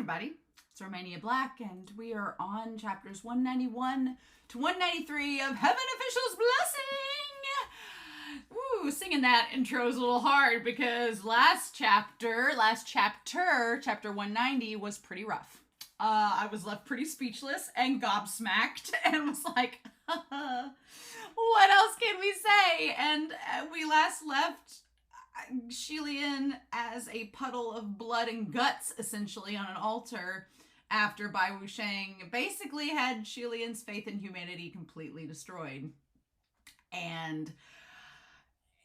everybody, it's Romania Black, and we are on chapters 191 to 193 of Heaven Official's Blessing. Woo, singing that intro is a little hard because last chapter, chapter 190 was pretty rough. I was left pretty speechless and gobsmacked and was like, what else can we say? And we last left Xie Lian as a puddle of blood and guts, essentially, on an altar after Bai Wusheng basically had Xie Lian's faith in humanity completely destroyed. And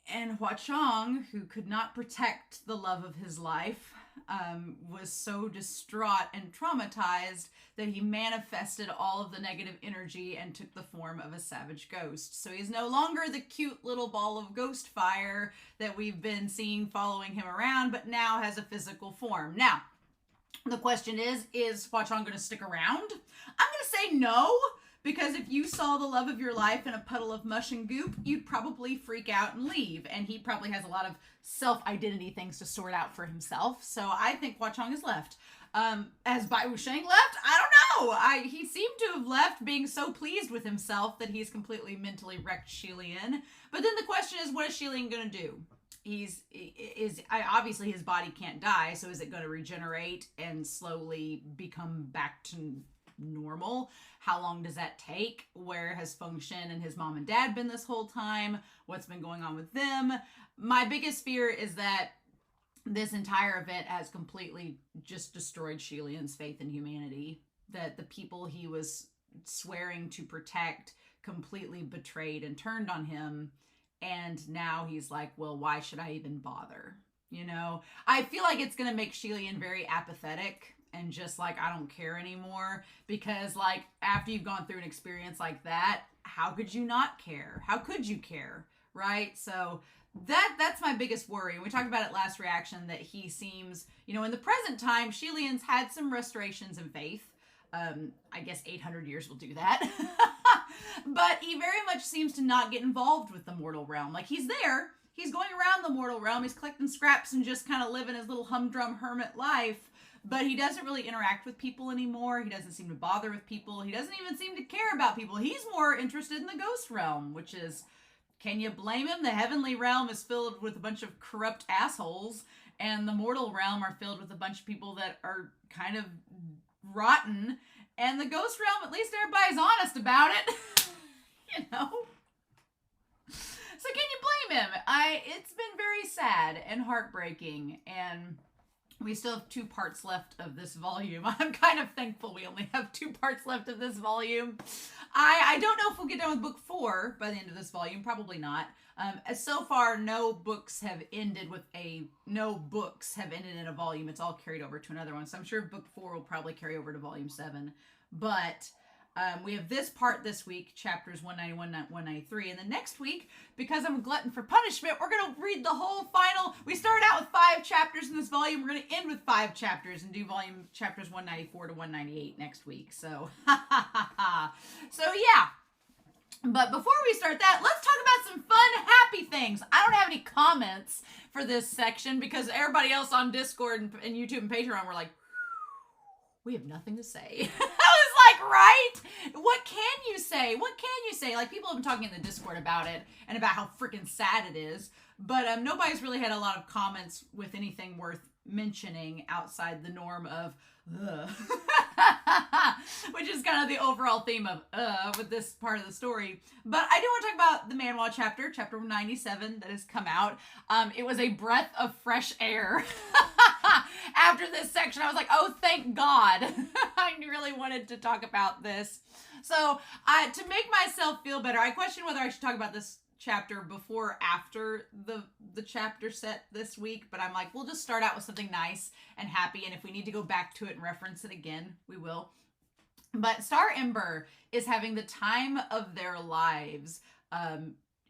Hua Chong, who could not protect the love of his life, was so distraught and traumatized that he manifested all of the negative energy and took the form of a savage ghost. So he's no longer the cute little ball of ghost fire that we've been seeing following him around, but now has a physical form. Now, the question is Hua Chong going to stick around? I'm going to say no, because if you saw the love of your life in a puddle of mush and goop, you'd probably freak out and leave. And he probably has a lot of self-identity things to sort out for himself. So I think Hua Chong is left. Has Bai Wusheng left? I don't know. He seemed to have left being so pleased with himself that he's completely mentally wrecked Xie Lian. But then the question is, what is Xie Lian going to do? Obviously his body can't die, so is it going to regenerate and slowly become back to normal? How long does that take? Where has Feng Shen and his mom and dad been this whole time? What's been going on with them? My biggest fear is that this entire event has completely just destroyed Xie Lian's faith in humanity. That the people he was swearing to protect completely betrayed and turned on him. And now he's like, well, why should I even bother? You know, I feel like it's going to make Xie Lian very apathetic and just like, I don't care anymore. Because like, after you've gone through an experience like that, how could you not care? How could you care? Right? So that's my biggest worry. And we talked about it last reaction, that he seems, you know, in the present time, Xie Lian's had some restorations in faith. I guess 800 years will do that. But he very much seems to not get involved with the mortal realm. Like, he's there. He's going around the mortal realm. He's collecting scraps and just kind of living his little humdrum hermit life. But he doesn't really interact with people anymore. He doesn't seem to bother with people. He doesn't even seem to care about people. He's more interested in the ghost realm, which is, can you blame him? The heavenly realm is filled with a bunch of corrupt assholes, and the mortal realm are filled with a bunch of people that are kind of rotten. And the ghost realm, at least everybody's honest about it. You know? So can you blame him? It's been very sad and heartbreaking, and we still have 2 parts left of this volume. I'm kind of thankful we only have 2 parts left of this volume. I don't know if we'll get done with book 4 by the end of this volume. Probably not. So far, no books have ended in a volume. It's all carried over to another one. So I'm sure book 4 will probably carry over to volume 7. But we have this part this week, chapters 191 and 193. And then next week, because I'm a glutton for punishment, we're going to read the whole final. We started out with 5 chapters in this volume. We're going to end with 5 chapters and do volume chapters 194 to 198 next week. So, so yeah. But before we start that, let's talk about some fun, happy things. I don't have any comments for this section because everybody else on Discord and YouTube and Patreon were like, we have nothing to say. I was like, right? What can you say? What can you say? Like, people have been talking in the Discord about it and about how freaking sad it is. But nobody's really had a lot of comments with anything worth mentioning outside the norm of, which is kind of the overall theme of with this part of the story. But I do want to talk about the Manhua chapter 97 that has come out. It was a breath of fresh air. After this section, I was like, oh, thank God. I really wanted to talk about this. So to make myself feel better, I questioned whether I should talk about this chapter before or after the chapter set this week, but I'm like, we'll just start out with something nice and happy, and if we need to go back to it and reference it again, we will. But Star Ember is having the time of their lives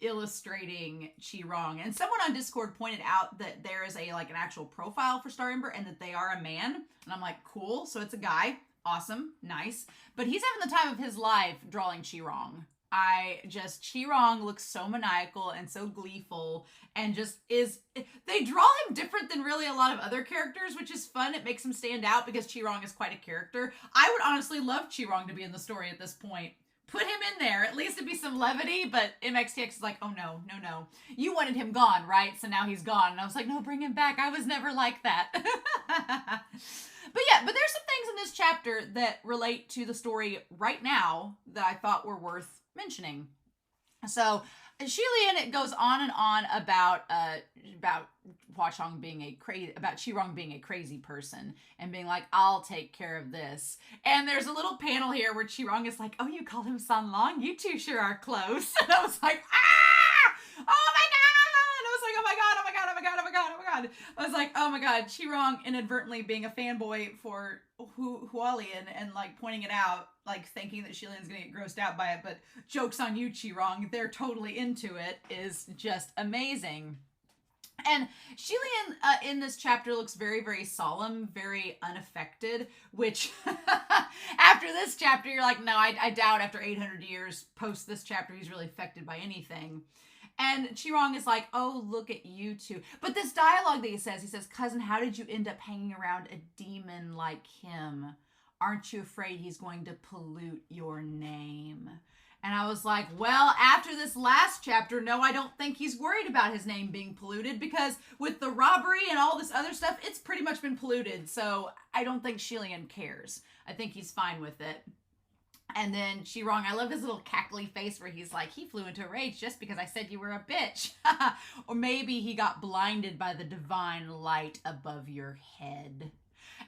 illustrating Qi-Rong, and someone on Discord pointed out that there is an actual profile for Star Ember and that they are a man, and I'm like, cool, so it's a guy. Awesome, nice. But he's having the time of his life drawing Qi-Rong. Chi-Rong looks so maniacal and so gleeful and just is, they draw him different than really a lot of other characters, which is fun. It makes him stand out because Chi-Rong is quite a character. I would honestly love Chi-Rong to be in the story at this point. Put him in there. At least it'd be some levity, but MXTX is like, oh no, no, no. You wanted him gone, right? So now he's gone. And I was like, no, bring him back. I was never like that. But yeah, but there's some things in this chapter that relate to the story right now that I thought were worth mentioning. So Xie Lian, it goes on and on about Huachong being about Chi-Rong being a crazy person and being like, I'll take care of this. And there's a little panel here where Chi-Rong is like, oh, you call him San Long? You two sure are close. And I was like, ah! Oh my god! I was like, oh my god, oh my god, oh my god, oh my god, oh my god. I was like, oh my god, Chi-Rong inadvertently being a fanboy for Xie Lian and like pointing it out, like thinking that Xie Lian's gonna get grossed out by it, but joke's on you, Chi-Rong. They're totally into it, is just amazing. And Xie Lian in this chapter looks very, very solemn, very unaffected, which after this chapter, you're like, no, I doubt after 800 years post this chapter, he's really affected by anything. And Chi-Rong is like, oh, look at you two. But this dialogue that he says, cousin, how did you end up hanging around a demon like him? Aren't you afraid he's going to pollute your name? And I was like, well, after this last chapter, no, I don't think he's worried about his name being polluted, because with the robbery and all this other stuff, it's pretty much been polluted. So I don't think Xie Lian cares. I think he's fine with it. And then Chi-Rong, I love his little cackly face where he's like, he flew into a rage just because I said you were a bitch. Or maybe he got blinded by the divine light above your head.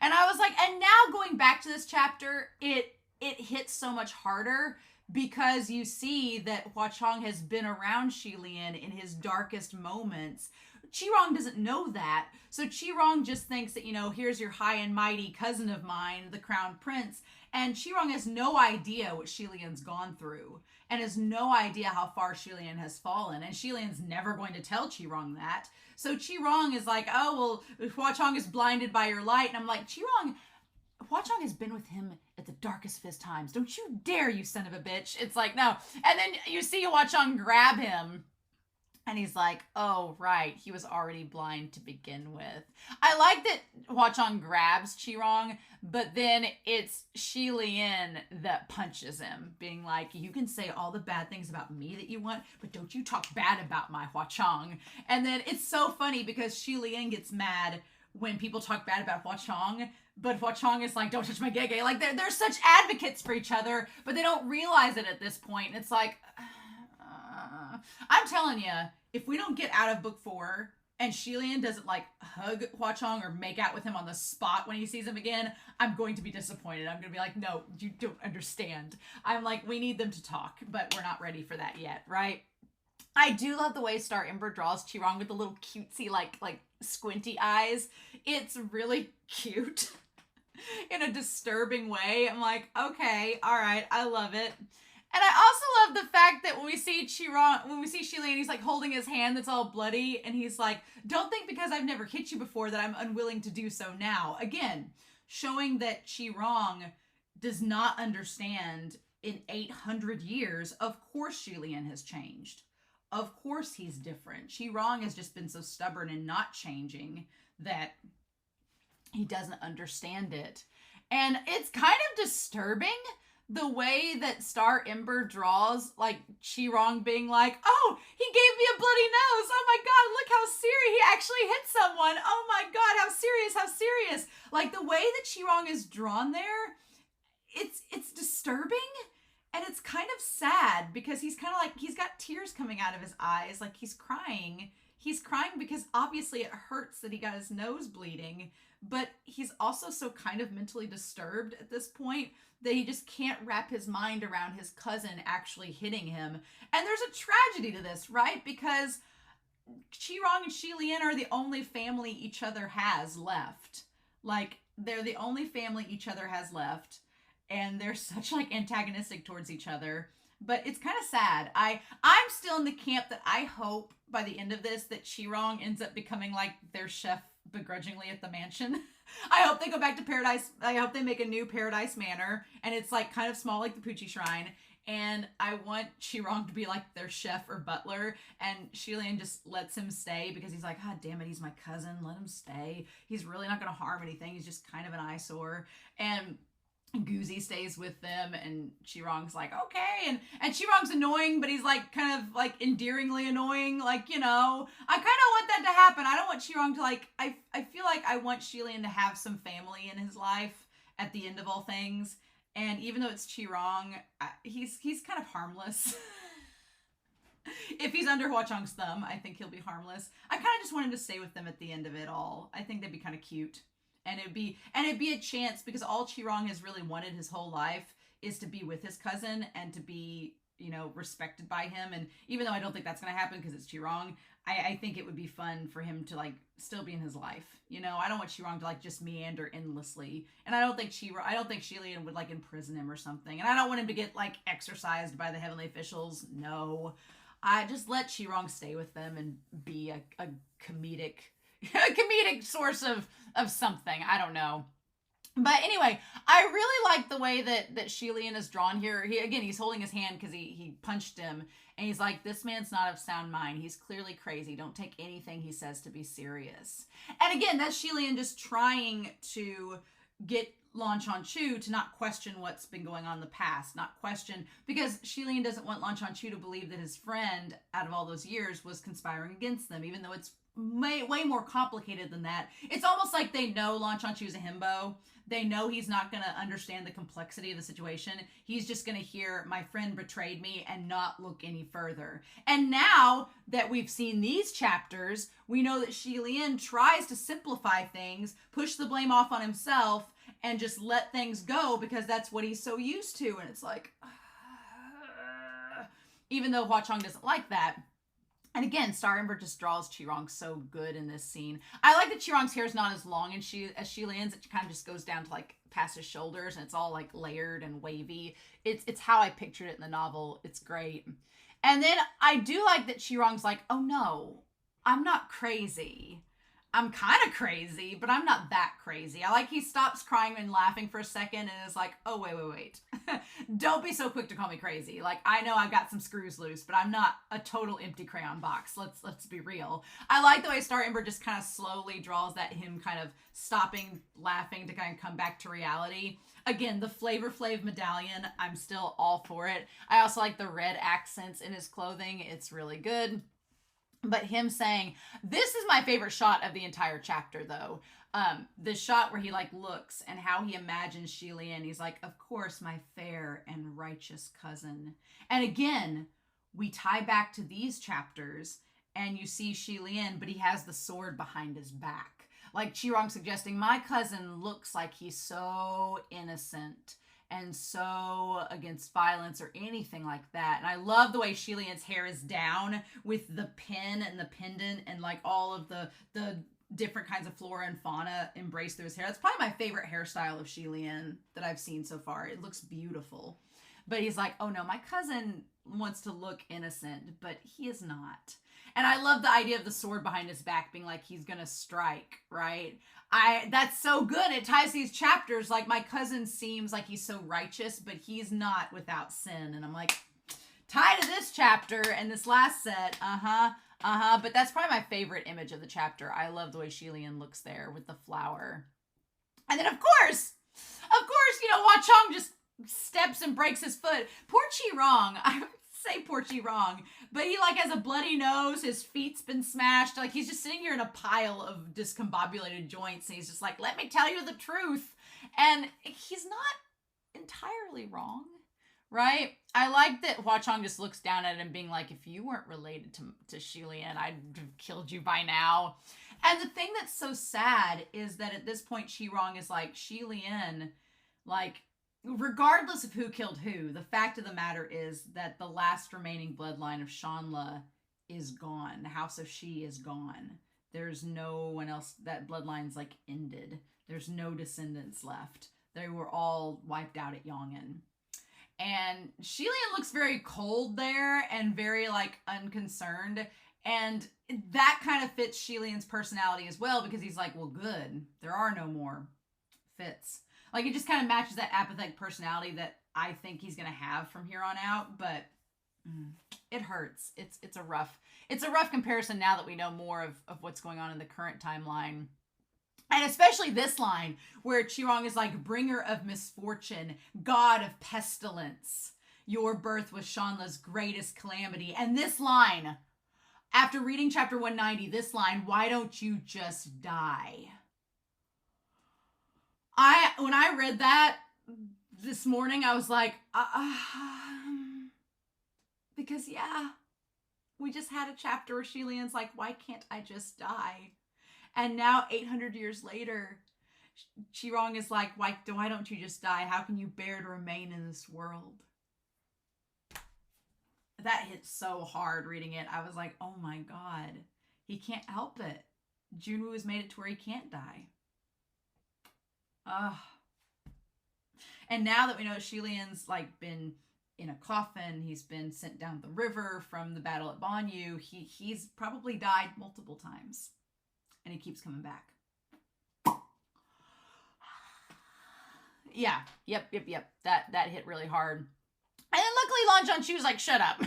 And I was like, and now going back to this chapter, it hits so much harder because you see that Huachong has been around Xie Lian in his darkest moments. Chi-Rong doesn't know that. So Chi-Rong just thinks that, you know, here's your high and mighty cousin of mine, the crown prince. And Chi-Rong has no idea what Xie Lian's gone through and has no idea how far Xie Lian has fallen. And Xie Lian's never going to tell Chi-Rong that. So Chi-Rong is like, oh, well, Huachong is blinded by your light. And I'm like, Chi-Rong, Huachong has been with him at the darkest of his times. Don't you dare, you son of a bitch. It's like, no. And then you see Huachong grab him. And he's like, oh, right, he was already blind to begin with. I like that Huachong grabs Chi-Rong, but then it's Xie Lian that punches him, being like, you can say all the bad things about me that you want, but don't you talk bad about my Huachong. And then it's so funny because Xie Lian gets mad when people talk bad about Huachong, but Huachong is like, don't touch my gege. Like, they're such advocates for each other, but they don't realize it at this point. And it's like, I'm telling you, if we don't get out of book 4 and Xie Lian doesn't like hug Huachong or make out with him on the spot when he sees him again, I'm going to be disappointed. I'm going to be like, no, you don't understand. I'm like, we need them to talk, but we're not ready for that yet, right? I do love the way Star Ember draws Chi-Rong with the little cutesy, like squinty eyes. It's really cute in a disturbing way. I'm like, okay, all right, I love it. And I also love the fact that when we see Xie Lian, he's like holding his hand that's all bloody, and he's like, don't think because I've never hit you before that I'm unwilling to do so now. Again, showing that Chi-Rong does not understand in 800 years, of course Xie Lian has changed. Of course he's different. Chi-Rong has just been so stubborn and not changing that he doesn't understand it. And it's kind of disturbing the way that Star Ember draws, like, Chi-Rong being like, oh, he gave me a bloody nose. Oh my god, look how serious. He actually hit someone. Oh my god, how serious, how serious. Like, the way that Chi-Rong is drawn there, it's disturbing. And it's kind of sad because he's kind of like, he's got tears coming out of his eyes. Like, he's crying. He's crying because obviously it hurts that he got his nose bleeding. But he's also so kind of mentally disturbed at this point that he just can't wrap his mind around his cousin actually hitting him. And there's a tragedy to this, right? Because Chi-Rong and Xie Lian are the only family each other has left. Like, they're the only family each other has left. And they're such, like, antagonistic towards each other. But it's kind of sad. I'm still in the camp that I hope by the end of this that Chi-Rong ends up becoming, like, their chef begrudgingly at the mansion. I hope they go back to Paradise. I hope they make a new Paradise Manor, and it's like kind of small like the Poochie Shrine, and I want Qirong to be like their chef or butler, and Xie Lian just lets him stay because he's like, God damn it, he's my cousin, let him stay. He's really not going to harm anything. He's just kind of an eyesore. And Guzi stays with them, and Qirong's like, okay, and Qirong's annoying, but he's like kind of like endearingly annoying, like, you know, I kind of want that to happen. I don't want Qirong to like, I feel like I want Xie Lian to have some family in his life at the end of all things, and even though it's Qirong, he's kind of harmless. If he's under Hua Chong's thumb, I think he'll be harmless. I kind of just want him to stay with them at the end of it all. I think they'd be kind of cute. And it'd be a chance, because all Qirong has really wanted his whole life is to be with his cousin and to be, you know, respected by him. And even though I don't think that's going to happen because it's Qirong, I think it would be fun for him to like still be in his life. You know, I don't want Qirong to like just meander endlessly. And I don't think Xie Lian would like imprison him or something. And I don't want him to get like exorcised by the heavenly officials. No, I just let Qirong stay with them and be a comedic source of something. I don't know. But anyway, I really like the way that Xie Lian is drawn here. He's holding his hand because he punched him. And he's like, this man's not of sound mind. He's clearly crazy. Don't take anything he says to be serious. And again, that's Xie Lian just trying to get Lan Chanchu to not question what's been going on in the past. Not question, because Xie Lian doesn't want Lan Chanchu to believe that his friend, out of all those years, was conspiring against them, even though it's way more complicated than that. It's almost like they know Lan Chanchu is a himbo. They know he's not going to understand the complexity of the situation. He's just going to hear, my friend betrayed me, and not look any further. And now that we've seen these chapters, we know that Xie Lian tries to simplify things, push the blame off on himself, and just let things go because that's what he's so used to. And it's like, even though Hua Chong doesn't like that. And again, Star Ember just draws Qirong so good in this scene. I like that Qirong's hair is not as long as Xie Lian's. It kind of just goes down to like past his shoulders, and it's all like layered and wavy. It's how I pictured it in the novel. It's great. And then I do like that Qirong's like, oh no, I'm not crazy. I'm kind of crazy, but I'm not that crazy. I like he stops crying and laughing for a second and is like, oh, wait. Don't be so quick to call me crazy. Like, I know I've got some screws loose, but I'm not a total empty crayon box. Let's be real. I like the way Star Ember just kind of slowly draws that him kind of stopping laughing to kind of come back to reality. Again, the Flavor Flav medallion, I'm still all for it. I also like the red accents in his clothing. It's really good. But him saying, this is my favorite shot of the entire chapter, though. The shot where he, like, looks and how he imagines Xie Lian. He's like, of course, my fair and righteous cousin. And again, we tie back to these chapters, and you see Xie Lian, but he has the sword behind his back. Like Qirong suggesting, my cousin looks like he's so innocent and so against violence or anything like that. And I love the way Xie Lian's hair is down with the pin and the pendant and like all of the different kinds of flora and fauna embraced through his hair. That's probably my favorite hairstyle of Xie Lian that I've seen so far. It looks beautiful. But he's like, oh no, my cousin wants to look innocent, but he is not. And I love the idea of the sword behind his back being like he's gonna strike, right? That's so good. It ties these chapters. Like, my cousin seems like he's so righteous, but he's not without sin. And I'm like, tie to this chapter and this last set. But that's probably my favorite image of the chapter. I love the way Xie Lian looks there with the flower. And then of course, you know, Hua Chong just steps and breaks his foot. Poor Qirong. I would say poor Qirong, but he like has a bloody nose. His feet's been smashed. Like, he's just sitting here in a pile of discombobulated joints, and he's just like, let me tell you the truth. And he's not entirely wrong, right? I like that Hua Chong just looks down at him being like, if you weren't related to Xie Lian, I'd have killed you by now. And the thing that's so sad is that at this point, Qirong is like, Xie Lian, like, regardless of who killed who, the fact of the matter is that the last remaining bloodline of Shanla is gone. The House of Xie is gone. There's no one else. That bloodline's like ended. There's no descendants left. They were all wiped out at Yong'an. And Xie Lian looks very cold there and very like unconcerned. And that kind of fits Xie Lian's personality as well, because he's like, well, good. There are no more. Fits. Like, it just kind of matches that apathetic personality that I think he's going to have from here on out, but it hurts. It's a rough comparison now that we know more of what's going on in the current timeline. And especially this line where Qirong is like, bringer of misfortune, god of pestilence. Your birth was Shanla's greatest calamity. And this line, after reading chapter 190, this line, why don't you just die? When I read that this morning, I was like, because yeah, we just had a chapter where Xie Lian's like, why can't I just die? And now 800 years later, Qirong is like, why don't you just die? How can you bear to remain in this world? That hit so hard reading it. I was like, oh my God, he can't help it. Junwoo has made it to where he can't die. And now that we know Xie Lian's like been in a coffin, he's been sent down the river from the battle at Banyu, he's probably died multiple times. And he keeps coming back. Yeah. Yep. That hit really hard. And then luckily Lan Zhanchu was like, shut up.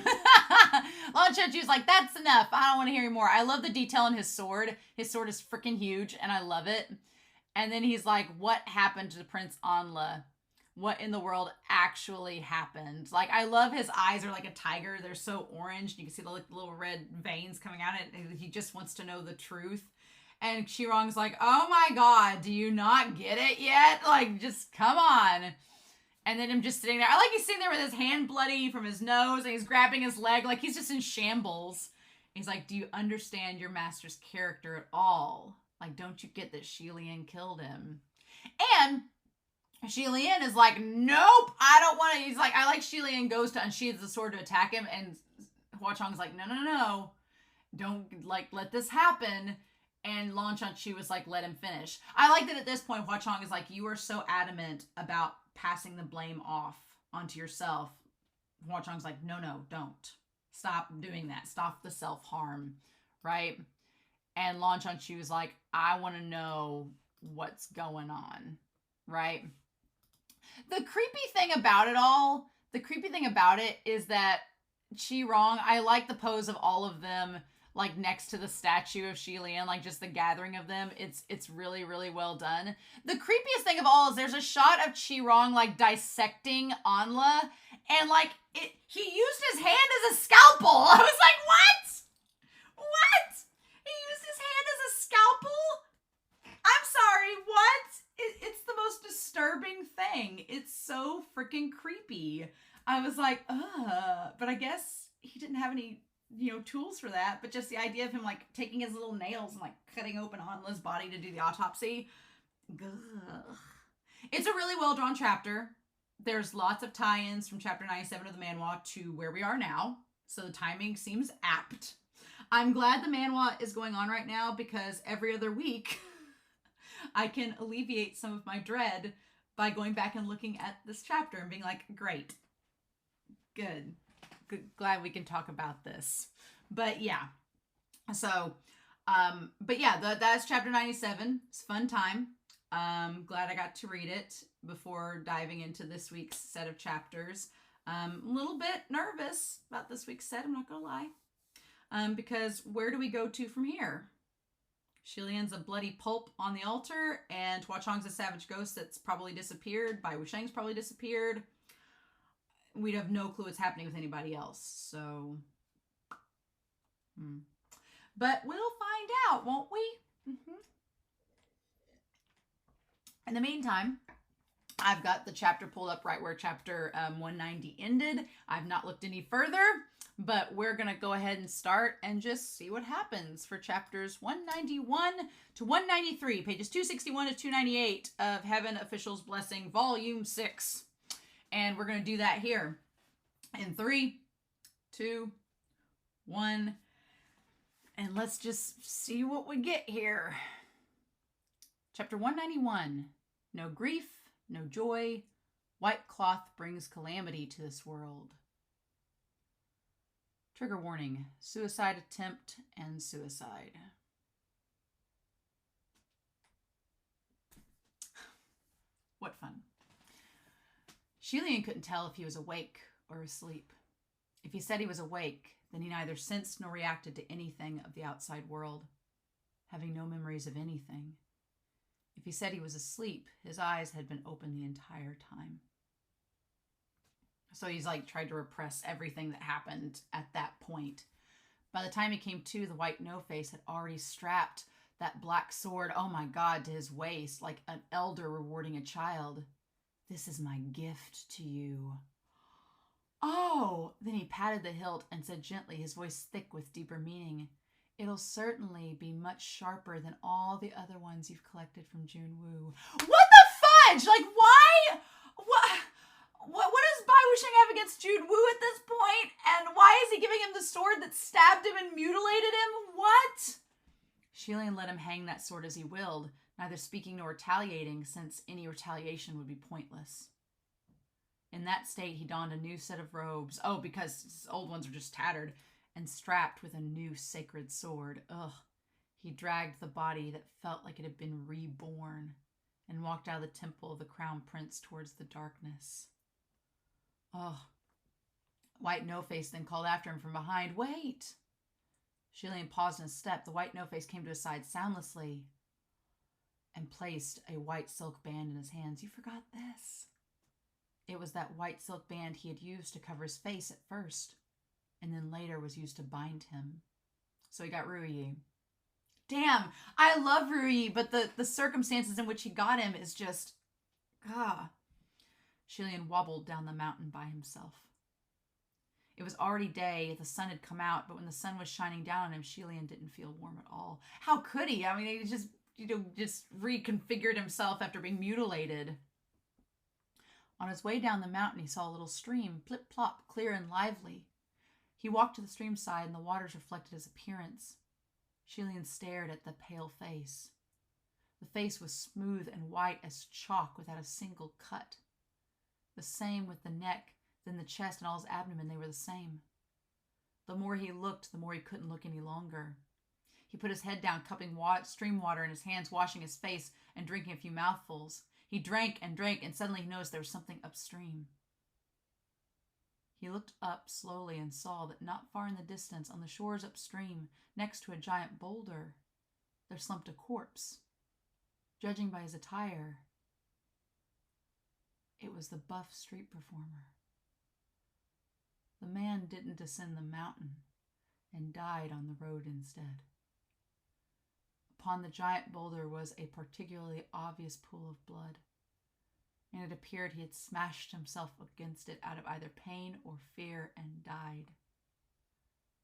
Lan Zhanchu was like, that's enough. I don't want to hear any more. I love the detail in his sword. His sword is freaking huge and I love it. And then he's like, what happened to Prince Anla? What in the world actually happened? Like, I love his eyes are like a tiger. They're so orange. You can see the little red veins coming out. And he just wants to know the truth. And Qirong's like, oh my God, do you not get it yet? Like, just come on. And then him just sitting there. I like he's sitting there with his hand bloody from his nose and he's grabbing his leg like he's just in shambles. He's like, do you understand your master's character at all? Like, don't you get that Xie Lian killed him? And Xie Lian is like, nope, I don't want to. He's like, I like Xie Lian goes to unsheath the sword to attack him. And Hua Chong's like, no. Don't, like, let this happen. And Lan Zhanchu was like, let him finish. I like that at this point, Hua Chong is like, you are so adamant about passing the blame off onto yourself. Hua Chong's like, no, don't. Stop doing that. Stop the self-harm, right? And Lan Zhanchu is like, I want to know what's going on, right? The creepy thing about it is that Qirong, I like the pose of all of them like next to the statue of Xie Lian, like just the gathering of them. It's really, really well done. The creepiest thing of all is there's a shot of Qirong like dissecting Anla, and like he used his hand as a scalpel. I was like, what? He used his hand as a scalpel? I'm sorry, what? It's the most disturbing thing. It's so freaking creepy. I was like, but I guess he didn't have any tools for that, but just the idea of him like taking his little nails and like cutting open Anla's body to do the autopsy. Ugh. It's a really well drawn chapter. There's lots of tie-ins from chapter 97 of the Manhua to where we are now, so the timing seems apt. I'm glad the Manhua is going on right now because every other week I can alleviate some of my dread by going back and looking at this chapter and being like, great, good. Glad we can talk about this. But yeah, so that's chapter 97. It's a fun time. Glad I got to read it before diving into this week's set of chapters. A little bit nervous about this week's set, I'm not gonna lie, because where do we go to from here? Xie Lian's a bloody pulp on the altar, and Hua Chong's a savage ghost that's probably disappeared. Bai Wusheng's probably disappeared. We'd have no clue what's happening with anybody else, so. But we'll find out, won't we? In the meantime, I've got the chapter pulled up right where chapter 190 ended. I've not looked any further, but we're going to go ahead and start and just see what happens for chapters 191 to 193, pages 261 to 298 of Heaven Official's Blessing, Volume 6. And we're going to do that here in 3, 2, 1. And let's just see what we get here. Chapter 191. No grief, no joy. White cloth brings calamity to this world. Trigger warning. Suicide attempt and suicide. What fun. Xie Lian couldn't tell if he was awake or asleep. If he said he was awake, then he neither sensed nor reacted to anything of the outside world, having no memories of anything. If he said he was asleep, his eyes had been open the entire time. So he's like tried to repress everything that happened at that point. By the time he came to, the white no-face had already strapped that black sword, oh my God, to his waist, like an elder rewarding a child. This is my gift to you. Oh, then he patted the hilt and said gently, his voice thick with deeper meaning, it'll certainly be much sharper than all the other ones you've collected from Junwu. What the fudge? Like, why? What does Bai Wuxiang have against Junwu at this point? And why is he giving him the sword that stabbed him and mutilated him? What? Xie Lian let him hang that sword as he willed, neither speaking nor retaliating, since any retaliation would be pointless. In that state, he donned a new set of robes. Oh, because his old ones were just tattered, and strapped with a new sacred sword. Ugh. He dragged the body that felt like it had been reborn, and walked out of the temple of the crown prince towards the darkness. Ugh. White No-Face then called after him from behind, wait! Xie Lian paused in his step. The white no-face came to his side soundlessly and placed a white silk band in his hands. You forgot this. It was that white silk band he had used to cover his face at first, and then later was used to bind him. So he got Ruyi. Damn, I love Ruyi, but the circumstances in which he got him is just, Xie Lian wobbled down the mountain by himself. It was already day, the sun had come out, but when the sun was shining down on him, Xie Lian didn't feel warm at all. How could he? I mean, he just reconfigured himself after being mutilated. On his way down the mountain, he saw a little stream, plip-plop, clear and lively. He walked to the stream side, and the waters reflected his appearance. Xie Lian stared at the pale face. The face was smooth and white as chalk without a single cut. The same with the neck, then the chest and all his abdomen, they were the same. The more he looked, the more he couldn't look any longer. He put his head down, cupping stream water in his hands, washing his face and drinking a few mouthfuls. He drank, and suddenly he noticed there was something upstream. He looked up slowly and saw that not far in the distance, on the shores upstream, next to a giant boulder, there slumped a corpse. Judging by his attire, it was the buff street performer. The man didn't descend the mountain and died on the road instead. Upon the giant boulder was a particularly obvious pool of blood, and it appeared he had smashed himself against it out of either pain or fear and died.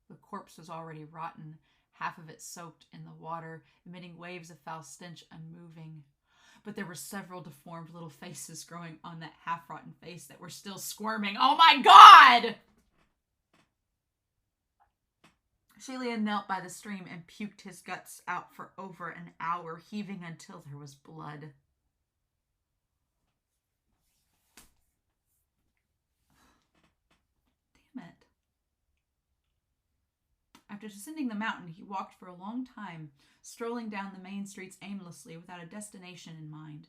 The corpse was already rotten, half of it soaked in the water, emitting waves of foul stench unmoving. But there were several deformed little faces growing on that half-rotten face that were still squirming. Oh my God! Xie Lian knelt by the stream and puked his guts out for over an hour, heaving until there was blood. Damn it. After descending the mountain, he walked for a long time, strolling down the main streets aimlessly without a destination in mind.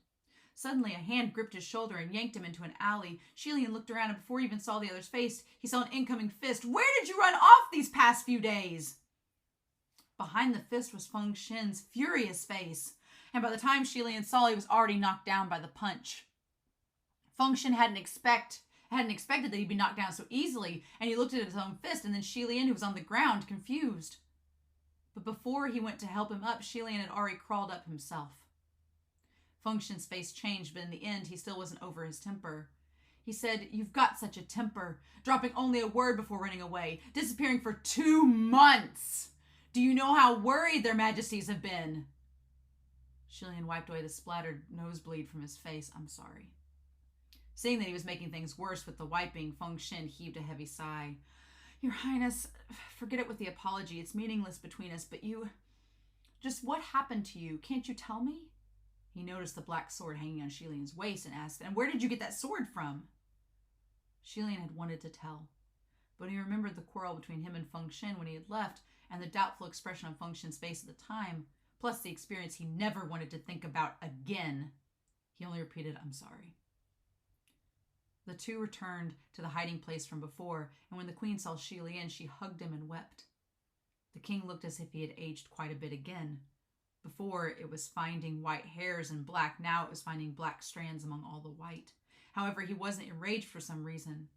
Suddenly, a hand gripped his shoulder and yanked him into an alley. Xie Lian looked around, and before he even saw the other's face, he saw an incoming fist. Where did you run off these past few days? Behind the fist was Feng Shen's furious face, and by the time Xie Lian saw, he was already knocked down by the punch. Feng Shen hadn't expected that he'd be knocked down so easily, and he looked at his own fist, and then Xie Lian, who was on the ground, confused. But before he went to help him up, Xie Lian had already crawled up himself. Feng Shen's face changed, but in the end, he still wasn't over his temper. He said, "You've got such a temper, dropping only a word before running away, disappearing for 2 months. Do you know how worried their majesties have been?" Xie Lian wiped away the splattered nosebleed from his face. "I'm sorry." Seeing that he was making things worse with the wiping, Feng Shen heaved a heavy sigh. "Your Highness, forget it with the apology. It's meaningless between us, but just what happened to you? Can't you tell me?" He noticed the black sword hanging on Xie Lian's waist and asked, "And where did you get that sword from?" Xie Lian had wanted to tell, but he remembered the quarrel between him and Feng Shen when he had left, and the doubtful expression on Feng Shen's face at the time, plus the experience he never wanted to think about again. He only repeated, "I'm sorry." The two returned to the hiding place from before, and when the queen saw Xie Lian, she hugged him and wept. The king looked as if he had aged quite a bit again. Before, it was finding white hairs and black. Now it was finding black strands among all the white. However, he wasn't enraged for some reason,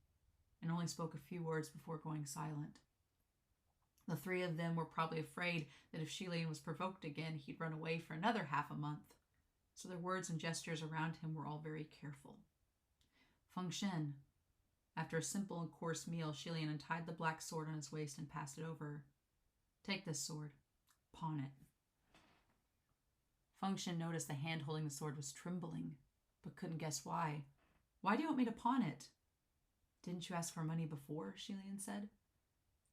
and only spoke a few words before going silent. The three of them were probably afraid that if Xie Lian was provoked again, he'd run away for another half a month, so their words and gestures around him were all very careful. Feng Shen. After a simple and coarse meal, Xie Lian untied the black sword on his waist and passed it over. "Take this sword. Pawn it." Feng Shen noticed the hand holding the sword was trembling, but couldn't guess why. "Why do you want me to pawn it?" "Didn't you ask for money before?" Xie Lian said.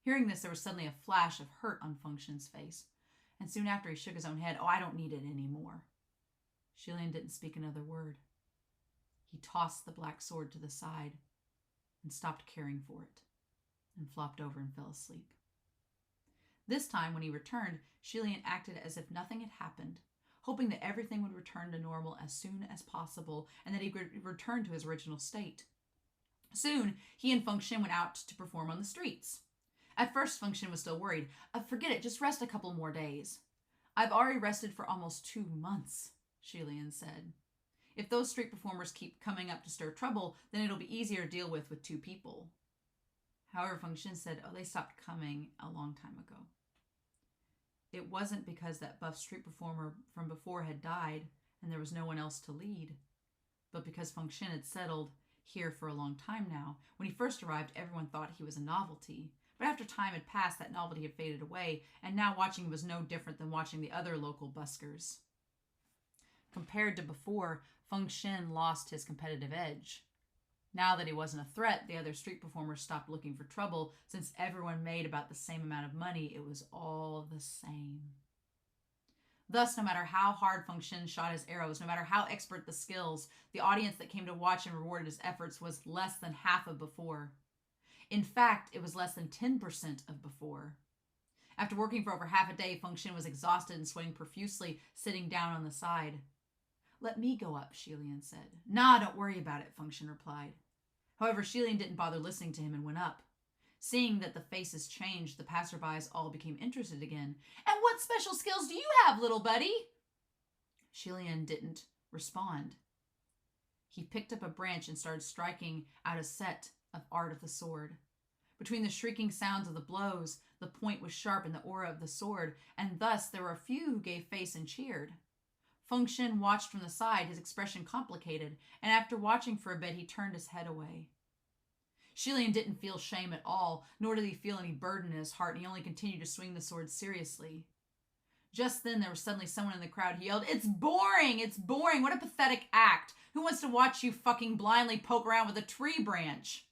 Hearing this, there was suddenly a flash of hurt on Feng Shen's face, and soon after he shook his own head. "Oh, I don't need it anymore." Xie Lian didn't speak another word. He tossed the black sword to the side and stopped caring for it, and flopped over and fell asleep. This time, when he returned, Xie Lian acted as if nothing had happened, hoping that everything would return to normal as soon as possible and that he would return to his original state. Soon, he and Feng Shen went out to perform on the streets. At first, Feng Shen was still worried. Forget it, just rest a couple more days." "I've already rested for almost 2 months, Xie Lian said. "If those street performers keep coming up to stir trouble, then it'll be easier to deal with 2 people. However, Feng Shen said, "Oh, they stopped coming a long time ago." It wasn't because that buff street performer from before had died and there was no one else to lead, but because Feng Shen had settled here for a long time now. When he first arrived, everyone thought he was a novelty. But after time had passed, that novelty had faded away, and now watching him was no different than watching the other local buskers. Compared to before, Feng Shen lost his competitive edge. Now that he wasn't a threat, the other street performers stopped looking for trouble. Since everyone made about the same amount of money, it was all the same. Thus, no matter how hard Feng Shen shot his arrows, no matter how expert the skills, the audience that came to watch and rewarded his efforts was less than half of before. In fact, it was less than 10% of before. After working for over half a day, Feng Shen was exhausted and sweating profusely, sitting down on the side. "Let me go up," Xie Lian said. "Nah, don't worry about it," Feng Shen replied. However, Xie Lian didn't bother listening to him and went up. Seeing that the faces changed, the passerbys all became interested again. "And what special skills do you have, little buddy?" Xie Lian didn't respond. He picked up a branch and started striking out a set of art of the sword. Between the shrieking sounds of the blows, the point was sharp in the aura of the sword, and thus there were a few who gave face and cheered. Feng Shen watched from the side, his expression complicated, and after watching for a bit, he turned his head away. Xie Lian didn't feel shame at all, nor did he feel any burden in his heart, and he only continued to swing the sword seriously. Just then, there was suddenly someone in the crowd who yelled, "It's boring! It's boring! What a pathetic act! Who wants to watch you fucking blindly poke around with a tree branch?"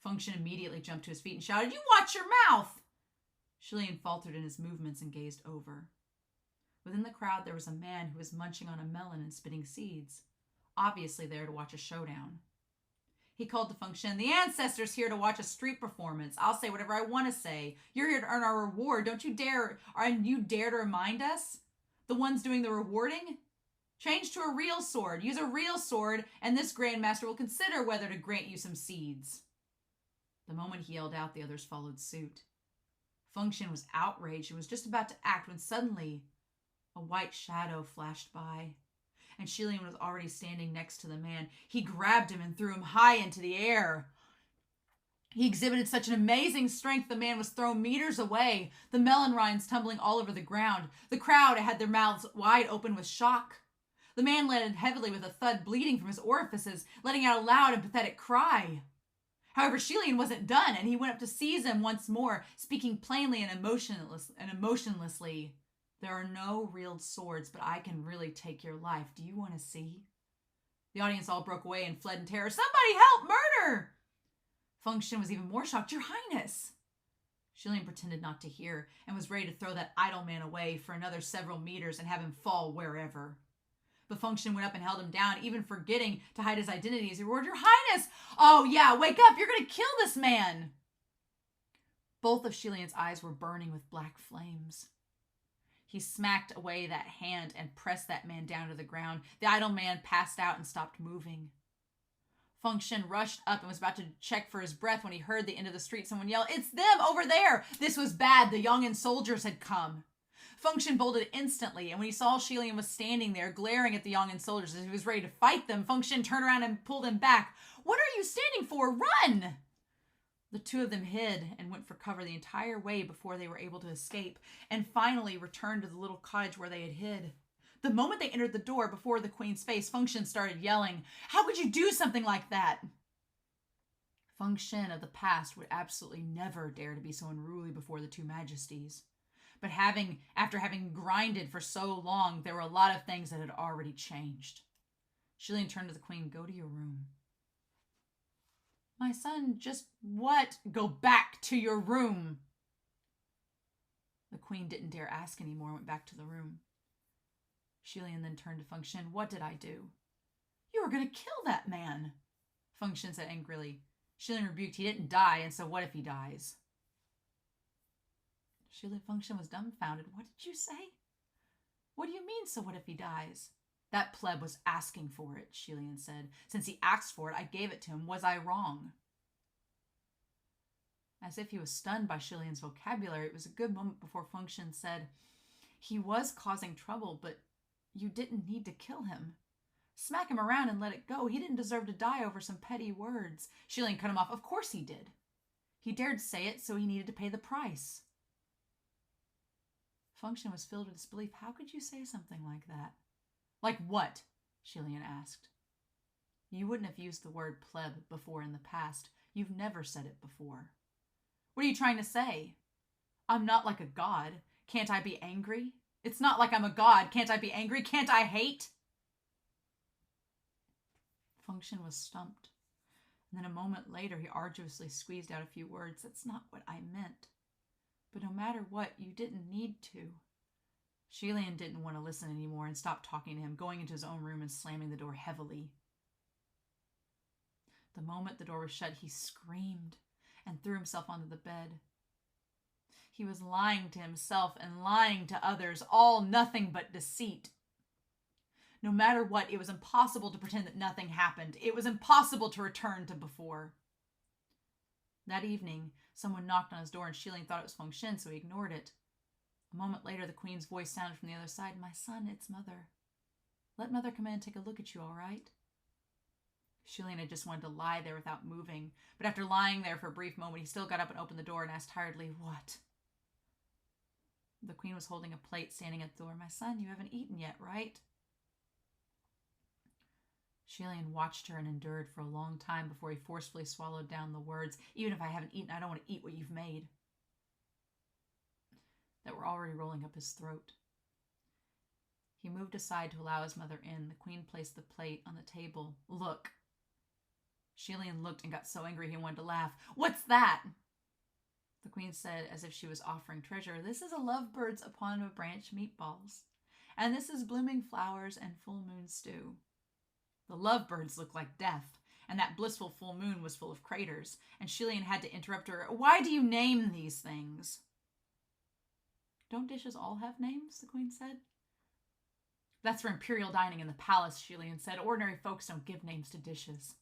Feng Shen immediately jumped to his feet and shouted, "You watch your mouth!" Xie Lian faltered in his movements and gazed over. Within the crowd, there was a man who was munching on a melon and spitting seeds, obviously there to watch a showdown. He called to Feng Shen, "The ancestor's here to watch a street performance. I'll say whatever I want to say. You're here to earn our reward. Don't you dare, and you dare to remind us? The ones doing the rewarding? Change to a real sword. Use a real sword, and this Grandmaster will consider whether to grant you some seeds." The moment he yelled out, the others followed suit. Feng Shen was outraged and was just about to act when suddenly a white shadow flashed by, and Xie Lian was already standing next to the man. He grabbed him and threw him high into the air. He exhibited such an amazing strength, the man was thrown meters away, the melon rinds tumbling all over the ground. The crowd had their mouths wide open with shock. The man landed heavily with a thud, bleeding from his orifices, letting out a loud and pathetic cry. However, Xie Lian wasn't done, and he went up to seize him once more, speaking plainly and emotionlessly. "There are no real swords, but I can really take your life. Do you want to see?" The audience all broke away and fled in terror. "Somebody help! Murder!" Feng Shen was even more shocked. "Your Highness!" Xie Lian pretended not to hear and was ready to throw that idle man away for another several meters and have him fall wherever. But Feng Shen went up and held him down, even forgetting to hide his identity as he roared, "Your Highness! Oh yeah, wake up! You're going to kill this man!" Both of Xie Lian's eyes were burning with black flames. He smacked away that hand and pressed that man down to the ground. The idle man passed out and stopped moving. Feng Shen rushed up and was about to check for his breath when he heard the end of the street someone yell, "It's them over there!" This was bad. The Yong'an soldiers had come. Feng Shen bolted instantly, and when he saw Xie Lian was standing there glaring at the Yong'an soldiers as if he was ready to fight them, Feng Shen turned around and pulled him back. "What are you standing for? Run!" The two of them hid and went for cover the entire way before they were able to escape, and finally returned to the little cottage where they had hid. The moment they entered the door before the queen's face, Feng Shen started yelling, "How could you do something like that?" Feng Shen of the past would absolutely never dare to be so unruly before the two majesties. But after having grinded for so long, there were a lot of things that had already changed. Xie Lian turned to the queen. "Go to your room." "My son, just what?" "Go back to your room." The queen didn't dare ask anymore and went back to the room. Xie Lian then turned to Feng Shen. "What did I do?" "You were going to kill that man," Feng Shen said angrily. Xie Lian rebuked. "He didn't die, and so what if he dies?" Feng Shen was dumbfounded. "What did you say?" "What do you mean, so what if he dies?" "That pleb was asking for it," Xie Lian said. "Since he asked for it, I gave it to him. Was I wrong?" As if he was stunned by Xie Lian's vocabulary, it was a good moment before Feng Shen said, "He was causing trouble, but you didn't need to kill him. Smack him around and let it go. He didn't deserve to die over some petty words." Xie Lian cut him off. "Of course he did. He dared say it, so he needed to pay the price." Feng Shen was filled with disbelief. "How could you say something like that?" "Like what?" Xie Lian asked. "You wouldn't have used the word pleb before in the past. You've never said it before." "What are you trying to say?" "I'm not like a god. Can't I be angry?" "It's not like I'm a god. Can't I be angry? Can't I hate?" Feng Shen was stumped. And then a moment later, he arduously squeezed out a few words. "That's not what I meant. But no matter what, you didn't need to." Xie Lian didn't want to listen anymore and stopped talking to him, going into his own room and slamming the door heavily. The moment the door was shut, he screamed and threw himself onto the bed. He was lying to himself and lying to others, all nothing but deceit. No matter what, it was impossible to pretend that nothing happened. It was impossible to return to before. That evening, someone knocked on his door and Xie Lian thought it was Feng Shen, so he ignored it. A moment later, the queen's voice sounded from the other side. "My son, it's Mother. Let Mother come in and take a look at you, all right?" Xie Lian had just wanted to lie there without moving, but after lying there for a brief moment, he still got up and opened the door and asked tiredly, "What?" The queen was holding a plate standing at the door. "My son, you haven't eaten yet, right?" Xie Lian watched her and endured for a long time before he forcefully swallowed down the words, "Even if I haven't eaten, I don't want to eat what you've made," that were already rolling up his throat. He moved aside to allow his mother in. The queen placed the plate on the table. "Look." Xie Lian looked and got so angry he wanted to laugh. "What's that?" The queen said, as if she was offering treasure, "This is a lovebirds upon a branch meatballs. And this is blooming flowers and full moon stew." The lovebirds looked like death, and that blissful full moon was full of craters, and Xie Lian had to interrupt her. "Why do you name these things?" "Don't dishes all have names?" the queen said. "That's for imperial dining in the palace," Xie Lian said. "Ordinary folks don't give names to dishes."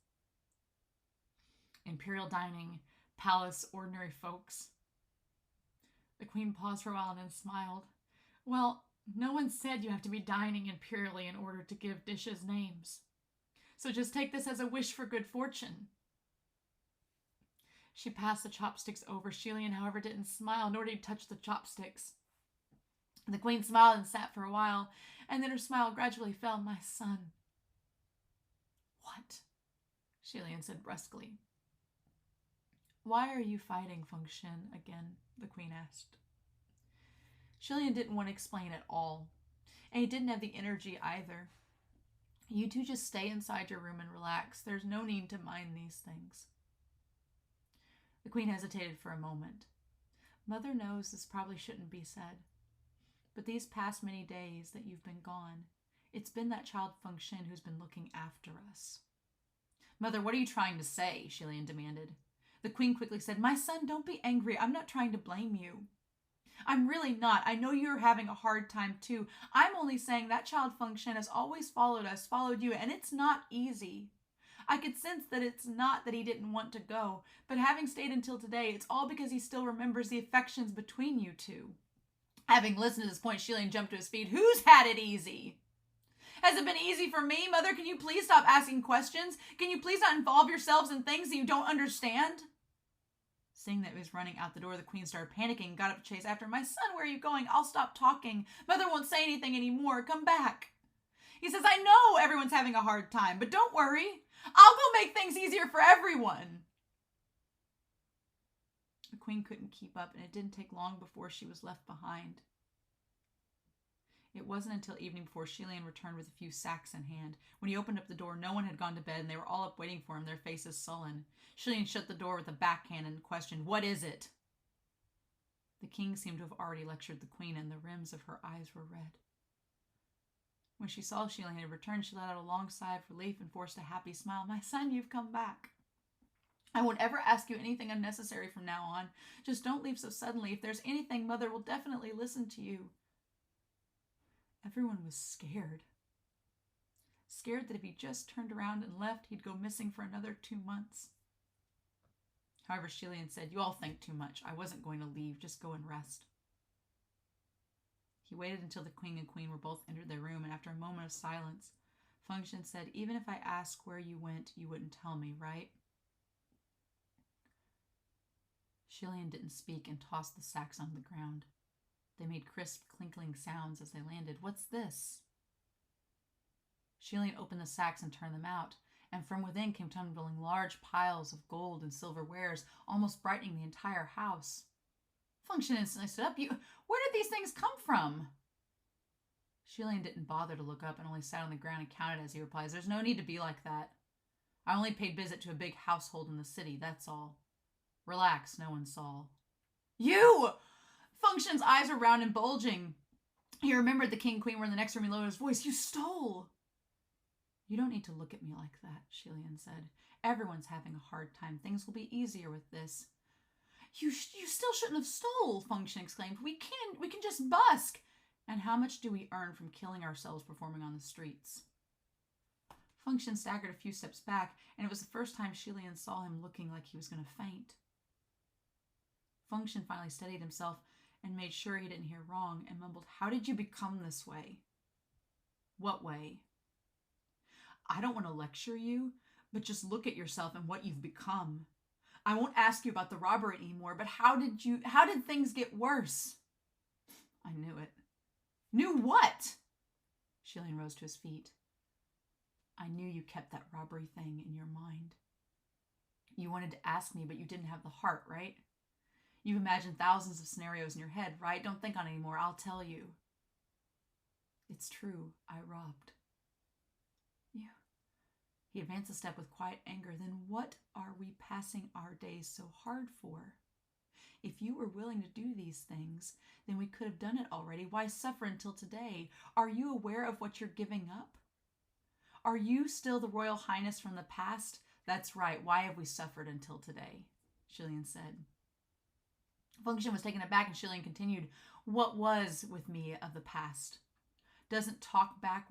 Imperial dining, palace, ordinary folks. The queen paused for a while and then smiled. "Well, no one said you have to be dining imperially in order to give dishes names. So just take this as a wish for good fortune." She passed the chopsticks over. Xie Lian, however, didn't smile, nor did he touch the chopsticks. The queen smiled and sat for a while, and then her smile gradually fell. "My son." "What?" Xie Lian said brusquely. "Why are you fighting Feng Shen again?" the queen asked. Xie Lian didn't want to explain at all, and he didn't have the energy either. "You two just stay inside your room and relax. There's no need to mind these things." The queen hesitated for a moment. "Mother knows this probably shouldn't be said, but these past many days that you've been gone, it's been that child Feng Shen who's been looking after us." "Mother, what are you trying to say?" Xie Lian demanded. The queen quickly said, "My son, don't be angry. I'm not trying to blame you. I'm really not. I know you're having a hard time too. I'm only saying that child Function has always followed us, followed you, and it's not easy. I could sense that it's not that he didn't want to go, but having stayed until today, it's all because he still remembers the affections between you two. Having listened to this point, Xie Lian jumped to his feet. Who's had it easy? Has it been easy for me? Mother, can you please stop asking questions? Can you please not involve yourselves in things that you don't understand? Seeing that he was running out the door, the queen started panicking and got up to chase after him. My son, where are you going? I'll stop talking. Mother won't say anything anymore. Come back. He says, I know everyone's having a hard time, but don't worry. I'll go make things easier for everyone. The queen couldn't keep up, and it didn't take long before she was left behind. It wasn't until evening before Xie Lian returned with a few sacks in hand. When he opened up the door, no one had gone to bed, and they were all up waiting for him, their faces sullen. Xie Lian shut the door with a backhand and questioned, What is it? The king seemed to have already lectured the queen, and the rims of her eyes were red. When she saw Xie Lian had returned, she let out a long sigh of relief and forced a happy smile. My son, you've come back. I won't ever ask you anything unnecessary from now on. Just don't leave so suddenly. If there's anything, Mother will definitely listen to you. Everyone was scared. Scared that if he just turned around and left, he'd go missing for another 2 months. However, Xie Lian said, You all think too much. I wasn't going to leave. Just go and rest. He waited until the king and queen were both entered their room, and after a moment of silence, Function said, Even if I ask where you went, you wouldn't tell me, right? Xie Lian didn't speak and tossed the sacks on the ground. They made crisp, clinking sounds as they landed. What's this? Xie Lian opened the sacks and turned them out, and from within came tumbling large piles of gold and silver wares, almost brightening the entire house. Function instantly stood up. Where did these things come from? Xie Lian didn't bother to look up and only sat on the ground and counted as he replies, There's no need to be like that. I only paid visit to a big household in the city, that's all. Relax, no one saw. You! Function's eyes were round and bulging. He remembered the king and queen were in the next room. He lowered his voice. You stole! You don't need to look at me like that, Xie Lian said. Everyone's having a hard time. Things will be easier with this. You still shouldn't have stole, Function exclaimed. We can just busk. And how much do we earn from killing ourselves performing on the streets? Function staggered a few steps back, and it was the first time Xie Lian saw him looking like he was going to faint. Function finally steadied himself and made sure he didn't hear wrong and mumbled, How did you become this way? What way? I don't want to lecture you, but just look at yourself and what you've become. I won't ask you about the robbery anymore, but how did things get worse? I knew it. Knew what? Xie Lian rose to his feet. I knew you kept that robbery thing in your mind. You wanted to ask me, but you didn't have the heart, right? You've imagined thousands of scenarios in your head, right? Don't think on it anymore. I'll tell you. It's true. I robbed you. He advanced a step with quiet anger. Then what are we passing our days so hard for? If you were willing to do these things, then we could have done it already. Why suffer until today? Are you aware of what you're giving up? Are you still the Royal Highness from the past? That's right. Why have we suffered until today? Xie Lian said. Function was taken aback, and Xie Lian continued, What was with me of the past? Doesn't talk back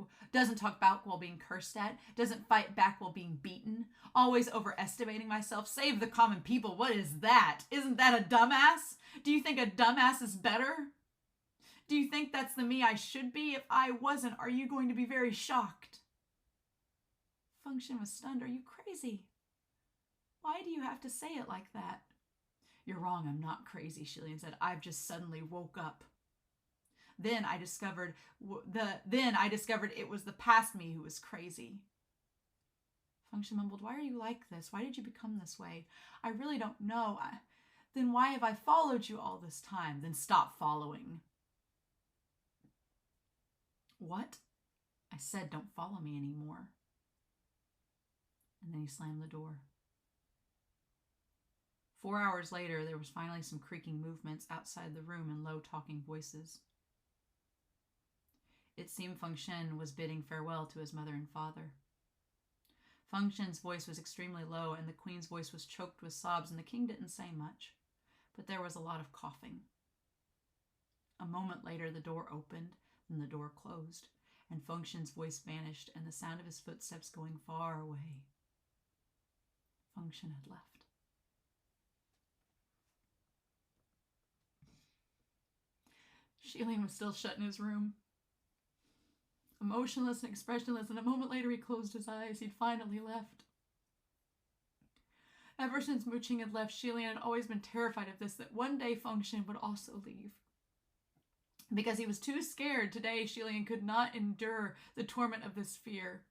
while being cursed at, doesn't fight back while being beaten, always overestimating myself, save the common people. What is that? Isn't that a dumbass? Do you think a dumbass is better? Do you think that's the me I should be? If I wasn't, are you going to be very shocked? Function was stunned. Are you crazy? Why do you have to say it like that? You're wrong. I'm not crazy, Xie Lian said. I've just suddenly woke up. Then I discovered it was the past me who was crazy. Function mumbled, Why are you like this? Why did you become this way? I really don't know. Then why have I followed you all this time? Then stop following. What? I said don't follow me anymore. And then he slammed the door. 4 hours later, there was finally some creaking movements outside the room and low talking voices. It seemed Function was bidding farewell to his mother and father. Function's voice was extremely low, and the queen's voice was choked with sobs, and the king didn't say much, but there was a lot of coughing. A moment later, the door opened, then the door closed, and Function's voice vanished, and the sound of his footsteps going far away. Function had left. Xie Lian was still shut in his room, emotionless and expressionless, and a moment later he closed his eyes. He'd finally left. Ever since Mooching had left, Xie Lian had always been terrified of this, that one day Function would also leave. Because he was too scared, today Xie Lian could not endure the torment of this fear.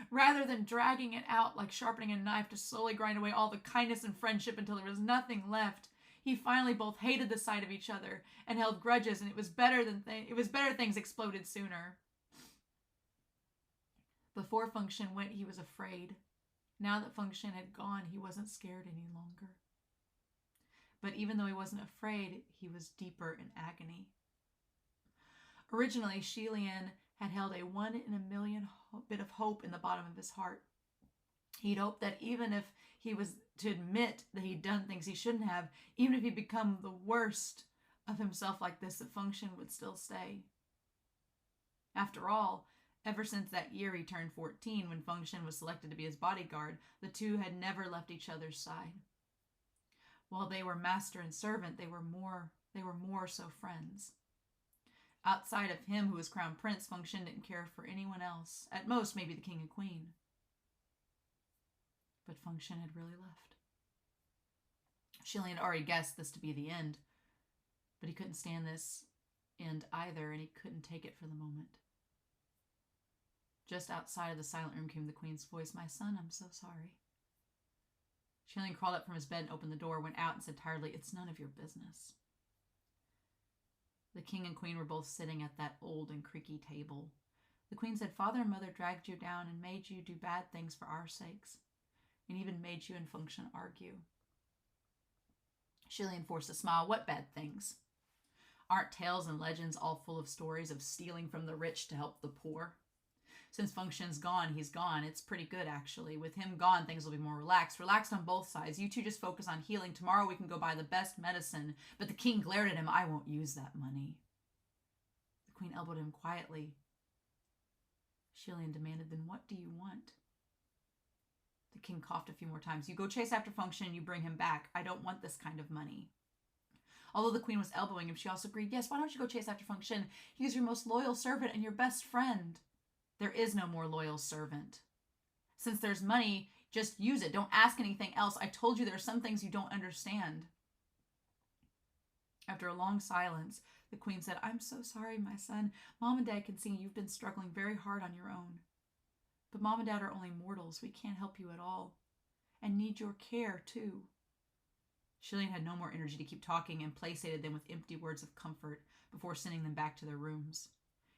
Rather than dragging it out like sharpening a knife to slowly grind away all the kindness and friendship until there was nothing left, he finally both hated the sight of each other and held grudges, and it was better things exploded sooner. Before Function went, he was afraid. Now that Function had gone, he wasn't scared any longer. But even though he wasn't afraid, he was deeper in agony. Originally, Xie Lian had held a 1 in a million bit of hope in the bottom of his heart. He'd hoped that even if he was to admit that he'd done things he shouldn't have, even if he'd become the worst of himself like this, that Function would still stay. After all, ever since that year he turned 14, when Function was selected to be his bodyguard, the two had never left each other's side. While they were master and servant, they were more so friends. Outside of him, who was crown prince, Function didn't care for anyone else. At most, maybe the king and queen. But Function had really left. Xie Lian had already guessed this to be the end, but he couldn't stand this end either, and he couldn't take it for the moment. Just outside of the silent room came the queen's voice. "My son, I'm so sorry." Xie Lian crawled up from his bed and opened the door, went out and said tiredly, "It's none of your business." The king and queen were both sitting at that old and creaky table. The queen said, "Father and mother dragged you down and made you do bad things for our sakes, and even made you and Function argue." Xie Lian forced a smile. "What bad things? Aren't tales and legends all full of stories of stealing from the rich to help the poor? Since Function's gone, he's gone. It's pretty good, actually. With him gone, things will be more relaxed. Relaxed on both sides. You two just focus on healing. Tomorrow we can go buy the best medicine." But the king glared at him. "I won't use that money." The queen elbowed him quietly. Xie Lian demanded, "Then what do you want?" The king coughed a few more times. "You go chase after Function and you bring him back. I don't want this kind of money." Although the queen was elbowing him, she also agreed, "Yes, why don't you go chase after Function? He's your most loyal servant and your best friend." "There is no more loyal servant. Since there's money, just use it. Don't ask anything else. I told you there are some things you don't understand." After a long silence, the queen said, "I'm so sorry, my son. Mom and Dad can see you've been struggling very hard on your own. But Mom and Dad are only mortals. We can't help you at all. And need your care, too." Xie Lian had no more energy to keep talking and placated them with empty words of comfort before sending them back to their rooms.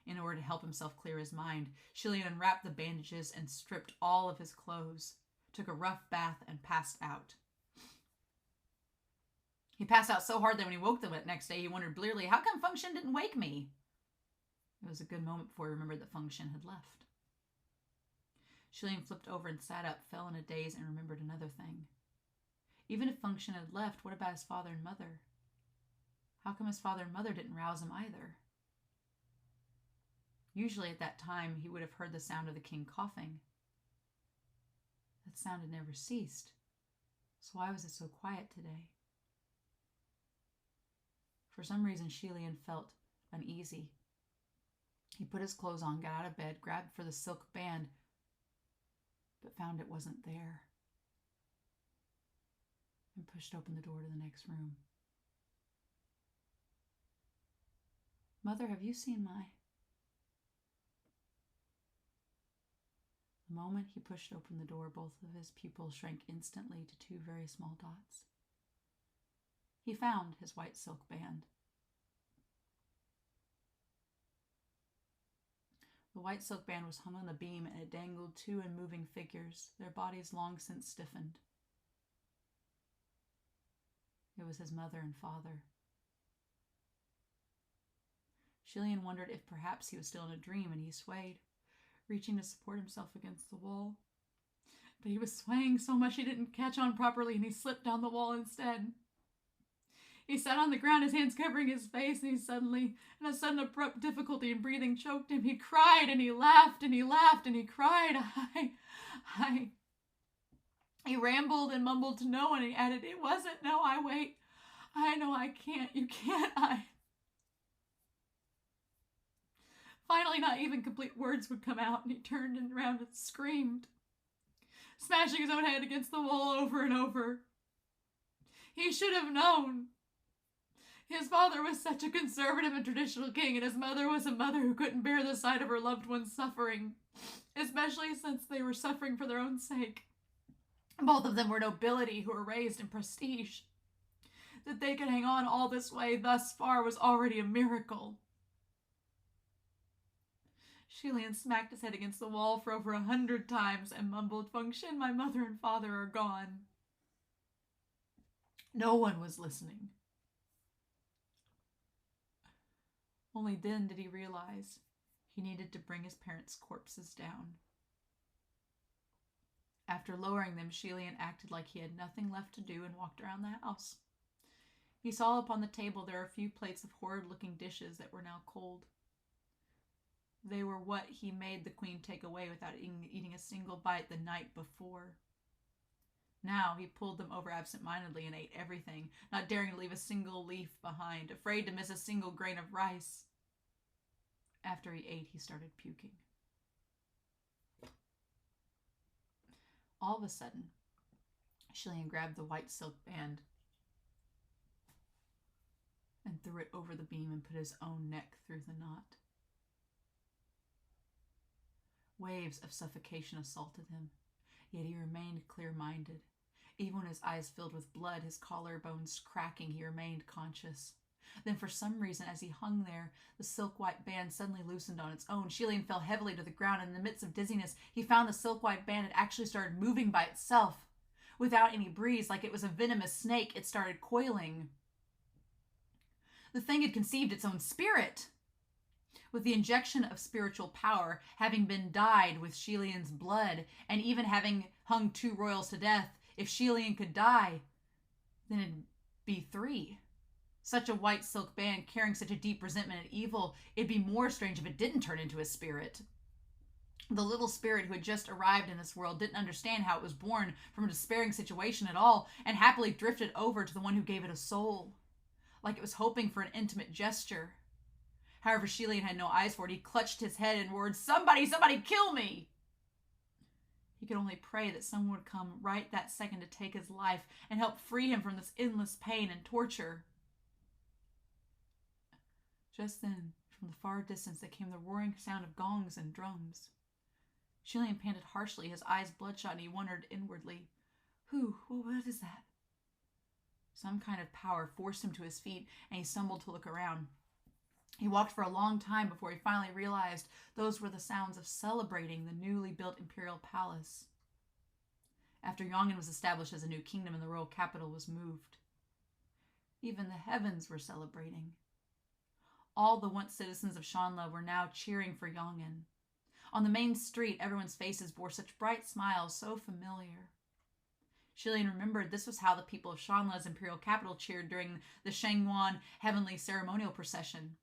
In order to help himself clear his mind, Xie Lian unwrapped the bandages and stripped all of his clothes, took a rough bath, and passed out. He passed out so hard that when he woke the next day, he wondered blearily, "How come Function didn't wake me?" It was a good moment before he remembered that Function had left. Xie Lian flipped over and sat up, fell in a daze, and remembered another thing. Even if Function had left, what about his father and mother? How come his father and mother didn't rouse him either? Usually at that time, he would have heard the sound of the king coughing. That sound had never ceased. So why was it so quiet today? For some reason, Xie Lian felt uneasy. He put his clothes on, got out of bed, grabbed for the silk band, but found it wasn't there, and pushed open the door to the next room. "Mother, have you seen my..." The moment he pushed open the door, both of his pupils shrank instantly to two very small dots. He found his white silk band. The white silk band was hung on the beam, and it dangled two unmoving figures, their bodies long since stiffened. It was his mother and father. Xie Lian wondered if perhaps he was still in a dream, and he swayed, reaching to support himself against the wall. But he was swaying so much he didn't catch on properly, and he slipped down the wall instead. He sat on the ground, his hands covering his face, and a sudden abrupt difficulty in breathing choked him. He cried and he laughed and he laughed and he cried. I. He rambled and mumbled to no one, and he added, "It wasn't. No, wait. I know I can't. You can't. Finally, not even complete words would come out, and he turned around and screamed, smashing his own head against the wall over and over. He should have known. His father was such a conservative and traditional king, and his mother was a mother who couldn't bear the sight of her loved ones suffering, especially since they were suffering for their own sake. Both of them were nobility who were raised in prestige. That they could hang on all this way thus far was already a miracle." Xie Lian smacked his head against the wall for over 100 times and mumbled, "Fengshen, my mother and father are gone." No one was listening. Only then did he realize he needed to bring his parents' corpses down. After lowering them, Xie Lian acted like he had nothing left to do and walked around the house. He saw upon the table there were a few plates of horrid-looking dishes that were now cold. They were what he made the queen take away without eating a single bite the night before. Now he pulled them over absent-mindedly and ate everything, not daring to leave a single leaf behind, afraid to miss a single grain of rice. After he ate, he started puking. All of a sudden, Xie Lian grabbed the white silk band and threw it over the beam and put his own neck through the knot. Waves of suffocation assaulted him, yet he remained clear-minded. Even when his eyes filled with blood, his collarbones cracking, he remained conscious. Then for some reason, as he hung there, the silk-white band suddenly loosened on its own. Xie Lian fell heavily to the ground, and in the midst of dizziness, he found the silk-white band had actually started moving by itself. Without any breeze, like it was a venomous snake, it started coiling. The thing had conceived its own spirit. With the injection of spiritual power, having been dyed with Xie Lian's blood, and even having hung 2 royals to death, if Xie Lian could die, then it'd be 3. Such a white silk band carrying such a deep resentment and evil, it'd be more strange if it didn't turn into a spirit. The little spirit who had just arrived in this world didn't understand how it was born from a despairing situation at all, and happily drifted over to the one who gave it a soul, like it was hoping for an intimate gesture. However, Xie Lian had no eyes for it. He clutched his head and roared, "Somebody, somebody kill me!" He could only pray that someone would come right that second to take his life and help free him from this endless pain and torture. Just then, from the far distance, there came the roaring sound of gongs and drums. Xie Lian panted harshly, his eyes bloodshot, and he wondered inwardly, what is that? Some kind of power forced him to his feet, and he stumbled to look around. He walked for a long time before he finally realized those were the sounds of celebrating the newly built imperial palace. After Yong'an was established as a new kingdom and the royal capital was moved, even the heavens were celebrating. All the once citizens of Shanla were now cheering for Yong'an. On the main street, everyone's faces bore such bright smiles, so familiar. Xie Lian remembered this was how the people of Shanla's imperial capital cheered during the Shengyuan heavenly ceremonial procession.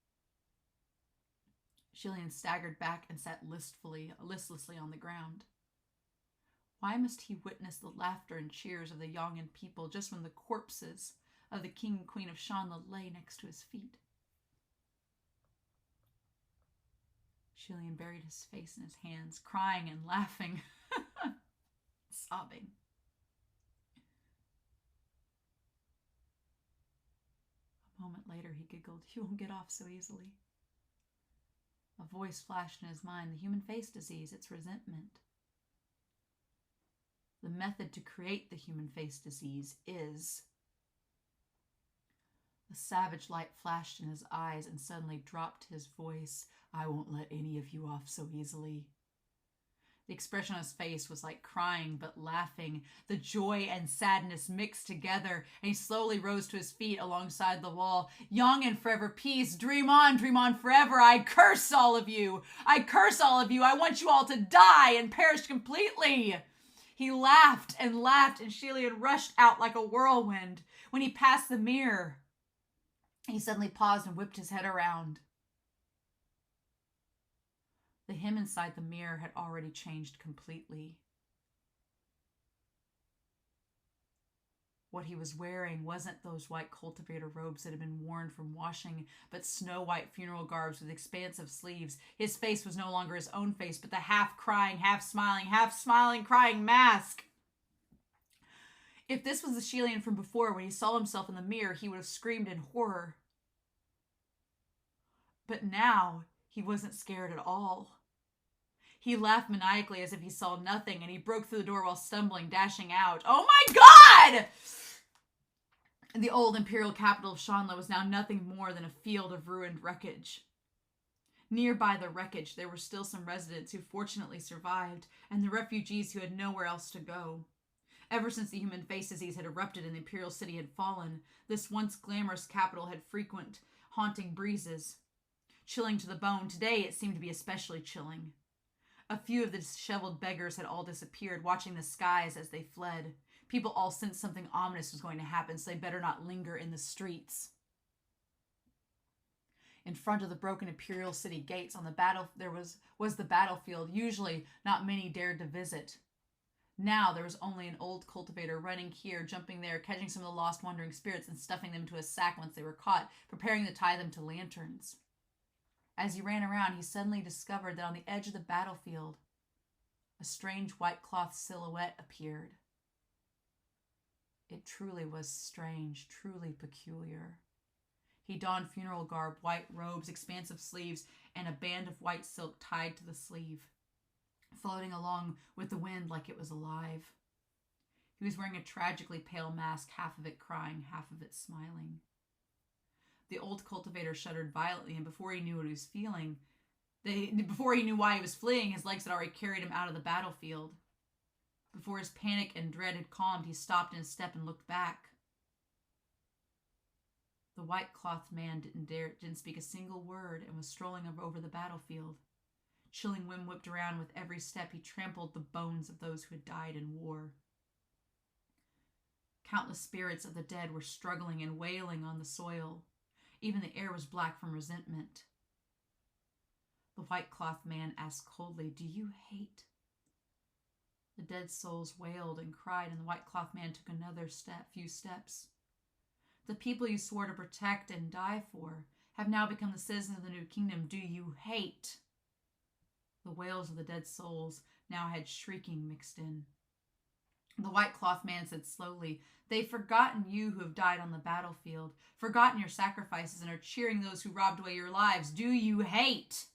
Xie Lian staggered back and sat listlessly on the ground. Why must he witness the laughter and cheers of the Yong'an people just when the corpses of the king and queen of Shanla lay next to his feet? Xie Lian buried his face in his hands, crying and laughing, sobbing. A moment later, he giggled. "You won't get off so easily." A voice flashed in his mind. The human face disease, its resentment. The method to create the human face disease is... A savage light flashed in his eyes and suddenly dropped his voice. "I won't let any of you off so easily." The expression on his face was like crying but laughing. The joy and sadness mixed together, and he slowly rose to his feet alongside the wall. "Yong'an, forever peace. Dream on forever. I curse all of you. I curse all of you. I want you all to die and perish completely." He laughed, and Xie Lian rushed out like a whirlwind. When he passed the mirror, He suddenly paused and whipped his head around. The him inside the mirror had already changed completely. What he was wearing wasn't those white cultivator robes that had been worn from washing, but snow-white funeral garbs with expansive sleeves. His face was no longer his own face, but the half-crying, half-smiling, crying mask. If this was the Xie Lian from before, when he saw himself in the mirror, he would have screamed in horror. But now, he wasn't scared at all. He laughed maniacally as if he saw nothing, and he broke through the door while stumbling, dashing out. Oh my God! The old imperial capital of Shanla was now nothing more than a field of ruined wreckage. Nearby the wreckage, there were still some residents who fortunately survived, and the refugees who had nowhere else to go. Ever since the human face disease had erupted and the imperial city had fallen, this once glamorous capital had frequent, haunting breezes. Chilling to the bone, today it seemed to be especially chilling. A few of the disheveled beggars had all disappeared, watching the skies as they fled. People all sensed something ominous was going to happen, so they better not linger in the streets. In front of the broken imperial city gates on the battle, there was the battlefield. Usually, not many dared to visit. Now there was only an old cultivator running here, jumping there, catching some of the lost wandering spirits and stuffing them into a sack once they were caught, preparing to tie them to lanterns. As he ran around, he suddenly discovered that on the edge of the battlefield, a strange white cloth silhouette appeared. It truly was strange, truly peculiar. He donned funeral garb, white robes, expansive sleeves, and a band of white silk tied to the sleeve, floating along with the wind like it was alive. He was wearing a tragically pale mask, half of it crying, half of it smiling. The old cultivator shuddered violently, and before he knew what he was feeling, before he knew why he was fleeing, his legs had already carried him out of the battlefield. Before his panic and dread had calmed, he stopped in his step and looked back. The white-clothed man didn't speak a single word and was strolling over the battlefield. Chilling wind whipped around with every step. He trampled the bones of those who had died in war. Countless spirits of the dead were struggling and wailing on the soil. Even the air was black from resentment. The white-clothed man asked coldly, "Do you hate?" The dead souls wailed and cried, and the white-clothed man took another few steps. "The people you swore to protect and die for have now become the citizens of the new kingdom. Do you hate?" The wails of the dead souls now had shrieking mixed in. The white-clothed man said slowly, "They've forgotten you who have died on the battlefield, forgotten your sacrifices, and are cheering those who robbed away your lives. Do you hate?"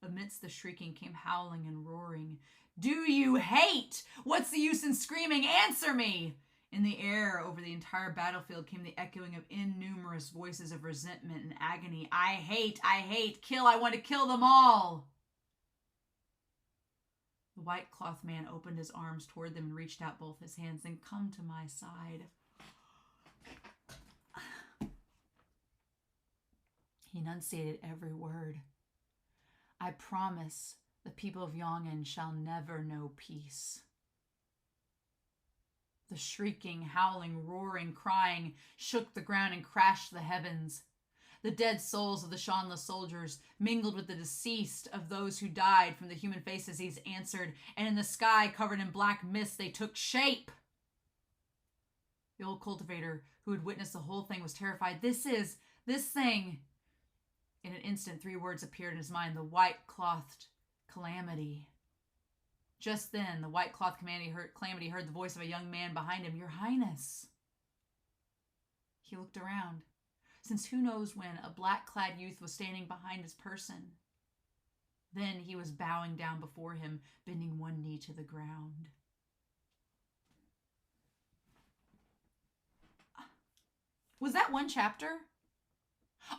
Amidst the shrieking came howling and roaring. "Do you hate? What's the use in screaming? Answer me!" In the air over the entire battlefield came the echoing of innumerous voices of resentment and agony. I hate, kill, I want to kill them all." The white-clothed man opened his arms toward them and reached out both his hands. "Then come to my side." He enunciated every word. "I promise the people of Yong'an shall never know peace." The shrieking, howling, roaring, crying shook the ground and crashed the heavens. The dead souls of the Shanla soldiers mingled with the deceased of those who died from the human faces he's answered, and in the sky covered in black mist they took shape. The old cultivator who had witnessed the whole thing was terrified. This thing. In an instant, 3 words appeared in his mind: the white-clothed calamity. Just then, the white-clothed calamity heard the voice of a young man behind him. "Your Highness." He looked around, since who knows when a black-clad youth was standing behind his person. Then he was bowing down before him, bending one knee to the ground. Was that one chapter?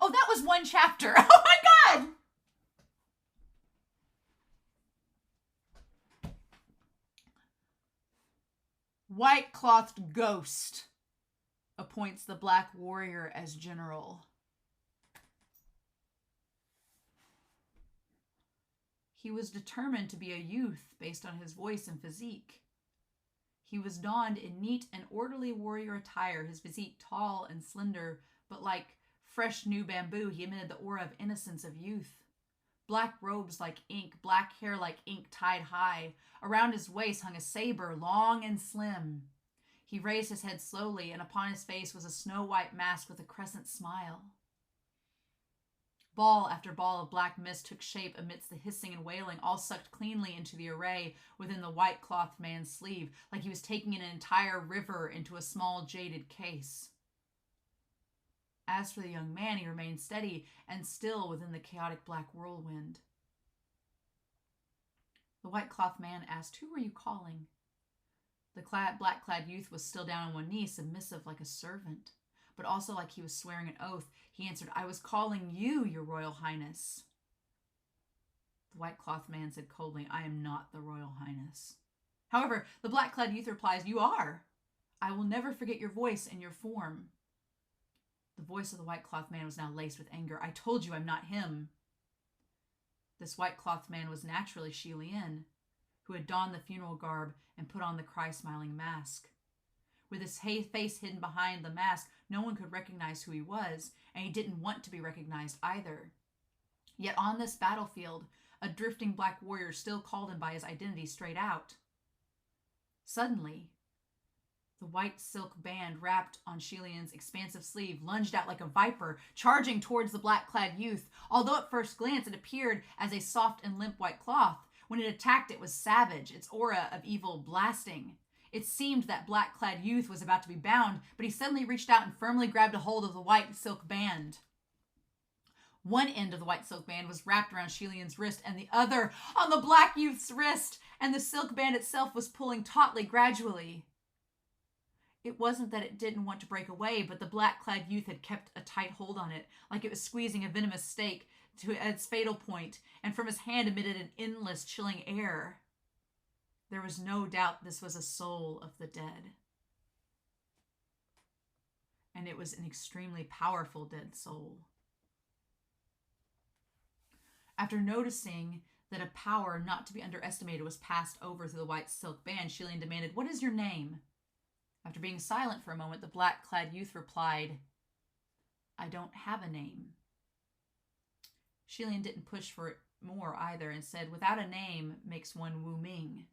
Oh, that was one chapter. Oh my God! White-clothed ghost appoints the black warrior as general. He was determined to be a youth based on his voice and physique. He was donned in neat and orderly warrior attire, his physique tall and slender, but like fresh new bamboo, he emitted the aura of innocence of youth. Black robes like ink, black hair like ink tied high. Around his waist hung a saber, long and slim. He raised his head slowly, and upon his face was a snow-white mask with a crescent smile. Ball after ball of black mist took shape amidst the hissing and wailing, all sucked cleanly into the array within the white-clothed man's sleeve, like he was taking an entire river into a small jaded case. As for the young man, he remained steady and still within the chaotic black whirlwind. The white-clothed man asked, "Who were you calling?" The black-clad youth was still down on one knee, submissive like a servant, but also like he was swearing an oath. He answered, "I was calling you, your royal highness." The white-clothed man said coldly, "I am not the royal highness." However, the black-clad youth replies, "You are. I will never forget your voice and your form." The voice of the white-clothed man was now laced with anger. "I told you I'm not him." This white-clothed man was naturally Xie Lian, who had donned the funeral garb and put on the cry-smiling mask. With his face hidden behind the mask, no one could recognize who he was, and he didn't want to be recognized either. Yet on this battlefield, a drifting black warrior still called him by his identity straight out. Suddenly, the white silk band wrapped on Xie Lian's expansive sleeve lunged out like a viper, charging towards the black-clad youth. Although at first glance it appeared as a soft and limp white cloth, when it attacked it was savage, its aura of evil blasting. It seemed that black-clad youth was about to be bound, but he suddenly reached out and firmly grabbed a hold of the white silk band. One end of the white silk band was wrapped around Xie Lian's wrist and the other on the black youth's wrist, and the silk band itself was pulling tautly gradually. It wasn't that it didn't want to break away, but the black-clad youth had kept a tight hold on it, like it was squeezing a venomous stake to its fatal point, and from his hand emitted an endless, chilling air. There was no doubt this was a soul of the dead. And it was an extremely powerful dead soul. After noticing that a power not to be underestimated was passed over through the white silk band, Xie Lian demanded, "What is your name?" After being silent for a moment, the black-clad youth replied, "I don't have a name." Xie Lian didn't push for it more either and said, "Without a name makes one WuMing."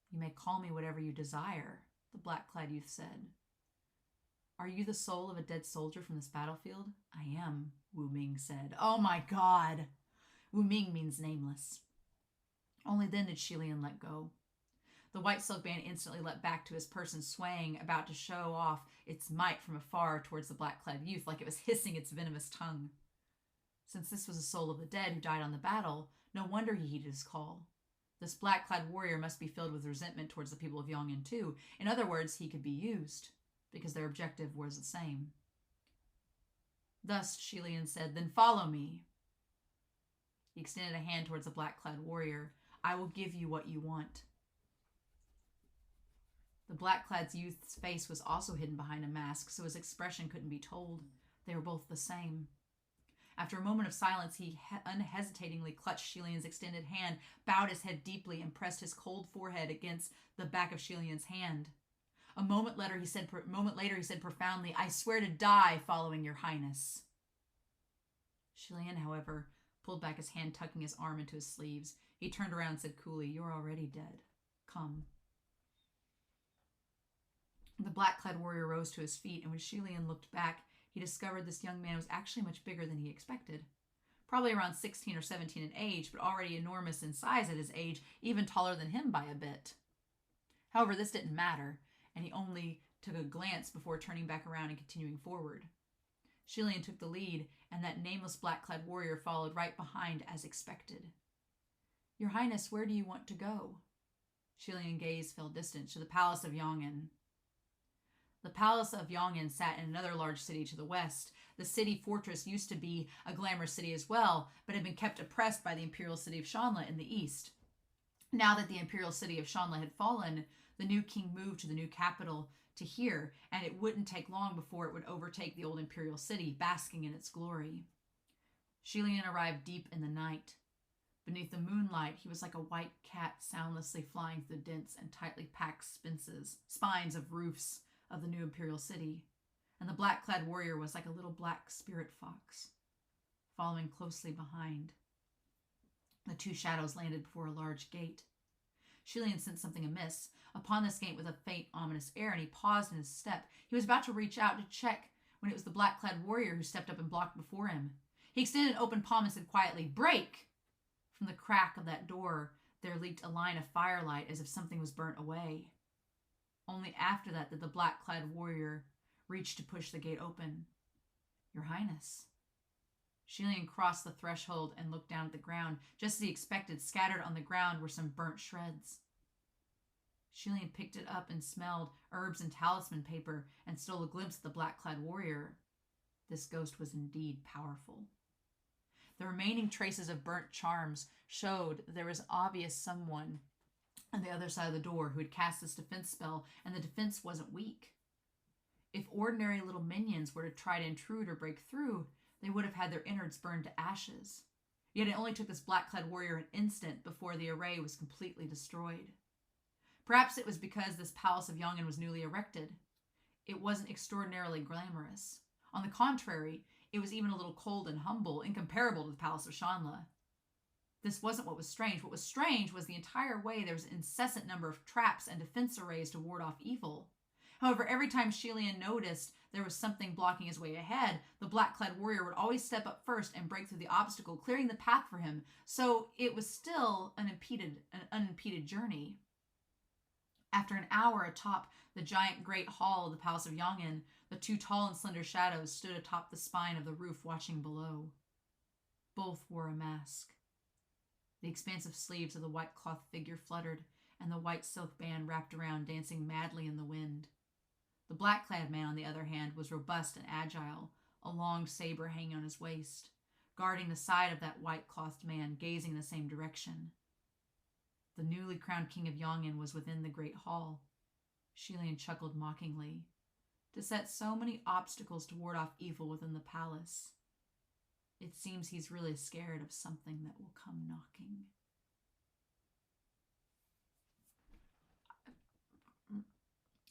"You may call me whatever you desire," the black-clad youth said. "Are you the soul of a dead soldier from this battlefield?" "I am," WuMing said. Oh my god! WuMing means nameless. Only then did Xie Lian let go. The white silk band instantly leapt back to his person, swaying, about to show off its might from afar towards the black-clad youth, like it was hissing its venomous tongue. Since this was the soul of the dead who died on the battle, no wonder he heeded his call. This black-clad warrior must be filled with resentment towards the people of Yong'an too. In other words, he could be used, because their objective was the same. Thus, Xie Lian said, "Then follow me." He extended a hand towards the black-clad warrior. "I will give you what you want." The black-clad youth's face was also hidden behind a mask, so his expression couldn't be told. They were both the same. After a moment of silence, he unhesitatingly clutched Xie Lian's extended hand, bowed his head deeply, and pressed his cold forehead against the back of Xie Lian's hand. A moment later, he said profoundly, "I swear to die following your highness." Xie Lian, however, pulled back his hand, tucking his arm into his sleeves. He turned around and said coolly, "You're already dead. Come." The black-clad warrior rose to his feet, and when Xie Lian looked back, he discovered this young man was actually much bigger than he expected. Probably around 16 or 17 in age, but already enormous in size at his age, even taller than him by a bit. However, this didn't matter, and he only took a glance before turning back around and continuing forward. Xie Lian took the lead, and that nameless black-clad warrior followed right behind as expected. "Your Highness, where do you want to go?" Xie Lian's gaze fell distant, to the palace of Yong'an. The palace of Yong'an sat in another large city to the west. The city fortress used to be a glamorous city as well, but had been kept oppressed by the imperial city of Shanla in the east. Now that the imperial city of Shanla had fallen, the new king moved to the new capital to here, and it wouldn't take long before it would overtake the old imperial city, basking in its glory. Xie Lian arrived deep in the night. Beneath the moonlight, he was like a white cat soundlessly flying through the dense and tightly packed spines of roofs of the new imperial city. and the black-clad warrior was like a little black spirit fox, following closely behind. The two shadows landed before a large gate. Xie Lian sensed something amiss. Upon this gate with a faint, ominous air, and he paused in his step. He was about to reach out to check when it was the black-clad warrior who stepped up and blocked before him. He extended an open palm and said quietly, "Break!" From the crack of that door, there leaked a line of firelight as if something was burnt away. Only after that did the black-clad warrior reach to push the gate open. "Your Highness." Xie Lian crossed the threshold and looked down at the ground. Just as he expected, scattered on the ground were some burnt shreds. Xie Lian picked it up and smelled herbs and talisman paper and stole a glimpse of the black-clad warrior. This ghost was indeed powerful. The remaining traces of burnt charms showed there was obvious someone on the other side of the door who had cast this defense spell, and the defense wasn't weak. If ordinary little minions were to try to intrude or break through, they would have had their innards burned to ashes. Yet it only took this black-clad warrior an instant before the array was completely destroyed. Perhaps it was because this palace of Yongin was newly erected. It wasn't extraordinarily glamorous. On the contrary, it was even a little cold and humble, incomparable to the palace of Shanla. This wasn't what was strange. What was strange was the entire way there was an incessant number of traps and defense arrays to ward off evil. However, every time Xie Lian noticed there was something blocking his way ahead, the black-clad warrior would always step up first and break through the obstacle, clearing the path for him, so it was still an unimpeded journey. After an hour atop the giant great hall of the Palace of Yongin, the two tall and slender shadows stood atop the spine of the roof watching below. Both wore a mask. The expansive sleeves of the white cloth figure fluttered, and the white silk band wrapped around, dancing madly in the wind. The black-clad man, on the other hand, was robust and agile, a long saber hanging on his waist, guarding the side of that white-clothed man, gazing in the same direction. The newly crowned king of Yongin was within the great hall. Xie Lian chuckled mockingly. To set so many obstacles to ward off evil within the palace. It seems he's really scared of something that will come knocking.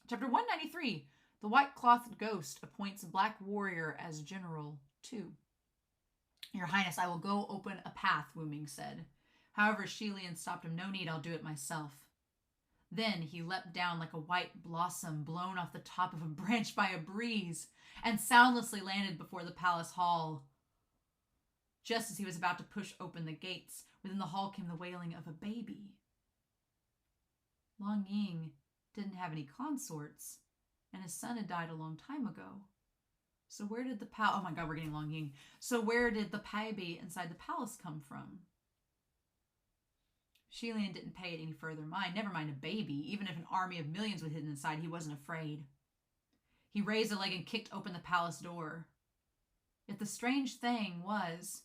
Chapter 193. The white-clothed ghost appoints Black Warrior as General 2. Your Highness, I will go open a path, WuMing said. However, Xie Lian stopped him. No need, I'll do it myself. Then he leapt down like a white blossom blown off the top of a branch by a breeze and soundlessly landed before the palace hall. Just as he was about to push open the gates, within the hall came the wailing of a baby. Long Ying didn't have any consorts, and his son had died a long time ago. So where did the oh my god, we're getting Long Ying. So where did the baby inside the palace come from? Xie Lian didn't pay it any further mind. Never mind a baby. Even if an army of millions was hidden inside, he wasn't afraid. He raised a leg and kicked open the palace door. Yet the strange thing was,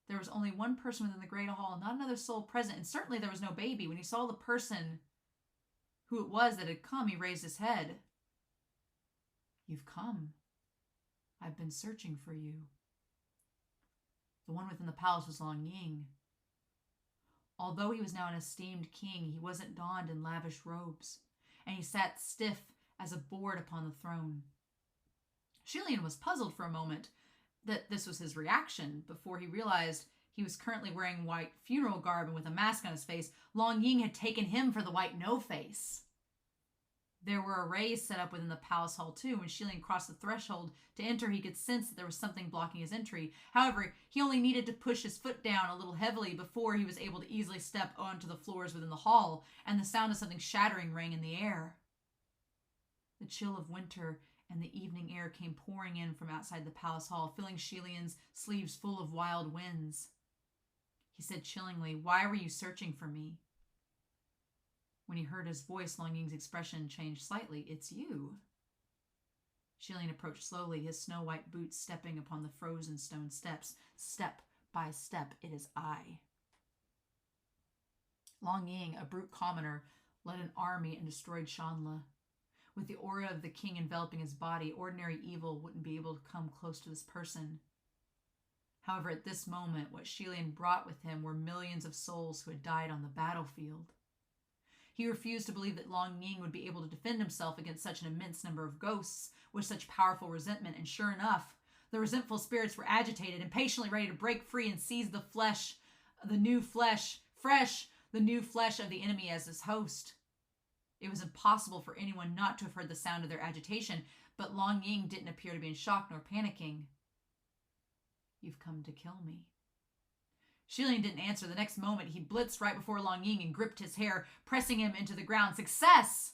there was only one person within the great hall, not another soul present, and certainly there was no baby. When he saw the person who it was that had come, he raised his head. You've come. I've been searching for you. The one within the palace was Long Ying. Although he was now an esteemed king, he wasn't donned in lavish robes, and he sat stiff as a board upon the throne. Xie Lian was puzzled for a moment that this was his reaction before he realized he was currently wearing white funeral garb and with a mask on his face. Long Ying had taken him for the white no-face. There were arrays set up within the palace hall too. When Xie Lian crossed the threshold to enter, he could sense that there was something blocking his entry. However, he only needed to push his foot down a little heavily before he was able to easily step onto the floors within the hall, and the sound of something shattering rang in the air. The chill of winter and the evening air came pouring in from outside the palace hall, filling Xie Lian's sleeves full of wild winds. He said chillingly, "Why were you searching for me?" When he heard his voice, Long Ying's expression changed slightly. "It's you." Xie Lian approached slowly, his snow-white boots stepping upon the frozen stone steps. Step by step, "It is I." Long Ying, a brute commoner, led an army and destroyed Shanla. With the aura of the king enveloping his body, ordinary evil wouldn't be able to come close to this person. However, at this moment, what Xie Lian brought with him were millions of souls who had died on the battlefield. He refused to believe that Long Ying would be able to defend himself against such an immense number of ghosts with such powerful resentment, and sure enough, the resentful spirits were agitated, impatiently ready to break free and seize the new flesh of the enemy as his host. It was impossible for anyone not to have heard the sound of their agitation, but Long Ying didn't appear to be in shock nor panicking. "You've come to kill me." Xie Lian didn't answer. The next moment, he blitzed right before Long Ying and gripped his hair, pressing him into the ground. Success!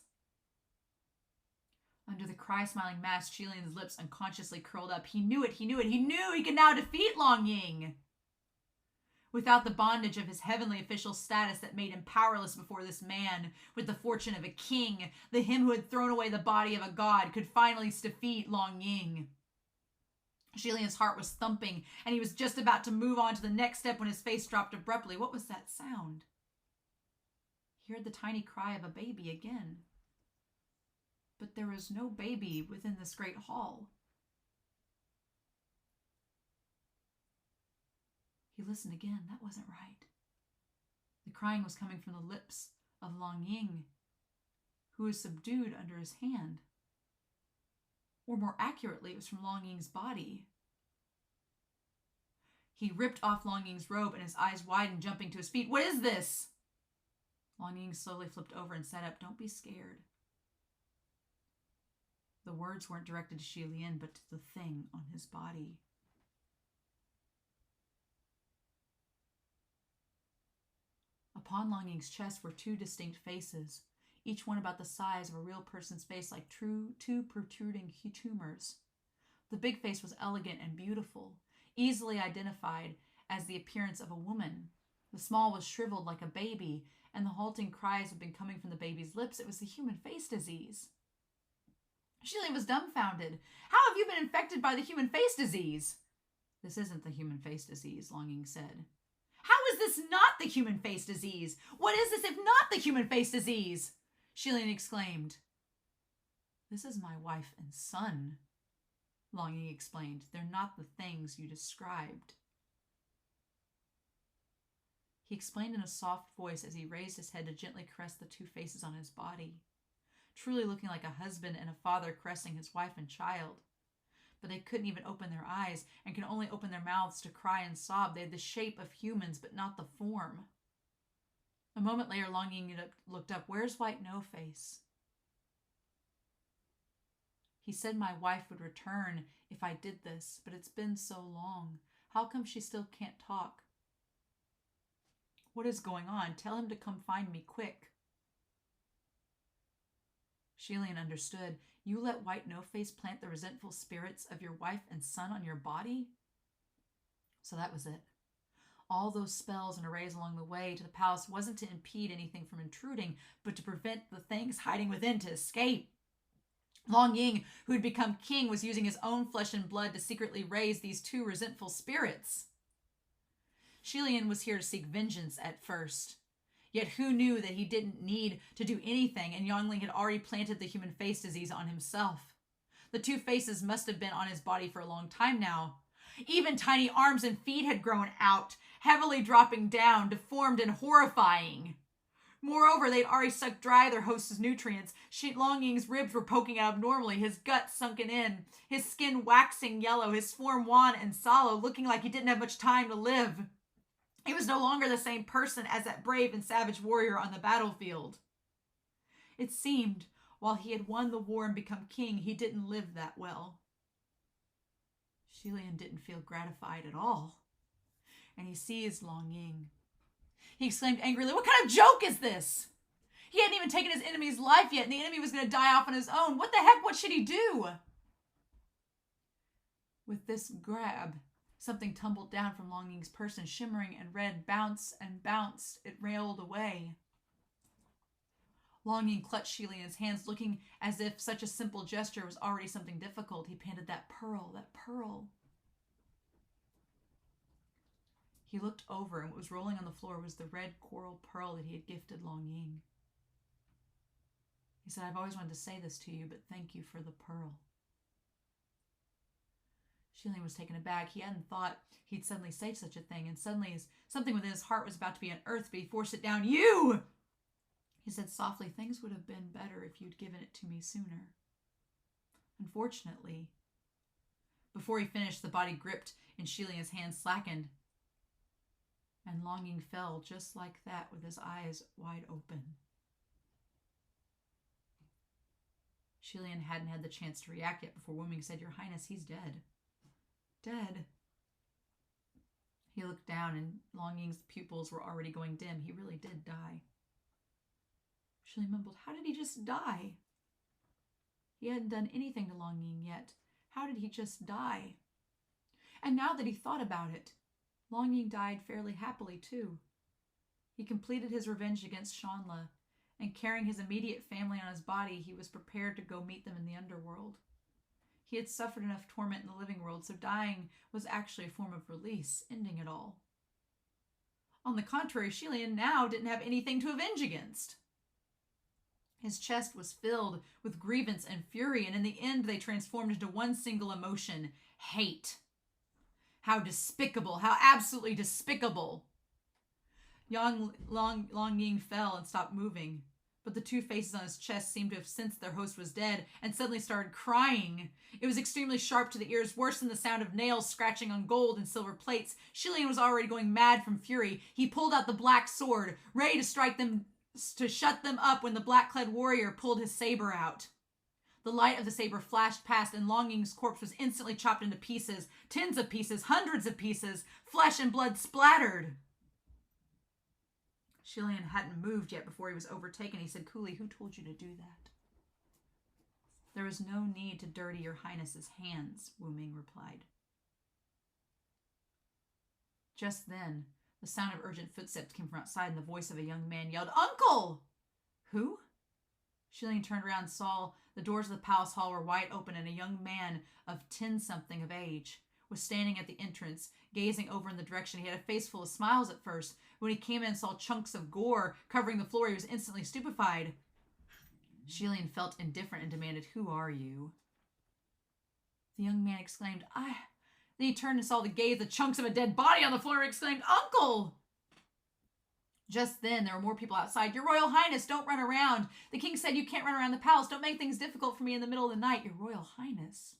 Under the cry-smiling mask, Xie Lian's lips unconsciously curled up. He knew it. He knew he could now defeat Long Ying. Without the bondage of his heavenly official status that made him powerless before this man, with the fortune of a king, the him who had thrown away the body of a god could finally defeat Long Ying. Xie Lian's heart was thumping, and he was just about to move on to the next step when his face dropped abruptly. What was that sound? He heard the tiny cry of a baby again. But there was no baby within this great hall. He listened again. That wasn't right. The crying was coming from the lips of Long Ying, who was subdued under his hand. Or more accurately, it was from Long Ying's body. He ripped off Long Ying's robe, and his eyes widened, jumping to his feet. "What is this?" Long Ying slowly flipped over and sat up. "Don't be scared." The words weren't directed to Xie Lian, but to the thing on his body. Upon Long Ying's chest were two distinct faces, each one about the size of a real person's face, like two protruding tumors. The big face was elegant and beautiful, easily identified as the appearance of a woman. The small was shriveled like a baby, and the halting cries had been coming from the baby's lips. It was the human face disease. Xie Lian was dumbfounded. "How have you been infected by the human face disease?" "This isn't the human face disease," Long Ying said. "How is this not the human face disease? What is this if not the human face disease?" Xie Lian exclaimed. "This is my wife and son," Long Ying explained. "They're not the things you described." He explained in a soft voice as he raised his head to gently caress the two faces on his body, truly looking like a husband and a father caressing his wife and child. But they couldn't even open their eyes and could only open their mouths to cry and sob. They had the shape of humans, but not the form. A moment later, Long Ying looked up. "Where's White No-Face?" "He said my wife would return if I did this, but it's been so long. How come she still can't talk?" "What is going on? Tell him to come find me quick." Xie Lian understood. "You let White No-Face plant the resentful spirits of your wife and son on your body?" So that was it. All those spells and arrays along the way to the palace wasn't to impede anything from intruding, but to prevent the things hiding within to escape. Long Ying, who had become king, was using his own flesh and blood to secretly raise these two resentful spirits. Xie Lian was here to seek vengeance at first. Yet who knew that he didn't need to do anything, and Yongling had already planted the human face disease on himself. The two faces must have been on his body for a long time now. Even tiny arms and feet had grown out, heavily dropping down, deformed and horrifying. Moreover, they'd already sucked dry their host's nutrients. Long Ying's ribs were poking out abnormally, his gut sunken in, his skin waxing yellow, his form wan and sallow, looking like he didn't have much time to live. He was no longer the same person as that brave and savage warrior on the battlefield. It seemed, while he had won the war and become king, he didn't live that well. Xie Lian didn't feel gratified at all, and he seized Long Ying. He exclaimed angrily, "What kind of joke is this? He hadn't even taken his enemy's life yet, and the enemy was going to die off on his own. What the heck? What should he do?" With this grab, something tumbled down from Long Ying's person, shimmering and red, bounced and bounced. It railed away. Long Ying clutched Xie Lian's hands, looking as if such a simple gesture was already something difficult. He panted, that pearl. He looked over, and what was rolling on the floor was the red coral pearl that he had gifted Long Ying. He said, "I've always wanted to say this to you, but thank you for the pearl." Xie Lian was taken aback. He hadn't thought he'd suddenly say such a thing, and suddenly something within his heart was about to be unearthed, but he forced it down. "You!" He said softly, "Things would have been better if you'd given it to me sooner." Unfortunately, before he finished, the body gripped in Xie Lian's hand slackened, and Longing fell just like that with his eyes wide open. Xie Lian hadn't had the chance to react yet before WuMing said, "Your Highness, he's dead." Dead? He looked down and Longing's pupils were already going dim. He really did die. Xie Lian mumbled, "How did he just die?" He hadn't done anything to Longing yet. How did he just die? And now that he thought about it, Longing died fairly happily too. He completed his revenge against Shanla, and carrying his immediate family on his body, he was prepared to go meet them in the underworld. He had suffered enough torment in the living world, so dying was actually a form of release, ending it all. On the contrary, Xie Lian now didn't have anything to avenge against. His chest was filled with grievance and fury, and in the end they transformed into one single emotion: hate. How despicable, how absolutely despicable. Longing fell and stopped moving, but the two faces on his chest seemed to have sensed their host was dead and suddenly started crying. It was extremely sharp to the ears, worse than the sound of nails scratching on gold and silver plates. Xie Lian was already going mad from fury. He pulled out the black sword, ready to strike them, to shut them up, when the black-clad warrior pulled his saber out. The light of the saber flashed past, and Longing's corpse was instantly chopped into pieces, tens of pieces, hundreds of pieces, flesh and blood splattered. Xie Lian hadn't moved yet before he was overtaken. He said coolly, "Who told you to do that?" "There is no need to dirty your Highness's hands," WuMing replied. Just then, the sound of urgent footsteps came from outside, and the voice of a young man yelled, "Uncle!" "Who?" Xie Lian turned around and saw the doors of the palace hall were wide open, and a young man of 10-something of age was standing at the entrance, gazing over in the direction. He had a face full of smiles at first. When he came in and saw chunks of gore covering the floor, he was instantly stupefied. Xie Lian felt indifferent and demanded, "Who are you?" The young man exclaimed, "I..." Then he turned and saw the chunks of a dead body on the floor and exclaimed, "Uncle!" Just then, there were more people outside. "Your Royal Highness, don't run around. The king said you can't run around the palace. Don't make things difficult for me in the middle of the night. Your Royal Highness."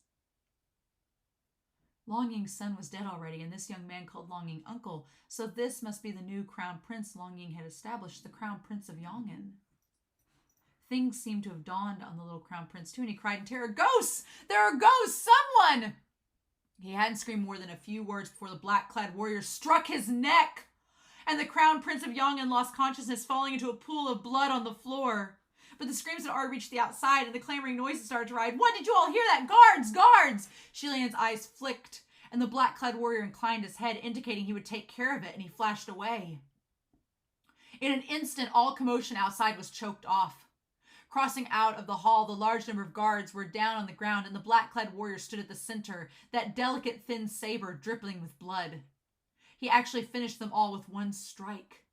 Longing's son was dead already, and this young man called Longing uncle, so this must be the new crown prince Longing had established, the crown prince of Yongin. Things seemed to have dawned on the little crown prince too, and he cried in terror, "Ghosts! There are ghosts! Someone!" He hadn't screamed more than a few words before the black-clad warrior struck his neck, and the crown prince of Yongin lost consciousness, falling into a pool of blood on the floor. But the screams had already reached the outside, and the clamoring noises started to rise. "What, did you all hear that? Guards! Guards!" Xie Lian's eyes flicked, and the black-clad warrior inclined his head, indicating he would take care of it, and he flashed away. In an instant, all commotion outside was choked off. Crossing out of the hall, the large number of guards were down on the ground, and the black-clad warrior stood at the center, that delicate, thin saber dripping with blood. He actually finished them all with one strike.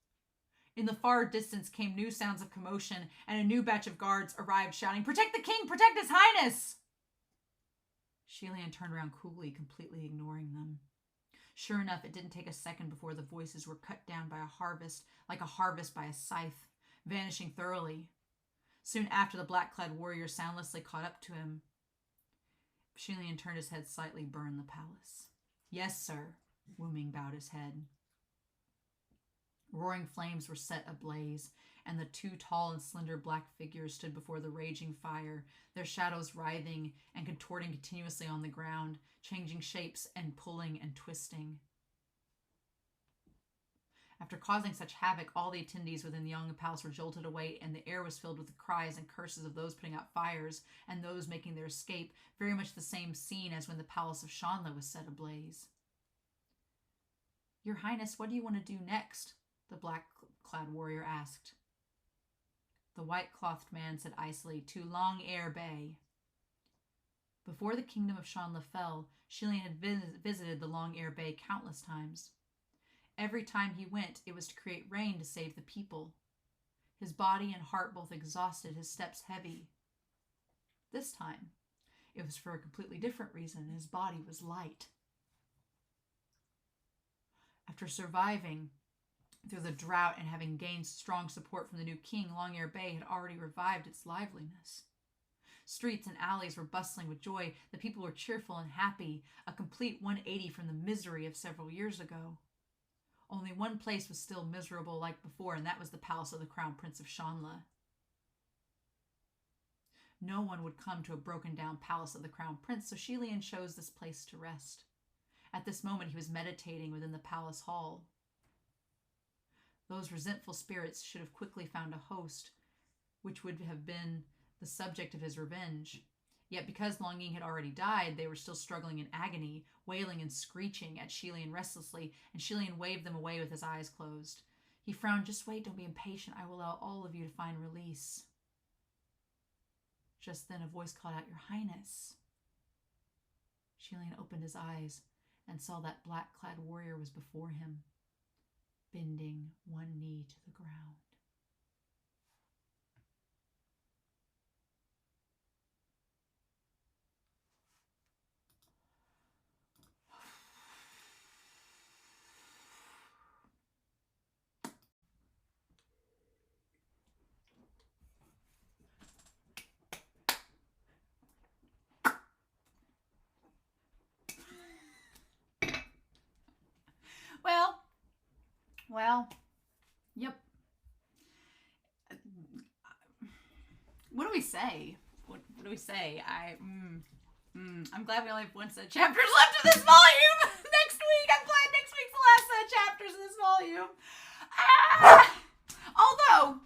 In the far distance came new sounds of commotion, and a new batch of guards arrived shouting, "Protect the king! Protect his highness!" Xie Lian turned around coolly, completely ignoring them. Sure enough, it didn't take a second before the voices were cut down by a harvest, like a harvest by a scythe, vanishing thoroughly. Soon after, the black-clad warrior soundlessly caught up to him. Xie Lian turned his head slightly, burned the palace. "Yes, sir." WuMing bowed his head. Roaring flames were set ablaze, and the two tall and slender black figures stood before the raging fire, their shadows writhing and contorting continuously on the ground, changing shapes and pulling and twisting. After causing such havoc, all the attendees within the Yongin Palace were jolted away, and the air was filled with the cries and curses of those putting out fires and those making their escape, very much the same scene as when the palace of Shanla was set ablaze. "Your Highness, what do you want to do next?" the black-clad warrior asked. The white-clothed man said icily, "To Long Air Bay." Before the kingdom of Shanla fell, Xie Lian had visited the Long Air Bay countless times. Every time he went, it was to create rain to save the people. His body and heart both exhausted, his steps heavy. This time, it was for a completely different reason, and his body was light. After surviving through the drought, and having gained strong support from the new king, Long-Ear Bay had already revived its liveliness. Streets and alleys were bustling with joy. The people were cheerful and happy, a complete 180 from the misery of several years ago. Only one place was still miserable like before, and that was the palace of the Crown Prince of Shanla. No one would come to a broken-down palace of the Crown Prince, so Xie Lian chose this place to rest. At this moment, he was meditating within the palace hall. Those resentful spirits should have quickly found a host, which would have been the subject of his revenge. Yet because Long Ying had already died, they were still struggling in agony, wailing and screeching at Xie Lian restlessly, and Xie Lian waved them away with his eyes closed. He frowned. "Just wait, don't be impatient. I will allow all of you to find release." Just then a voice called out, "Your Highness." Xie Lian opened his eyes and saw that black-clad warrior was before him, bending one knee to the ground. Well, yep. What do we say? What do we say? I'm glad we only have one set of chapters left of this volume. Next week, I'm glad next week's the last set of chapters in this volume. Although,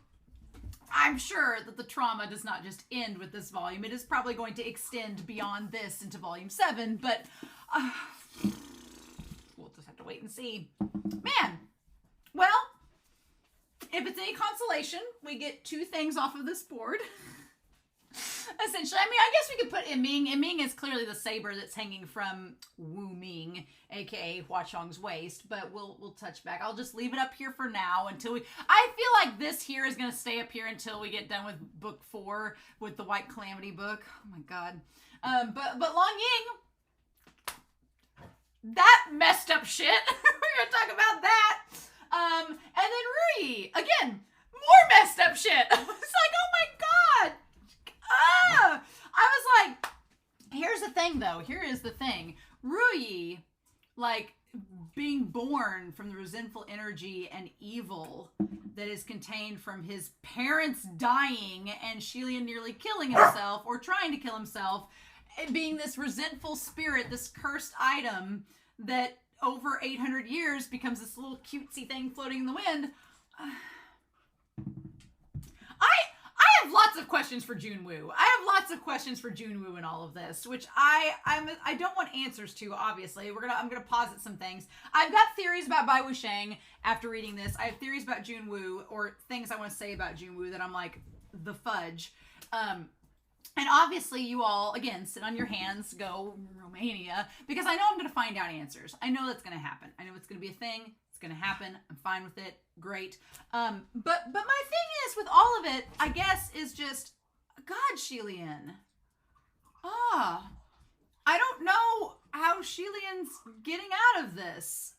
I'm sure that the trauma does not just end with this volume. It is probably going to extend beyond this into volume 7, but we'll just have to wait and see. Man, well, if it's any consolation, we get 2 things off of this board. Essentially, I mean, I guess we could put Iming. Iming is clearly the saber that's hanging from WuMing, aka Hua Chong's waist, but we'll touch back. I'll just leave it up here for now until we... I feel like this here is going to stay up here until we get done with book 4 with the White Calamity book. Oh my god. But Long Ying, that messed up shit. We're going to talk about that. And then Rui, again, more messed up shit. I was like, oh my god. I was like, here's the thing though. Here is the thing. Rui, like, being born from the resentful energy and evil that is contained from his parents dying and Xie Lian nearly killing himself or trying to kill himself, and being this resentful spirit, this cursed item that over 800 years becomes this little cutesy thing floating in the wind. I have lots of questions for Junwoo. I have lots of questions for Junwoo in all of this, which I don't want answers to, obviously. I'm gonna posit some things. I've got theories about Bai Wuxiang after reading this. I have theories about Junwoo, or things I want to say about Junwoo that I'm like, the fudge. And obviously you all, again, sit on your hands, go Romania, because I know I'm going to find out answers. I know that's going to happen. I know it's going to be a thing. It's going to happen. I'm fine with it. Great. But my thing is with all of it, I guess, is just, God, Xie Lian. I don't know how Xie Lian's getting out of this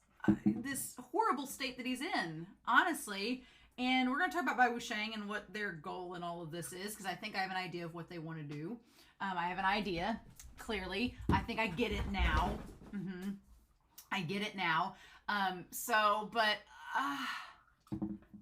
horrible state that he's in, honestly. And we're going to talk about Bai Wuxiang and what their goal in all of this is, because I think I have an idea of what they want to do. I have an idea, clearly. I think I get it now. I get it now.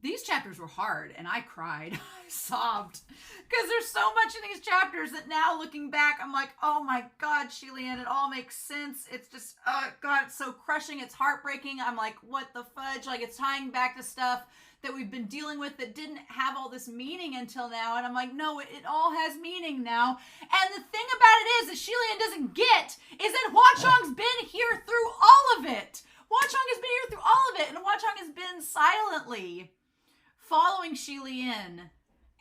These chapters were hard, and I cried. I sobbed. Because there's so much in these chapters that now, looking back, I'm like, oh my God, Xie Lian, it all makes sense. It's just, God, it's so crushing. It's heartbreaking. I'm like, what the fudge? Like, it's tying back to stuff that we've been dealing with that didn't have all this meaning until now. And I'm like, no, it all has meaning now. And the thing about it is that Xie Lian doesn't get is that Hua Chong's been here through all of it. Hua Chong has been here through all of it. And Hua Chong has been silently following Xie Lian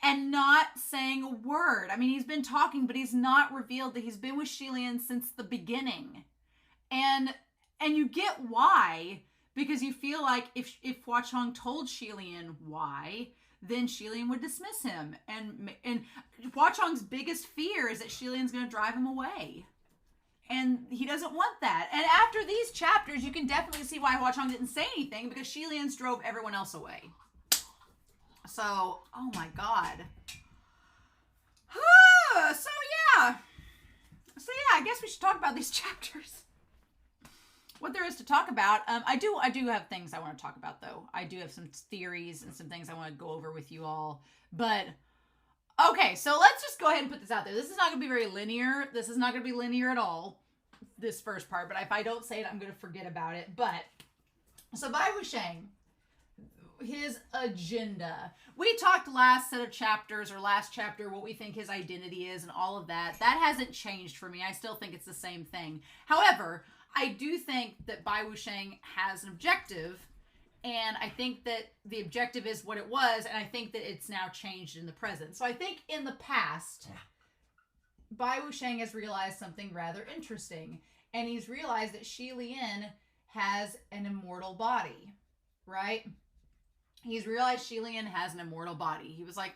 and not saying a word. I mean, he's been talking, but he's not revealed that he's been with Xie Lian since the beginning. And you get why, because you feel like if Hua Chong told Xie Lian why, then Xie Lian would dismiss him. And Hua Chong's biggest fear is that Xie Lian's going to drive him away. And he doesn't want that. And after these chapters, you can definitely see why Hua Chong didn't say anything, because Xie Lian drove everyone else away. So, oh my God. So yeah, I guess we should talk about these chapters. What there is to talk about. I do have things I want to talk about, though. I do have some theories and some things I want to go over with you all. But okay, so let's just go ahead and put this out there. This is not going to be very linear. This is not going to be linear at all, this first part. But if I don't say it, I'm going to forget about it. But, so Bai Wuxiang, his agenda. We talked last set of chapters, or last chapter, what we think his identity is and all of that. That hasn't changed for me. I still think it's the same thing. However, I do think that Bai Wuxiang has an objective, and I think that the objective is what it was, and I think that it's now changed in the present. So I think in the past, Bai Wuxiang has realized something rather interesting, and he's realized that Xie Lian has an immortal body, right? He's realized Xie Lian has an immortal body. He was like,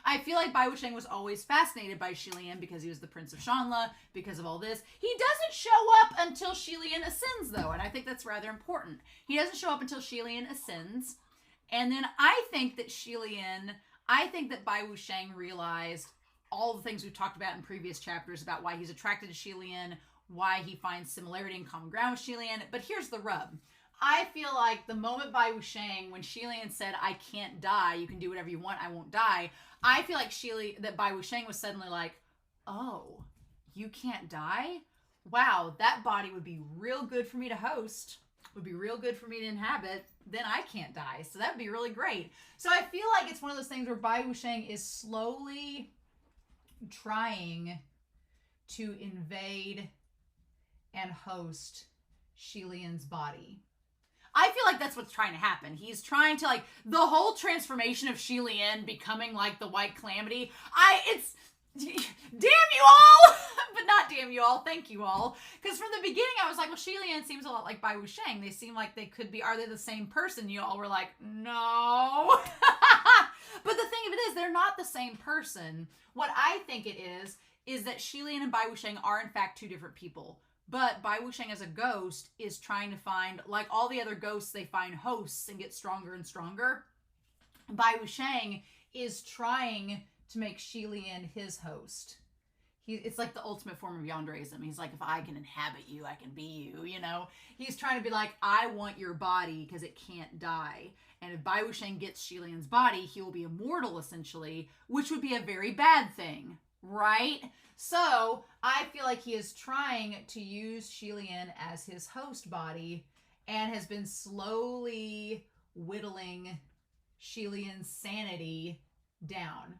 I feel like Bai Wuxiang was always fascinated by Xie Lian because he was the Prince of Shanla, because of all this. He doesn't show up until Xie Lian ascends, though, and I think that's rather important. He doesn't show up until Xie Lian ascends, and then I think that Bai Wuxiang realized all the things we've talked about in previous chapters about why he's attracted to Xie Lian, why he finds similarity and common ground with Xie Lian, but here's the rub. I feel like the moment Bai Wuxiang, when Xie Lian said, I can't die, you can do whatever you want, I won't die, I feel like that Bai Wuxiang was suddenly like, oh, you can't die? Wow, that body would be real good for me to host, would be real good for me to inhabit, then I can't die, so that'd be really great. So I feel like it's one of those things where Bai Wuxiang is slowly trying to invade and host Xie Lian's body. I feel like that's what's trying to happen. He's trying to, like, the whole transformation of Xie Lian becoming, like, the White Calamity. Damn you all! But not damn you all, thank you all. Because from the beginning, I was like, well, Xie Lian seems a lot like Bai Wuxiang. They seem like they could be, are they the same person? You all were like, no. But the thing of it is, they're not the same person. What I think it is that Xie Lian and Bai Wuxiang are, in fact, two different people. But Bai Wuxiang as a ghost is trying to find, like all the other ghosts, they find hosts and get stronger and stronger. Bai Wuxiang is trying to make Xie Lian his host. It's like the ultimate form of yanderism. He's like, if I can inhabit you, I can be you, you know? He's trying to be like, I want your body because it can't die. And if Bai Wuxiang gets Xie Lian's body, he will be immortal, essentially, which would be a very bad thing, right? So, I feel like he is trying to use Xie Lian as his host body and has been slowly whittling Xie Lian's sanity down.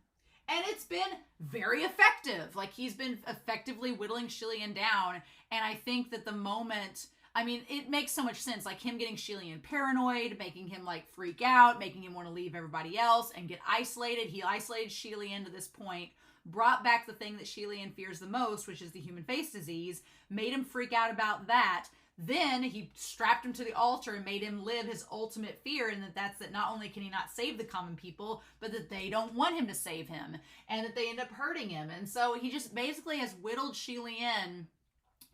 And it's been very effective. Like, he's been effectively whittling Xie Lian down. And I think that the moment, I mean, it makes so much sense. Like, him getting Xie Lian paranoid, making him, like, freak out, making him want to leave everybody else and get isolated. He isolated Xie Lian to this point, brought back the thing that Xie Lian fears the most, which is the human face disease, made him freak out about that. Then he strapped him to the altar and made him live his ultimate fear, and that's that not only can he not save the common people, but that they don't want him to save him, and that they end up hurting him. And so he just basically has whittled Xie Lian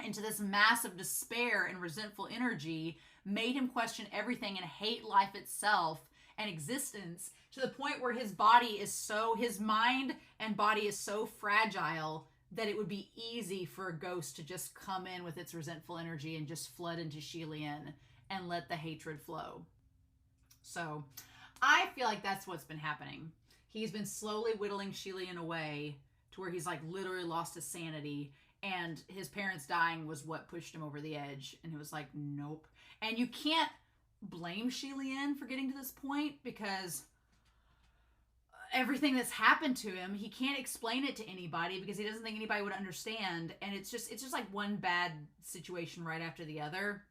into this massive despair and resentful energy, made him question everything and hate life itself and existence, to the point where his mind and body is so fragile that it would be easy for a ghost to just come in with its resentful energy and just flood into Xie Lian and let the hatred flow. So I feel like that's what's been happening. He's been slowly whittling Xie Lian away to where he's like literally lost his sanity, and his parents dying was what pushed him over the edge. And it was like, nope. And you can't blame Xie Lian for getting to this point, because everything that's happened to him, he can't explain it to anybody because he doesn't think anybody would understand. And it's just like one bad situation right after the other.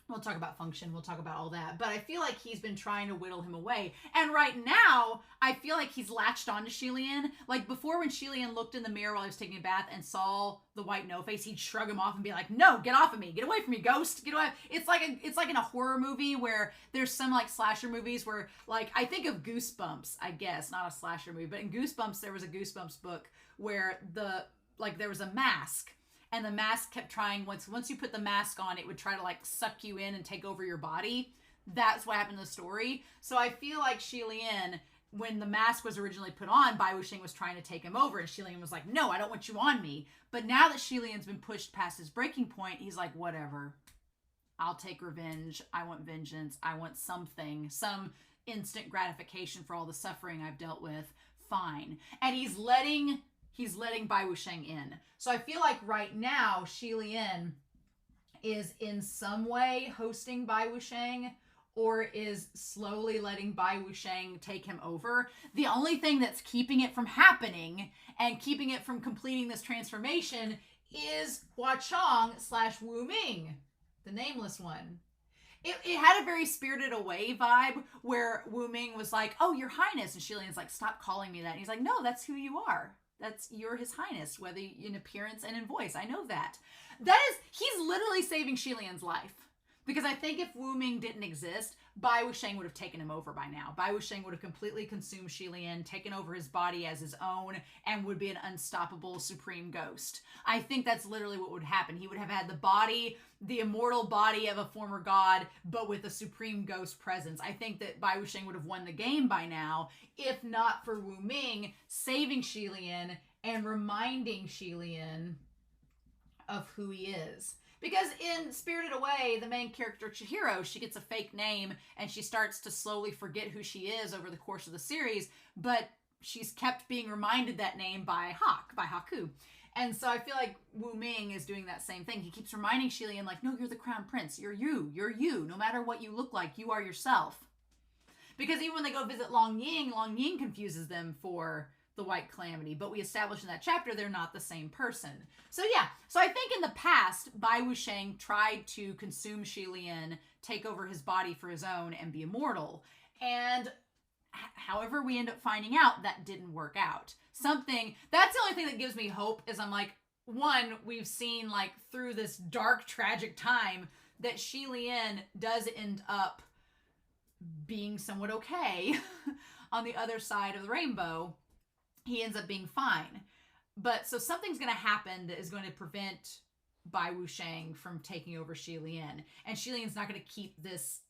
We'll talk about function. We'll talk about all that. But I feel like he's been trying to whittle him away. And right now, I feel like he's latched on to Xie Lian. Like before, when Xie Lian looked in the mirror while he was taking a bath and saw the white no-face, he'd shrug him off and be like, no, get off of me. Get away from me, ghost. Get away. It's like in a horror movie where there's some like slasher movies where, like, I think of Goosebumps, I guess. Not a slasher movie, but in Goosebumps, there was a Goosebumps book where there was a mask. and the mask kept trying, once you put the mask on, it would try to like suck you in and take over your body. That's what happened in the story. So I feel like Xie Lian, when the mask was originally put on, Bai Wuxian was trying to take him over, and Xie Lian was like, no, I don't want you on me. But now that Xie Lian's been pushed past his breaking point, he's like, whatever. I'll take revenge. I want vengeance. I want something, some instant gratification for all the suffering I've dealt with. Fine. And he's letting Bai Wuxian in. So I feel like right now, Xie Lian is in some way hosting Bai Wuxian, or is slowly letting Bai Wuxian take him over. The only thing that's keeping it from happening and keeping it from completing this transformation is Huachong / WuMing, the nameless one. It had a very Spirited Away vibe where WuMing was like, oh, Your Highness. And Xie Lian's like, stop calling me that. And he's like, no, that's who you are. You're His Highness, whether in appearance and in voice. I know that. He's literally saving Xie Lian's life. Because I think if WuMing didn't exist, Bai Wuxian would have taken him over by now. Bai Wuxian would have completely consumed Xie Lian, taken over his body as his own, and would be an unstoppable supreme ghost. I think that's literally what would happen. He would have had the body, the immortal body of a former god, but with a supreme ghost presence. I think that Bai Wuxian would have won the game by now, if not for WuMing saving Xie Lian and reminding Xie Lian of who he is. Because in Spirited Away, the main character, Chihiro, she gets a fake name and she starts to slowly forget who she is over the course of the series, but she's kept being reminded that name by Haku. And so I feel like WuMing is doing that same thing. He keeps reminding Xie Lian, like, no, you're the crown prince. You're you. No matter what you look like, you are yourself. Because even when they go visit Long Ying confuses them for the White Calamity, but we established in that chapter they're not the same person. So yeah, so I think in the past, Bai Wuxian tried to consume Xie Lian, take over his body for his own, and be immortal. And however we end up finding out, that didn't work out. That's the only thing that gives me hope, is I'm like, one, we've seen like through this dark, tragic time that Xie Lian does end up being somewhat okay on the other side of the rainbow. He ends up being fine. But so something's going to happen that is going to prevent Bai Wuxian from taking over Xie Lian. And Xie Lian's not going to keep this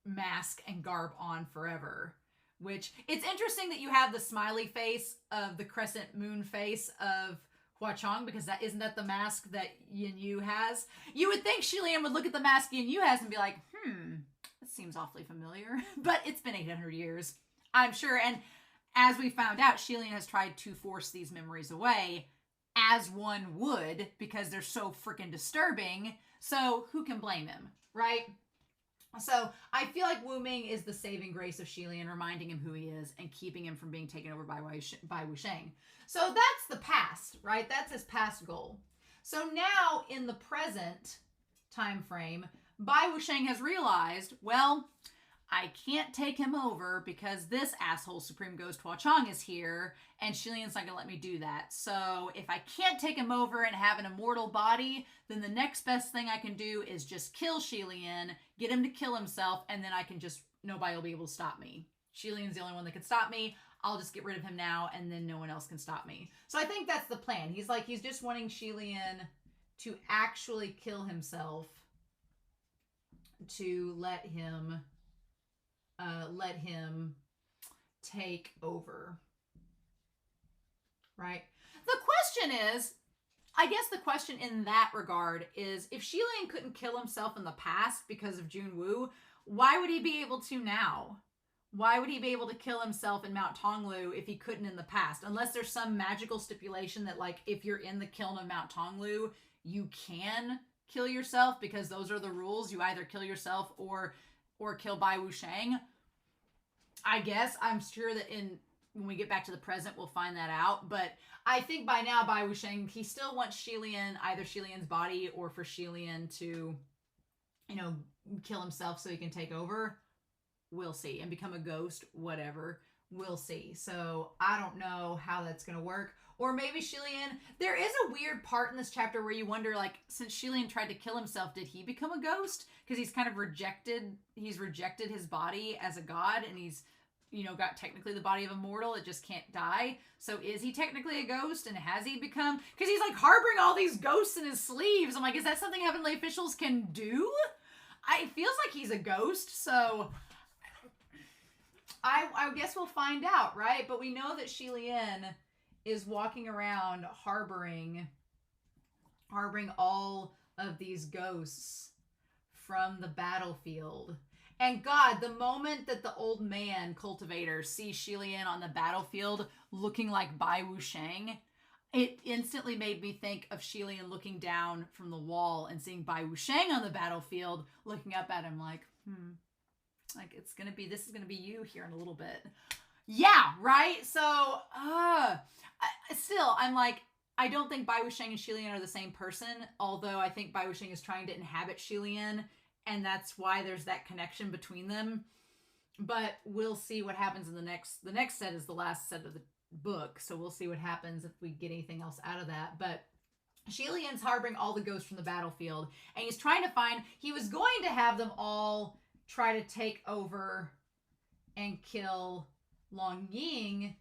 mask and garb on forever. Which, it's interesting that you have the smiley face of the crescent moon face of Huachong, because isn't that the mask that Yin Yu has? You would think Xie Lian would look at the mask Yin Yu has and be like, that seems awfully familiar. But it's been 800 years, I'm sure. And as we found out, Xie Lian has tried to force these memories away, as one would, because they're so freaking disturbing. So who can blame him, right? So I feel like WuMing is the saving grace of Xie Lian, reminding him who he is and keeping him from being taken over by Wuxian. So that's the past, right? That's his past goal. So now in the present time frame, Bai Wuxian has realized, well, I can't take him over because this asshole Supreme Ghost Huachong is here, and Xie Lian's not going to let me do that. So if I can't take him over and have an immortal body, then the next best thing I can do is just kill Xie Lian, get him to kill himself, and then nobody will be able to stop me. Xie Lian's the only one that can stop me. I'll just get rid of him now, and then no one else can stop me. So I think that's the plan. He's just wanting Xie Lian to actually kill himself to let him take over, right? The question is, I guess the question in that regard is, if Xie Lian couldn't kill himself in the past because of Junwu, why would he be able to now? Why would he be able to kill himself in Mount Tonglu if he couldn't in the past? Unless there's some magical stipulation that, like, if you're in the kiln of Mount Tonglu, you can kill yourself, because those are the rules. You either kill yourself or kill Bai Wuxian. I guess. I'm sure that when we get back to the present, we'll find that out. But I think by now, Bai Wuxian, he still wants Xie Lian, either Xie Lian's body or for Xie Lian to, kill himself so he can take over. We'll see. And become a ghost, whatever. We'll see. So I don't know how that's going to work. Or maybe Xie Lian, there is a weird part in this chapter where you wonder, like, since Xie Lian tried to kill himself, did he become a ghost? Because he's kind of rejected his body as a god, and he's, got technically the body of a mortal. It just can't die. So is he technically a ghost? And has he become... Because he's like harboring all these ghosts in his sleeves. I'm like, is that something heavenly officials can do? It feels like he's a ghost. So I guess we'll find out, right? But we know that Xie Lian is walking around harboring all of these ghosts from the battlefield. And God, the moment that the old man cultivator sees Xie Lian on the battlefield looking like Bai Wusheng, it instantly made me think of Xie Lian looking down from the wall and seeing Bai Wusheng on the battlefield, looking up at him like, like this is gonna be you here in a little bit. Yeah, right? So, still, I'm like, I don't think Bai Wusheng and Xie Lian are the same person, although I think Bai Wusheng is trying to inhabit Xie Lian, and that's why there's that connection between them. But we'll see what happens in the next set is the last set of the book, so we'll see what happens if we get anything else out of that. But Xie Lian's harboring all the ghosts from the battlefield, and he's trying to find... He was going to have them all try to take over and kill Long Ying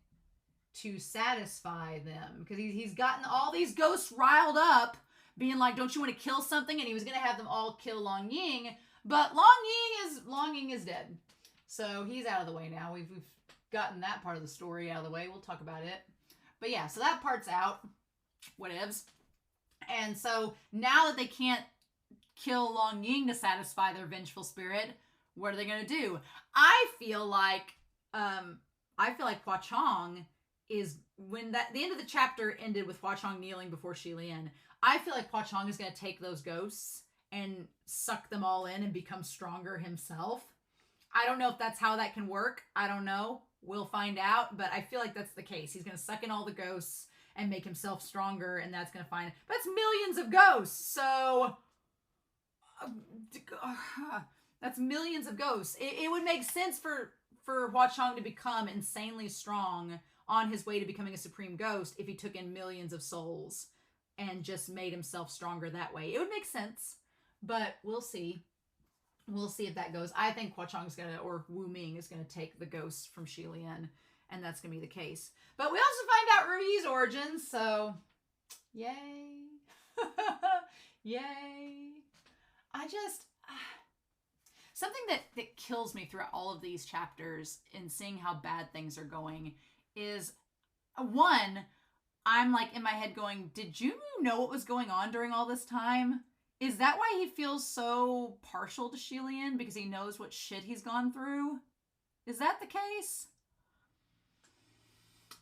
to satisfy them, because he's gotten all these ghosts riled up, being like, don't you want to kill something? And he was going to have them all kill Long Ying, but Long Ying is dead. So he's out of the way now. We've gotten that part of the story out of the way. We'll talk about it. But yeah, so that part's out. Whatevs. And so now that they can't kill Long Ying to satisfy their vengeful spirit, what are they going to do? I feel like Hua Chong is... When the end of the chapter ended with Hua Chong kneeling before Xie Lian, I feel like Hua Chong is going to take those ghosts and suck them all in and become stronger himself. I don't know if that's how that can work. I don't know. We'll find out. But I feel like that's the case. He's going to suck in all the ghosts and make himself stronger, and that's going to find... But that's millions of ghosts. So... that's millions of ghosts. It would make sense for Hua Chong to become insanely strong on his way to becoming a supreme ghost if he took in millions of souls and just made himself stronger that way. It would make sense, but we'll see. We'll see if that goes. I think Hua Chong's gonna, or WuMing is gonna take the ghosts from Xie Lian, and that's gonna be the case. But we also find out Rui's origins, so yay. Yay. Something that kills me throughout all of these chapters in seeing how bad things are going is, one, I'm like in my head going, did Junwoo know what was going on during all this time? Is that why he feels so partial to Xie Lian? Because he knows what shit he's gone through? Is that the case?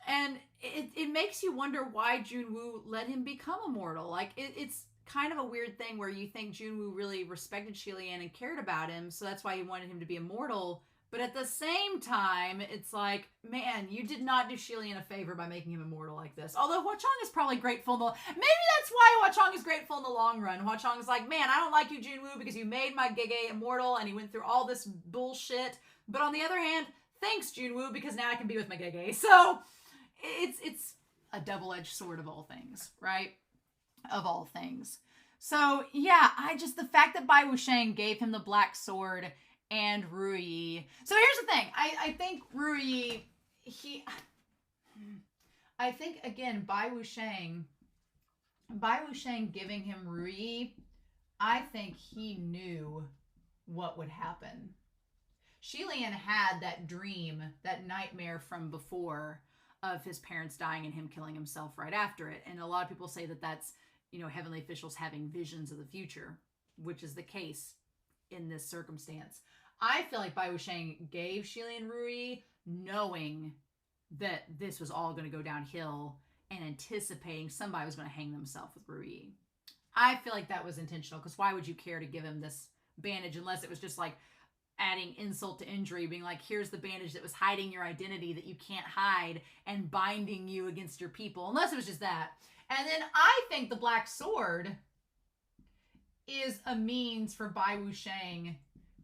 And it makes you wonder why Junwoo let him become immortal. Like, it's kind of a weird thing where you think Junwoo really respected Xie Lian and cared about him, so that's why he wanted him to be immortal. But at the same time, it's like, man, you did not do Xie Lian a favor by making him immortal like this. Although Hua Chong is probably grateful. Maybe that's why Hua Chong is grateful in the long run. Hua Chong is like, man, I don't like you, Junwoo, because you made my Gege immortal, and he went through all this bullshit. But on the other hand, thanks, Junwoo, because now I can be with my Gege. So it's a double-edged sword of all things, right? Of all things. So yeah, the fact that Bai Wusheng gave him the black sword and Rui. So here's the thing. I think Rui, I think again, Bai Wusheng giving him Rui, I think he knew what would happen. Xie Lian had that dream, that nightmare from before of his parents dying and him killing himself right after it. And a lot of people say that that's, heavenly officials having visions of the future, which is the case in this circumstance. I feel like Bai Wusheng gave Xie Lian Rui knowing that this was all going to go downhill and anticipating somebody was going to hang themselves with Rui. I feel like that was intentional, because why would you care to give him this bandage unless it was just like adding insult to injury, being like, here's the bandage that was hiding your identity that you can't hide and binding you against your people, unless it was just that. And then I think the black sword is a means for Bai Wusheng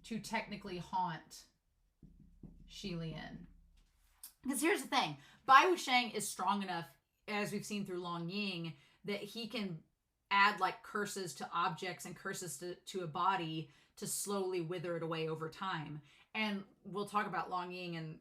to technically haunt Xie Lian. Because here's the thing. Bai Wusheng is strong enough, as we've seen through Long Ying, that he can add like curses to objects and curses to a body to slowly wither it away over time. And we'll talk about Long Ying and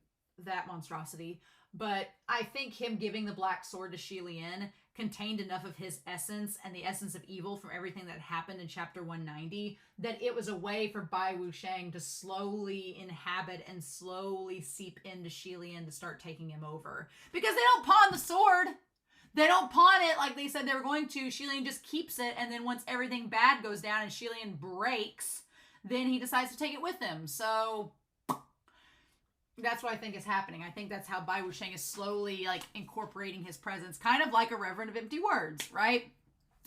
that monstrosity. But I think him giving the black sword to Xie Lian contained enough of his essence and the essence of evil from everything that happened in chapter 190 that it was a way for Bai Wuxiang to slowly inhabit and slowly seep into Xie Lian to start taking him over. Because they don't pawn the sword. They don't pawn it like they said they were going to. Xie Lian just keeps it, and then once everything bad goes down and Xie Lian breaks, then he decides to take it with him. So that's what I think is happening. I think that's how Bai Wuxiang is slowly like incorporating his presence, kind of like a Reverend of Empty Words, right?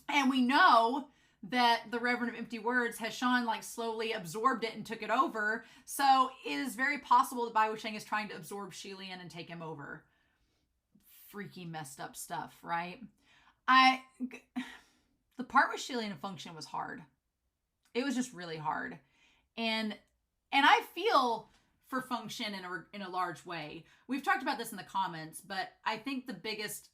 And we know that the Reverend of Empty Words has Sean like slowly absorbed it and took it over. So it is very possible that Bai Wuxiang is trying to absorb Xie Lian and take him over. Freaky messed up stuff, right? The part with Xie Lian and Function was hard. It was just really hard. And I feel for Function in a large way. We've talked about this in the comments, but I think the biggest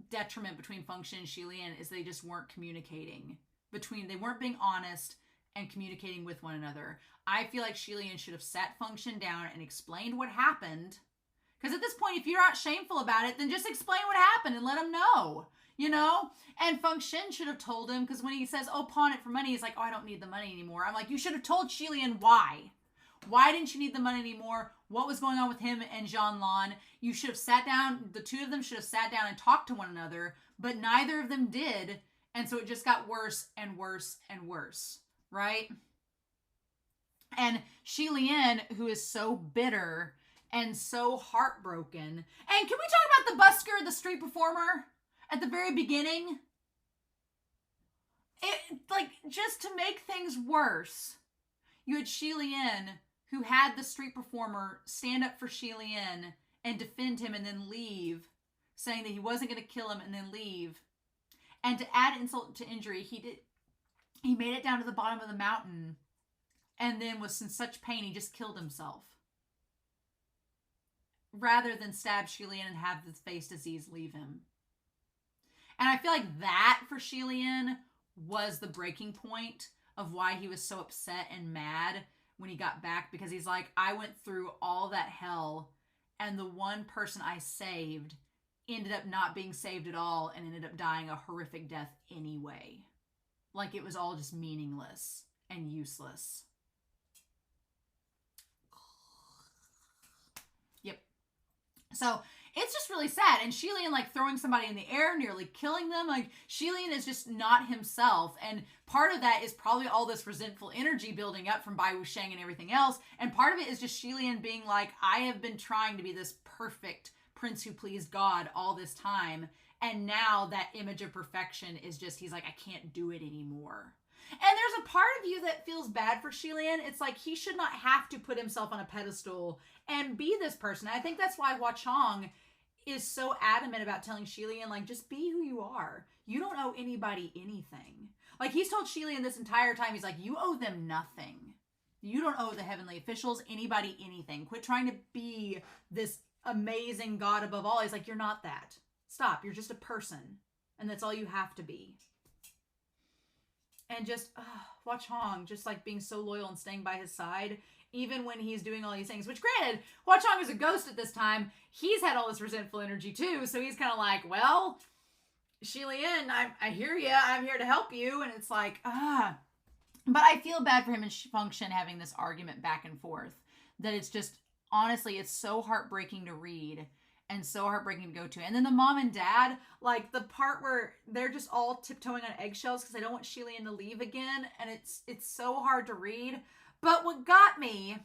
detriment between Function and Xie Lian is they just weren't communicating. They weren't being honest and communicating with one another. I feel like Xie Lian should have sat Function down and explained what happened. Because at this point, if you're not shameful about it, then just explain what happened and let him know, you know? And Function should have told him, because when he says, oh, pawn it for money, he's like, oh, I don't need the money anymore. I'm like, you should have told Xie Lian why. Why didn't you need the money anymore? What was going on with him and Zhan Lan? You should have sat down. The two of them should have sat down and talked to one another, but neither of them did. And so it just got worse and worse and worse, right? And Xie Lian, who is so bitter and so heartbroken. And can we talk about the busker, the street performer at the very beginning? It, like, just to make things worse, you had Xie Lian, who had the street performer stand up for Xie Lian and defend him and then leave, saying that he wasn't going to kill him and then leave. And to add insult to injury, he made it down to the bottom of the mountain and then was in such pain he just killed himself. Rather than stab Xie Lian and have the face disease leave him. And I feel like that for Xie Lian was the breaking point of why he was so upset and mad when he got back, because he's like, I went through all that hell and the one person I saved ended up not being saved at all and ended up dying a horrific death anyway. Like it was all just meaningless and useless. Yep. So it's just really sad. And Xie Lian, like, throwing somebody in the air, nearly killing them. Like, Xie Lian is just not himself. And part of that is probably all this resentful energy building up from Bai Wuxiang and everything else. And part of it is just Xie Lian being like, I have been trying to be this perfect prince who pleased God all this time. And now that image of perfection is just, he's like, I can't do it anymore. And there's a part of you that feels bad for Xie Lian. It's like he should not have to put himself on a pedestal and be this person. I think that's why Hua Chong is so adamant about telling Xie Lian, like, just be who you are. You don't owe anybody anything. Like, he's told Xie Lian this entire time, he's like, you owe them nothing. You don't owe the heavenly officials, anybody, anything. Quit trying to be this amazing God above all. He's like, you're not that. Stop. You're just a person. And that's all you have to be. And just, Hua Chong, just like being so loyal and staying by his side, even when he's doing all these things, which granted, Hua Chong is a ghost at this time. He's had all this resentful energy too. So he's kind of like, well, Xie Lian, I hear you. I'm here to help you. And it's like, But I feel bad for him and Function having this argument back and forth. That it's just, honestly, it's so heartbreaking to read and so heartbreaking to go to. And then the mom and dad, like the part where they're just all tiptoeing on eggshells because they don't want Xie Lian to leave again. And it's so hard to read. But what got me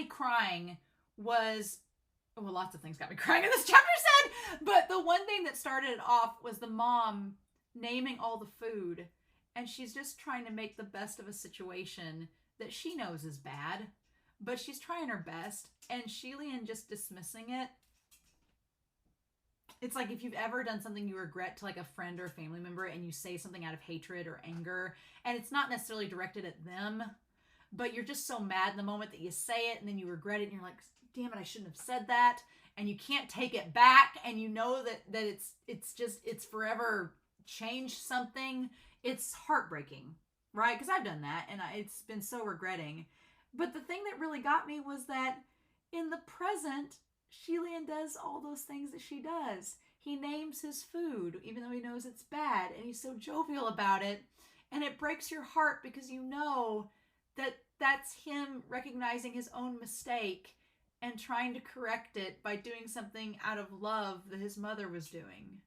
crying was, well, lots of things got me crying in this chapter said, but the one thing that started it off was the mom naming all the food, and she's just trying to make the best of a situation that she knows is bad, but she's trying her best, and Xie Lian just dismissing it. It's like if you've ever done something you regret to like a friend or a family member and you say something out of hatred or anger, and it's not necessarily directed at them, but you're just so mad in the moment that you say it and then you regret it and you're like, damn it, I shouldn't have said that. And you can't take it back. And you know that it's forever changed something. It's heartbreaking, right? Because I've done that and it's been so regretting. But the thing that really got me was that In the present, Xie Lian does all those things that she does. He names his food, even though he knows it's bad, and he's so jovial about it. And it breaks your heart because you know that that's him recognizing his own mistake and trying to correct it by doing something out of love that his mother was doing.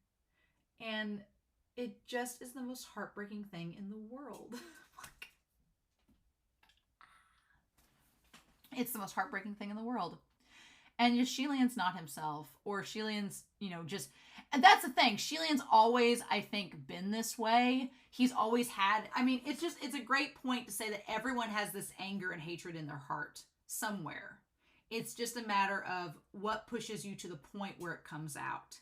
And it just is the most heartbreaking thing in the world. It's the most heartbreaking thing in the world. And Xie Lian's not himself, or Xie Lian's, just, and that's the thing. Xie Lian's always, I think, been this way. He's always had, it's a great point to say that everyone has this anger and hatred in their heart somewhere. It's just a matter of what pushes you to the point where it comes out.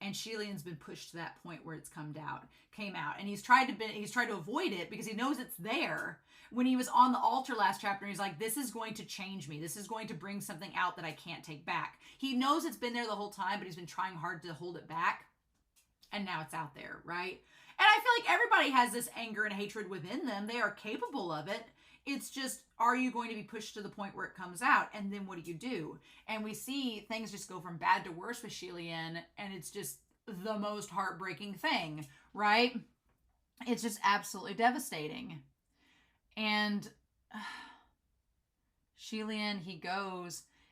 And Xie Lian's been pushed to that point where it's came out. And he's tried to avoid it because he knows it's there. When he was on the altar last chapter, he's like, this is going to change me. This is going to bring something out that I can't take back. He knows it's been there the whole time, but he's been trying hard to hold it back. And now it's out there, right? And I feel like everybody has this anger and hatred within them. They are capable of it. It's just, are you going to be pushed to the point where it comes out? And then what do? And we see things just go from bad to worse with Xie Lian, and it's just the most heartbreaking thing, right? It's just absolutely devastating. And Xie Lian,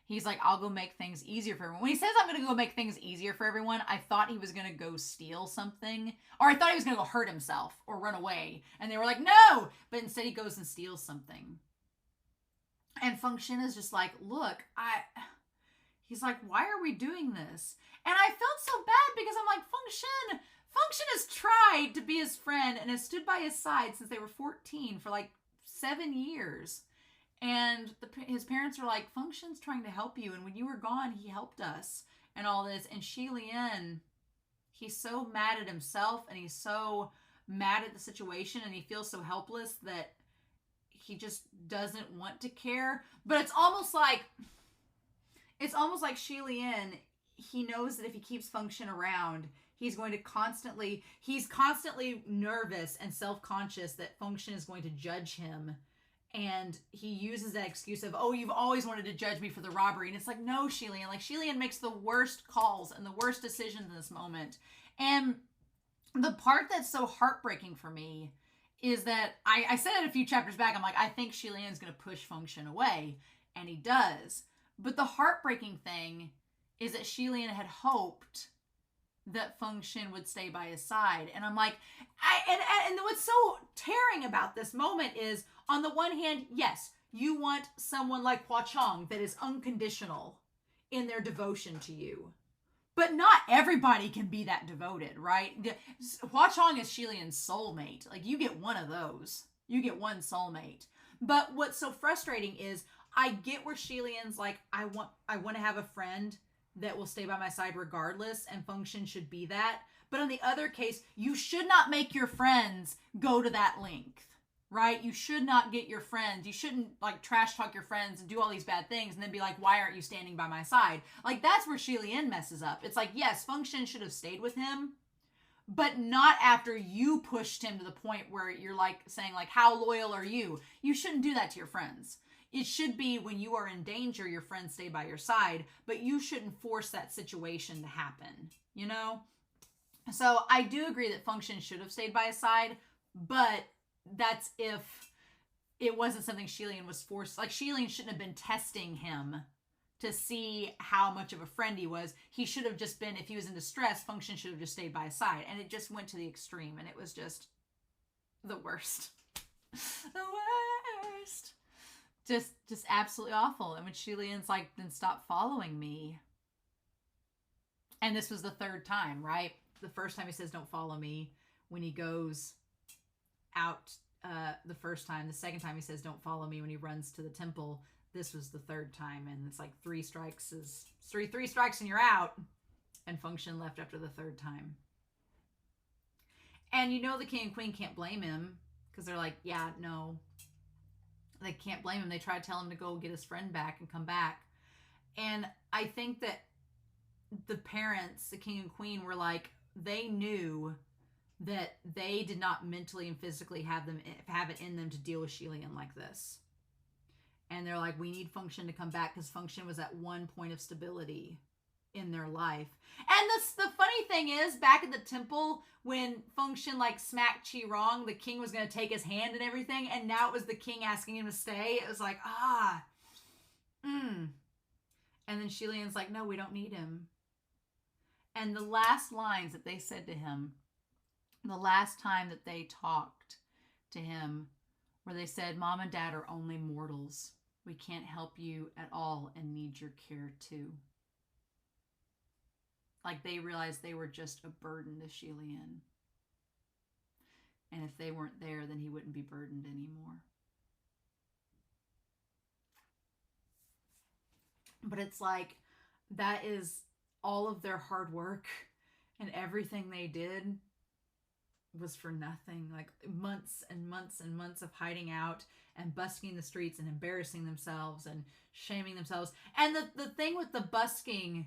he's like, I'll go make things easier for everyone. When he says I'm going to go make things easier for everyone, I thought he was going to go steal something, or I thought he was going to go hurt himself or run away. And they were like, no, but instead he goes and steals something. And Feng Xin is just like, look, he's like, why are we doing this? And I felt so bad because I'm like, Feng Xin has tried to be his friend and has stood by his side since they were 14 for like 7 years. And his parents are like, Feng Xin's trying to help you. And when you were gone, he helped us and all this. And Xie Lian, he's so mad at himself and he's so mad at the situation and he feels so helpless that he just doesn't want to care. But it's almost like Xie Lian, he knows that if he keeps Feng Xin around, he's constantly nervous and self-conscious that Feng Xin is going to judge him. And he uses that excuse of, oh, you've always wanted to judge me for the robbery. And it's like, no, Xie Lian. Like, Xie Lian makes the worst calls and the worst decisions in this moment. And the part that's so heartbreaking for me is that I said it a few chapters back. I'm like, I think Xie Lian's going to push Feng Xin away. And he does. But the heartbreaking thing is that Xie Lian had hoped that Feng Xin would stay by his side. And I'm like, and what's so tearing about this moment is, on the one hand, yes, you want someone like Hua Chong that is unconditional in their devotion to you. But not everybody can be that devoted, right? Hua Chong is Xie Lian's soulmate. Like, you get one of those. You get one soulmate. But what's so frustrating is, I get where Xie Lian's like, I want to have a friend that will stay by my side regardless, and Feng Xin should be that. But in the other case, you should not make your friends go to that length, right? You should not get your friends. You shouldn't like trash talk your friends and do all these bad things and then be like, why aren't you standing by my side? Like, that's where Xie Lian messes up. It's like, yes, Feng Xin should have stayed with him, but not after you pushed him to the point where you're like saying like, how loyal are you? You shouldn't do that to your friends. It should be when you are in danger, your friends stay by your side, but you shouldn't force that situation to happen, you know? So I do agree that Feng Xin should have stayed by his side, but that's if it wasn't something Xie Lian was forced. Like, Xie Lian shouldn't have been testing him to see how much of a friend he was. He should have just been, if he was in distress, Feng Xin should have just stayed by his side. And it just went to the extreme, and it was just the worst. The worst. Just absolutely awful. And when Xie Lian's like, then stop following me. And this was the third time, right? The first time he says, don't follow me. When he goes out the first time. The second time he says, don't follow me, when he runs to the temple. This was the third time. And it's like three strikes and you're out. And Feng Xin left after the third time. And you know the king and queen can't blame him. Because they're like, yeah, no. They can't blame him. They try to tell him to go get his friend back and come back. And I think that the parents, the king and queen, were like, they knew that they did not mentally and physically have it in them to deal with Xie Lian like this. And they're like, we need Function to come back because Function was at one point of stability in their life. And the funny thing is, back at the temple, when Function like smacked Qi wrong, the king was going to take his hand and everything, and now it was the king asking him to stay. It was like, And then Xie Lian's like, no, we don't need him. And the last lines that they said to him, the last time that they talked to him, where they said, Mom and Dad are only mortals. We can't help you at all and need your care too. Like, they realized they were just a burden to Xie Lian. And if they weren't there, then he wouldn't be burdened anymore. But it's like, that is all of their hard work and everything they did was for nothing. Like, months and months and months of hiding out and busking the streets and embarrassing themselves and shaming themselves. And the thing with the busking,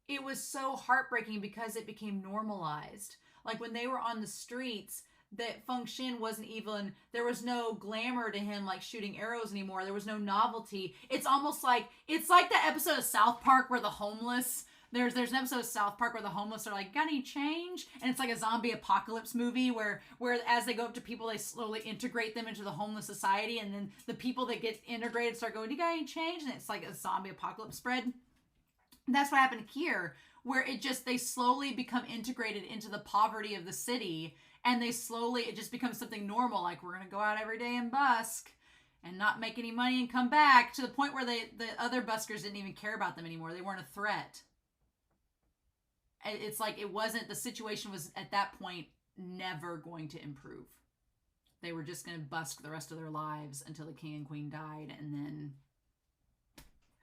it was so heartbreaking because it became normalized. Like, when they were on the streets, that Function wasn't even, there was no glamour to him like shooting arrows anymore. There was no novelty. It's almost like, it's like that episode of South Park where the homeless, there's an episode of South Park where the homeless are like, got any change? And it's like a zombie apocalypse movie where as they go up to people, they slowly integrate them into the homeless society. And then the people that get integrated start going, you got any change? And it's like a zombie apocalypse spread. And that's what happened here, where they slowly become integrated into the poverty of the city. And it just becomes something normal. Like, we're going to go out every day and busk and not make any money and come back, to the point where the other buskers didn't even care about them anymore. They weren't a threat. It's like, the situation was at that point never going to improve. They were just going to busk the rest of their lives until the king and queen died. And then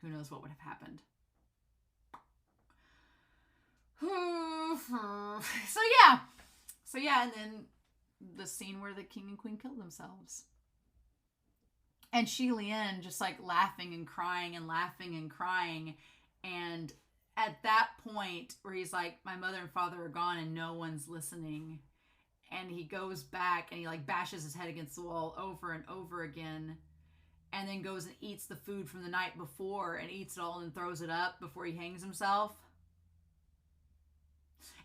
who knows what would have happened. So yeah, and then the scene where the king and queen killed themselves. And Xie Lian just like laughing and crying and laughing and crying. And at that point where he's like, my mother and father are gone and no one's listening. And he goes back and he like bashes his head against the wall over and over again. And then goes and eats the food from the night before and eats it all and throws it up before he hangs himself.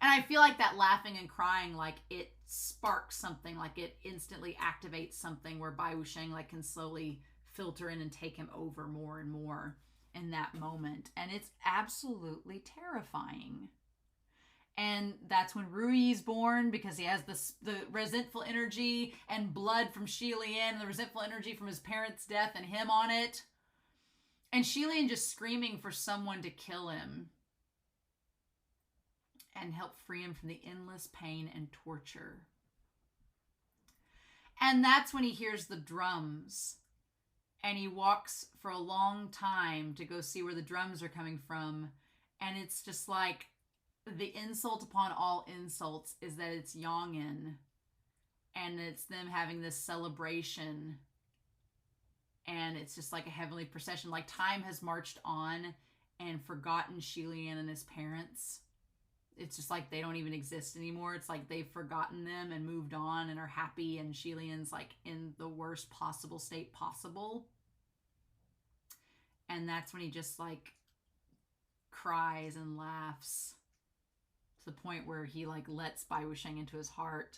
And I feel like that laughing and crying, like, it sparks something, like it instantly activates something where Bai Wuxiang like can slowly filter in and take him over more and more in that moment. And it's absolutely terrifying. And that's when Ruyi's born, because he has the resentful energy and blood from Xie Lian, and the resentful energy from his parents' death and him on it. And Xie Lian just screaming for someone to kill him and help free him from the endless pain and torture. And that's when he hears the drums. And he walks for a long time to go see where the drums are coming from. And it's just like, the insult upon all insults is that it's Yongin. And it's them having this celebration. And it's just like a heavenly procession. Like, time has marched on and forgotten Xie Lian and his parents. It's just like they don't even exist anymore. It's like they've forgotten them and moved on and are happy, and Xie Lian's like in the worst possible state possible. And that's when he just like cries and laughs to the point where he like lets Bai Wuxiang into his heart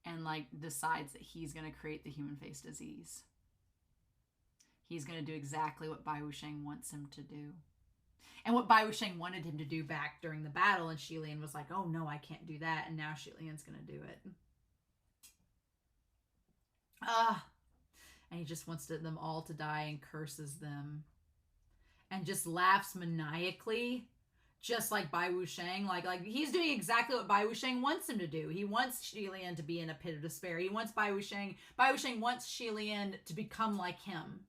and like decides that he's going to create the human face disease. He's going to do exactly what Bai Wuxiang wants him to do. And what Bai Wuxiang wanted him to do back during the battle, and Xie Lian was like, oh no, I can't do that. And now Xie Lian's going to do it. And he just wants them all to die and curses them. And just laughs maniacally, just like Bai Wuxiang. Like he's doing exactly what Bai Wuxiang wants him to do. He wants Xie Lian to be in a pit of despair. He wants Bai Wuxiang wants Xie Lian to become like him.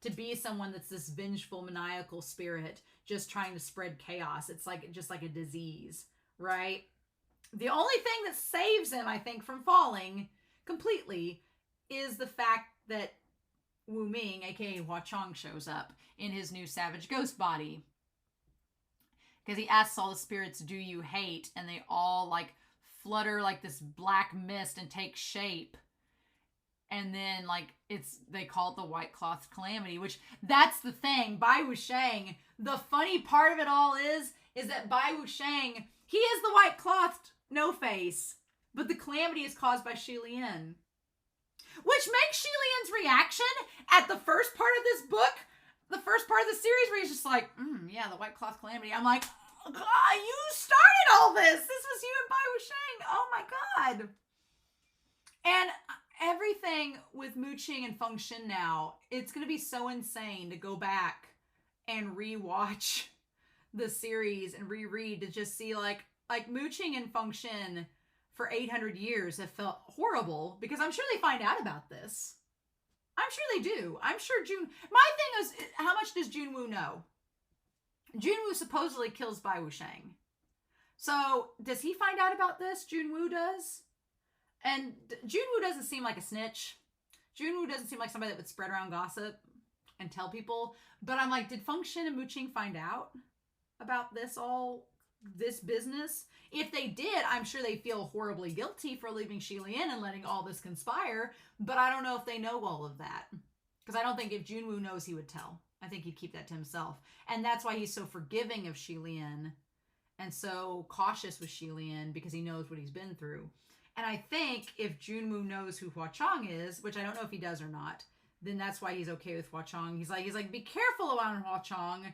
To be someone that's this vengeful, maniacal spirit just trying to spread chaos. It's like just like a disease, right? The only thing that saves him, I think, from falling completely is the fact that WuMing, aka Hua Chong, shows up in his new savage ghost body. Because he asks all the spirits, do you hate? And they all like flutter like this black mist and take shape. And then, like, they call it the white cloth calamity, which that's the thing. Bai Wuxiang, the funny part of it all is that Bai Wuxiang, he is the white clothed no face, but the calamity is caused by Xie Lian. Which makes Xie Lian's reaction at the first part of this book, the first part of the series, where he's just like, yeah, the white cloth calamity. I'm like, God, you started all this. This was you and Bai Wuxiang. Oh my God. And everything with Mu Qing and Feng Shen now, it's going to be so insane to go back and rewatch the series and reread to just see like Mu Qing and Feng Shen for 800 years have felt horrible because I'm sure they find out about this. I'm sure they do. I'm sure my thing is, how much does Junwu know? Junwu supposedly kills Bai Wuxiang. So does he find out about this? Junwu does? And Junwu doesn't seem like a snitch. Junwu doesn't seem like somebody that would spread around gossip and tell people. But I'm like, did Feng Shen and Mu Qing find out about this business? If they did, I'm sure they feel horribly guilty for leaving Xie Lian and letting all this conspire. But I don't know if they know all of that. Because I don't think if Junwu knows, he would tell. I think he'd keep that to himself. And that's why he's so forgiving of Xie Lian and so cautious with Xie Lian, because he knows what he's been through. And I think if Junwu knows who Hua Chong is, which I don't know if he does or not, then that's why he's okay with Hua Chong. He's like, be careful around Hua Chong.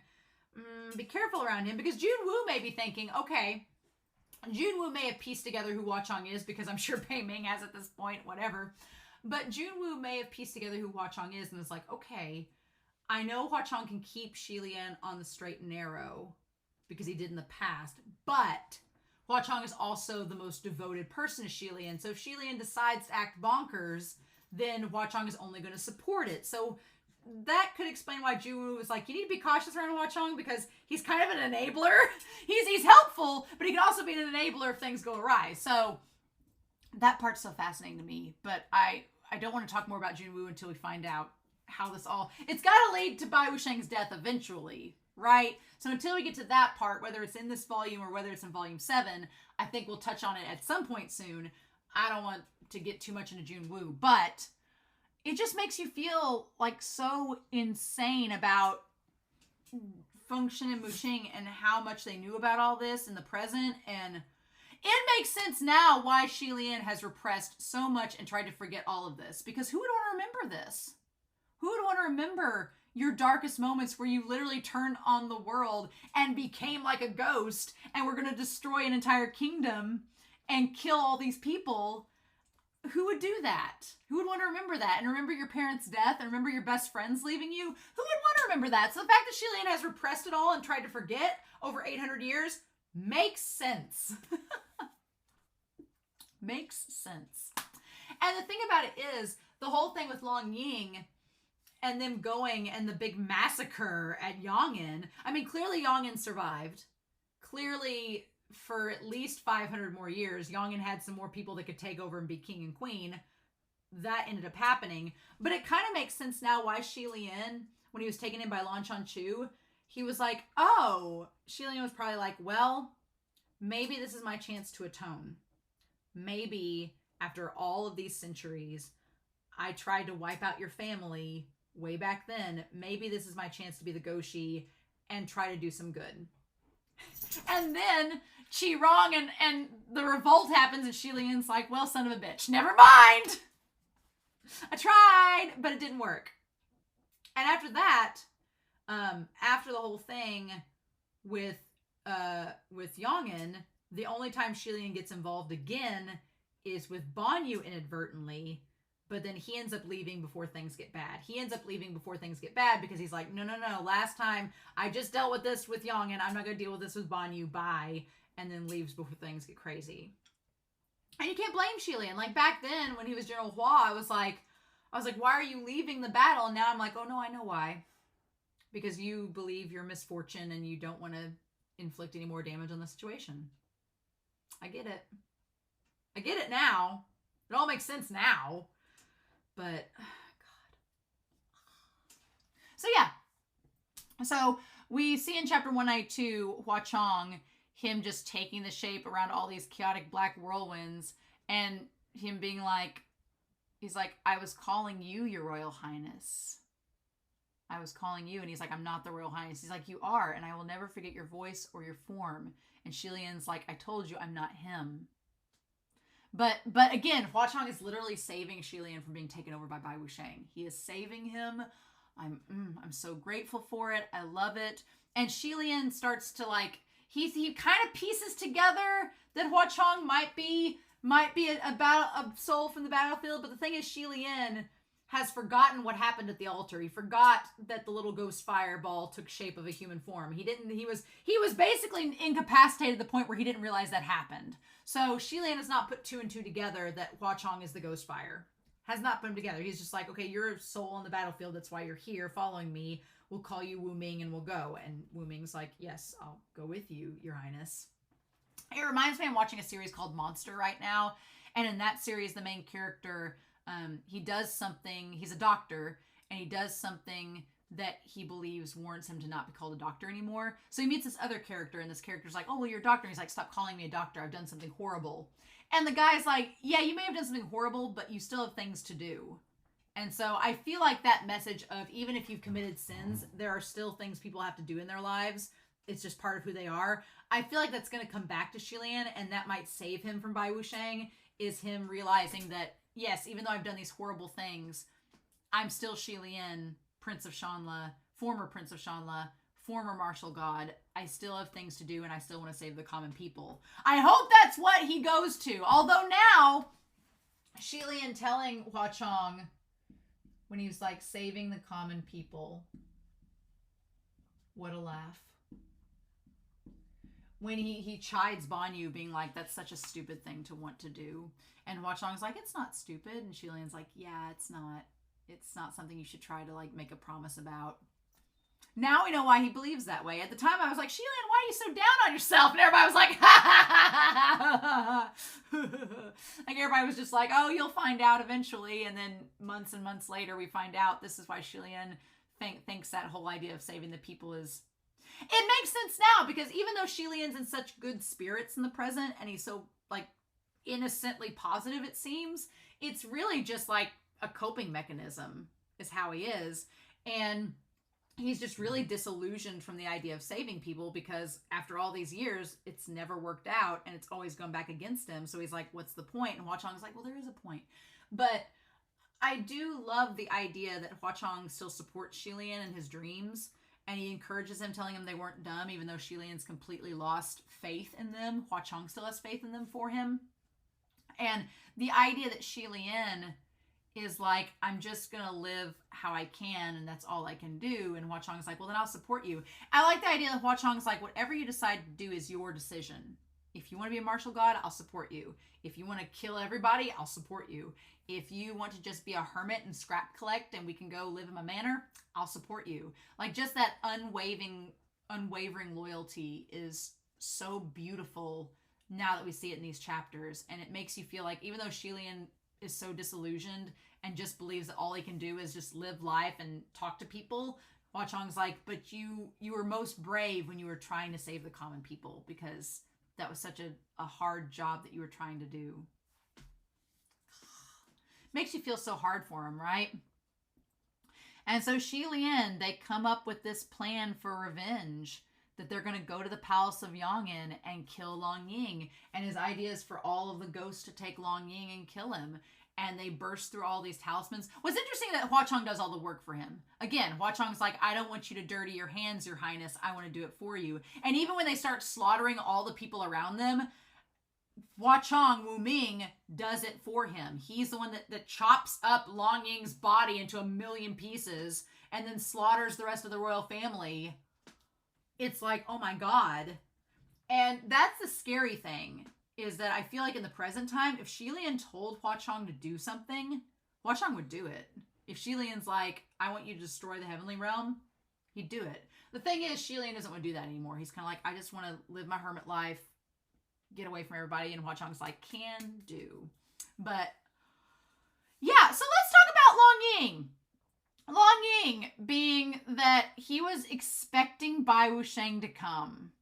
Be careful around him, because Junwu may be thinking, okay, Junwu may have pieced together who Hua Chong is, because I'm sure Pei Ming has at this point, whatever. But Junwu may have pieced together who Hua Chong is, and it's like, okay, I know Hua Chong can keep Xie Lian on the straight and narrow, because he did in the past, but Hua Chong is also the most devoted person to Xie Lian. So if Xie Lian decides to act bonkers, then Hua Chong is only going to support it. So that could explain why Junwu was like, you need to be cautious around Hua Chong, because he's kind of an enabler. He's helpful, but he can also be an enabler if things go awry. So that part's so fascinating to me. But I don't want to talk more about Junwu until we find out how this all... It's got to lead to Bai Wuxiang's death eventually, right? So until we get to that part, whether it's in this volume or whether it's in volume 7, I think we'll touch on it at some point soon. I don't want to get too much into Junwu, but it just makes you feel like so insane about Feng Shen and Mu Qing and how much they knew about all this in the present. And it makes sense now why Xie Lian has repressed so much and tried to forget all of this, because who would want to remember this? Who would want to remember your darkest moments where you literally turned on the world and became like a ghost and were going to destroy an entire kingdom and kill all these people? Who would do that? Who would want to remember that? And remember your parents' death and remember your best friends leaving you? Who would want to remember that? So the fact that Xie Lian has repressed it all and tried to forget over 800 years makes sense. Makes sense. And the thing about it is, the whole thing with Long Ying and them going and the big massacre at Yong'an. I mean, clearly Yong'an survived. Clearly, for at least 500 more years, Yong'an had some more people that could take over and be king and queen. That ended up happening. But it kind of makes sense now why Xie Lian, when he was taken in by Lan Chanchu, he was like, oh, Xie Lian was probably like, well, maybe this is my chance to atone. Maybe after all of these centuries, I tried to wipe out your family way back then. Maybe this is my chance to be the Goshi and try to do some good. And then Qi Rong and the revolt happens, and Xie Lian's like, well, son of a bitch, never mind. I tried, but it didn't work. And after that, after the whole thing with Yong'an, the only time Xie Lian gets involved again is with Banyu inadvertently. But then he ends up leaving before things get bad. He ends up leaving before things get bad because he's like, no. Last time I just dealt with this with Yong'an. I'm not going to deal with this with Banyu. Bye. And then leaves before things get crazy. And you can't blame Xie Lian. Like back then when he was General Hua, I was like, why are you leaving the battle? And now I'm like, oh no, I know why. Because you believe your misfortune and you don't want to inflict any more damage on the situation. I get it. I get it now. It all makes sense now. But, God. So, yeah. So, we see in chapter 192, Hua Chong, him just taking the shape around all these chaotic black whirlwinds, and him being like, he's like, I was calling you, Your Royal Highness. I was calling you. And he's like, I'm not the Royal Highness. He's like, you are, and I will never forget your voice or your form. And Xie Lian's like, I told you I'm not him. But again, Hua Chong is literally saving Xie Lian from being taken over by Bai Wusheng. He is saving him. I'm so grateful for it. I love it. And Xie Lian starts to like, he kind of pieces together that Hua Chong might be a soul from the battlefield. But the thing is, Xie Lian has forgotten what happened at the altar. He forgot that the little ghost fireball took shape of a human form. He was basically incapacitated to the point where he didn't realize that happened. So Xie Lian has not put two and two together that Hua Chong is the ghost fire. Has not put them together. He's just like, okay, you're a soul on the battlefield. That's why you're here following me. We'll call you WuMing and we'll go. And WuMing's like, yes, I'll go with you, Your Highness. It reminds me, I'm watching a series called Monster right now. And in that series, the main character, he does something, he's a doctor, and he does something that he believes warrants him to not be called a doctor anymore. So he meets this other character, and this character's like, oh, well, you're a doctor. And he's like, stop calling me a doctor. I've done something horrible. And the guy's like, yeah, you may have done something horrible, but you still have things to do. And so I feel like that message of even if you've committed sins, there are still things people have to do in their lives. It's just part of who they are. I feel like that's going to come back to Xie Lian, and that might save him from Bai Wusheng, is him realizing that, yes, even though I've done these horrible things, I'm still Xie Lian, Prince of Shanla, former Prince of Shanla, former martial god. I still have things to do, and I still want to save the common people. I hope that's what he goes to. Although now, Xie Lian telling Hua Chong, when he was like, saving the common people, what a laugh. When he chides Banyu, being like, that's such a stupid thing to want to do. And Hua Chong's like, it's not stupid. And Xie Lian's like, yeah, it's not. It's not something you should try to like make a promise about. Now we know why he believes that way. At the time, I was like, Xie Lian, why are you so down on yourself? And everybody was like, ha ha ha ha. Like everybody was just like, oh, you'll find out eventually. And then months and months later, we find out this is why Xie Lian thinks that whole idea of saving the people is... It makes sense now, because even though Xie Lian's in such good spirits in the present, and he's so like innocently positive, it seems, it's really just like a coping mechanism is how he is. And he's just really disillusioned from the idea of saving people, because after all these years, it's never worked out and it's always gone back against him. So he's like, what's the point? And Hua Chong's like, well, there is a point. But I do love the idea that Hua Chong still supports Xie Lian in his dreams. And he encourages him, telling him they weren't dumb, even though Xie Lian's completely lost faith in them. Hua Chong still has faith in them for him. And the idea that Xie Lian is like, I'm just going to live how I can, and that's all I can do. And Hua Chong's like, well, then I'll support you. I like the idea that Hua Chong's like, whatever you decide to do is your decision. If you want to be a martial god, I'll support you. If you want to kill everybody, I'll support you. If you want to just be a hermit and scrap collect and we can go live in my manor, I'll support you. Like, just that unwavering loyalty is so beautiful now that we see it in these chapters. And it makes you feel like, even though Xie Lian is so disillusioned and just believes that all he can do is just live life and talk to people, Hua Chong's like, but you were most brave when you were trying to save the common people, because that was such a hard job that you were trying to do. Makes you feel so hard for him, right? And so Xie Lian, they come up with this plan for revenge, that they're going to go to the palace of Yangin and kill Long Ying. And his idea is for all of the ghosts to take Long Ying and kill him. And they burst through all these talismans. What's interesting that Hua Chong does all the work for him. Again, Hua Chong's like, I don't want you to dirty your hands, Your Highness. I want to do it for you. And even when they start slaughtering all the people around them, Hua Chong, WuMing, does it for him. He's the one that chops up Long Ying's body into 1,000,000 pieces and then slaughters the rest of the royal family. It's like, oh my God. And that's the scary thing, is that I feel like in the present time, if Xie Lian told Hua Chong to do something, Hua Chong would do it. If Xie Lian's like, I want you to destroy the heavenly realm, he'd do it. The thing is, Xie Lian doesn't want to do that anymore. He's kind of like, I just want to live my hermit life, get away from everybody. And Hua Chong's like, can do. But yeah, so let's talk about Long Ying. Long Ying being that he was expecting Bai Wusheng to come,